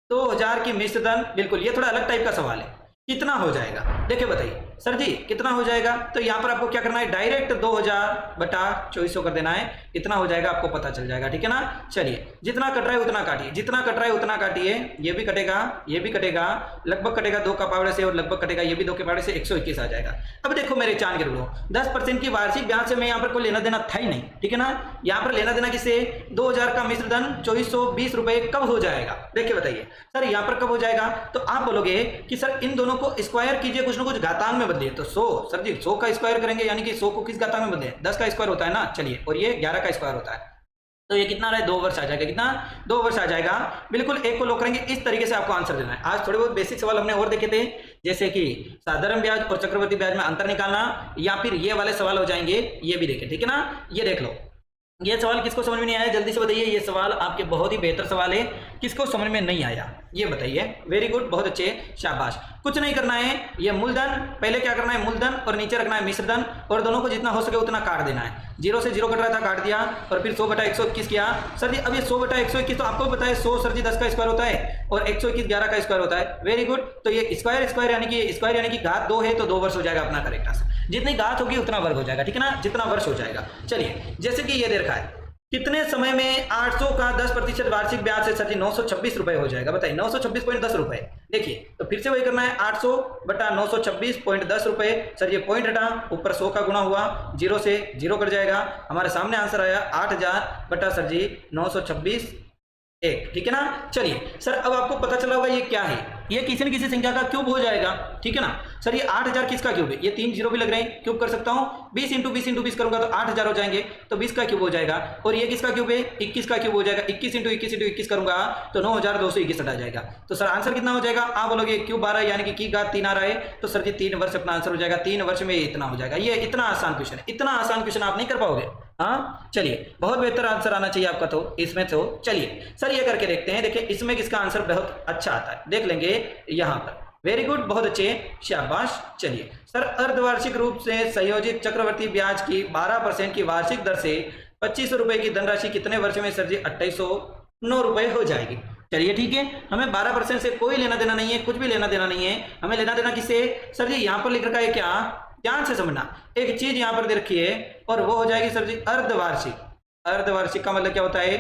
2,000 की मिश्र धन, बिल्कुल ये थोड़ा अलग टाइप का सवाल है, कितना हो जाएगा। देखिए बताइए सर जी कितना हो जाएगा, तो यहाँ पर आपको क्या करना है, डायरेक्ट 2,000 बटा 2400 कर देना है, कितना हो जाएगा आपको पता चल जाएगा, ठीक है ना। चलिए जितना कट रहा है उतना काटिए, जितना कट रहा है उतना काटिए, ये भी कटेगा, ये भी कटेगा, लगभग कटेगा 2 का पावड़े से, और लगभग कटेगा ये भी 2 के पावड़े से, 121 आ जाएगा। अब देखो मेरे चांद के टुकड़ों, 10% की वार्षिक ब्याज से मैं यहाँ पर कोई लेना देना था ही नहीं, ठीक है ना। यहाँ पर लेना देना किसे, 2,000 का मिश्र धन 2420 रुपए कब हो जाएगा। देखिए बताइए सर यहाँ पर कब हो जाएगा, तो आप बोलोगे कि सर इन दोनों को स्क्वायर कीजिए, कुछ ना कुछ घातांक में बदलिए, तो 100 सर जी 100 का स्क्वायर करेंगे, यानी कि 100 को किस घातांक में बदले, 10 का स्क्वायर होता है ना। चलिए और ये 11 का स्क्वायर होता है, तो ये कितना रहा है, 2 वर्ष आ जाएगा, कितना 2 वर्ष आ जाएगा। बिल्कुल एक को लॉक करेंगे, इस तरीके से आपको आंसर देना है। आज थोड़े बहुत बेसिक सवाल हमने और देखे थे, जैसे कि साधारण ब्याज और चक्रवर्ती ब्याज में अंतर निकालना, या फिर ये वाले सवाल हो जाएंगे, ये भी देखे, ठीक है ना। ये देख लो, ये सवाल किसको समझ में नहीं आया, जल्दी से बताइए, ये सवाल आपके बहुत ही बेहतर सवाल है, किसको समझ में नहीं आया ये बताइए। वेरी गुड, बहुत अच्छे, शाबाश। कुछ नहीं करना है, ये मूलधन पहले क्या करना है, मूलधन, और नीचे रखना है मिश्रधन, और दोनों को जितना हो सके उतना काट देना है। 0 से 0 कट रहा था, काट दिया, और फिर 100 बटा 121 किया। सर जी अब ये 100 बटा 121 तो आपको पता है 100 सर जी 10 का स्क्वायर होता है, और 121 11 का स्क्वायर होता है। वेरी गुड, तो ये स्क्वायर यानी कि घात 2 है, तो 2 वर्ष हो जाएगा अपना करेक्ट आंसर। जितनी घात होगी उतना वर्ग हो जाएगा, ठीक है ना, जितना वर्ष हो जाएगा। चलिए जैसे कि ये दे रखा है, कितने समय में 800 का 10% वार्षिक ब्याज से सर जी 926 रुपए हो जाएगा, बताइए 926.10 रुपए। देखिए तो फिर से वही करना है, 800 बटा 926.10 रुपए, सर ये पॉइंट हटा, ऊपर 100 का गुणा हुआ, 0 से 0 कट जाएगा, हमारे सामने आंसर आया 8000 बटा सर जी 926 1, ठीक है ना। चलिए सर अब आपको पता चला होगा ये क्या है, ये किसी न किसी संख्या का क्यूब हो जाएगा, ठीक है ना। सर ये 8000 किसका क्यूब है, ये 3 जीरो भी लग रहे हैं, क्यूब कर सकता हूं, 20 इंटू 20 करूंगा तो 8000 हो जाएंगे, तो 20 का क्यूब हो जाएगा। और ये किसका क्यूब है, 21 का क्यूब हो जाएगा, 21 इंटू 21 करूंगा तो 9221 आ जाएगा। तो सर आंसर कितना हो जाएगा, आप बोलोगे क्यूब आ रहा है, यानी कि घात 3 आ रहा है, तो सर जी 3 वर्ष अपना आंसर हो जाएगा, 3 वर्ष में इतना हो जाएगा। ये इतना आसान क्वेश्चन है, इतना आसान क्वेश्चन आप नहीं कर पाओगे। हाँ चलिए बहुत बेहतर आंसर आना चाहिए आपका तो इसमें तो। चलिए सर ये करके देखते हैं, देखिए इसमें किसका आंसर बहुत अच्छा आता है, देख लेंगे यहाँ पर। वेरी गुड, बहुत अच्छे, शाबाश। चलिए सर अर्धवार्षिक रूप से संयोजित चक्रवर्ती ब्याज की 12% की वार्षिक दर से 2500 रुपए की धनराशि कितने वर्ष में सर जी 2809 रुपए हो जाएगी। चलिए ठीक है, हमें 12% से कोई लेना देना नहीं है, कुछ भी लेना देना नहीं है, हमें लेना देना किससे, सर जी यहाँ पर लिख रखा है क्या, ध्यान से समझना, एक चीज यहां पर दे रखी है और वो हो जाएगी सर जी अर्धवार्षिक। अर्धवार्षिक का मतलब क्या होता है,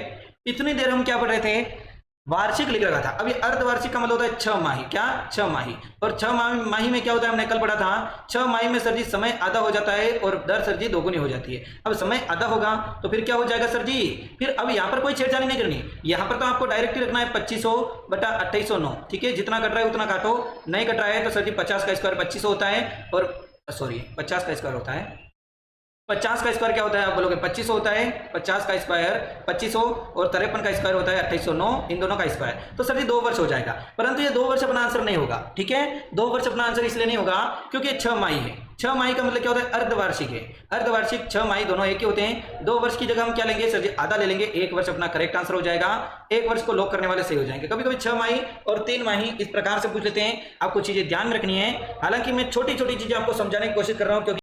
इतनी देर हम क्या पढ़ रहे थे, वार्षिक लिख रखा था। अभी अर्धवार्षिक का मतलब होता है 6 माही, क्या 6 माही। और 6 माही में क्या होता है, हमने कल पढ़ा था 6 माही में सर जी समय आधा हो जाता है और दर सर जी दोगुनी हो जाती है। अब समय आधा होगा तो फिर क्या हो जाएगा सर जी, फिर अब यहाँ पर कोई छेड़छाड़ी नहीं करनी, यहाँ पर तो आपको डायरेक्ट ही रखना है 2500 बटा 2809, ठीक है, जितना कट रहा है उतना काटो, नहीं कट रहा है तो सर जी 50 का स्क्वायर 2500 होता है, और सॉरी 50 का स्क्वायर होता है, 50 का स्क्वायर क्या होता है, आप बोलोगे 2500 होता है, 50 का स्क्वायर 2500 और 53 का स्क्वायर होता है 2809, इन दोनों का स्क्वायर, तो सर जी 2 वर्ष हो जाएगा। परंतु ये 2 वर्ष अपना आंसर नहीं होगा, ठीक है, 2 वर्ष अपना आंसर इसलिए नहीं होगा क्योंकि 6 माही है। 6 माही का मतलब क्या होता है, अर्धवार्षिक है। अर्धवार्षिक 6 माही दोनों एक ही होते हैं। 2 वर्ष की जगह हम क्या लेंगे सर जी, आधा ले लेंगे, 1 वर्ष अपना करेक्ट आंसर हो जाएगा। 1 वर्ष को लॉक करने वाले सही हो जाएंगे। कभी कभी 6 माही और 3 माही इस प्रकार से पूछ लेते हैं, आपको चीजें ध्यान में रखनी है। हालांकि मैं छोटी छोटी चीजें आपको समझाने की कोशिश कर रहा हूँ क्योंकि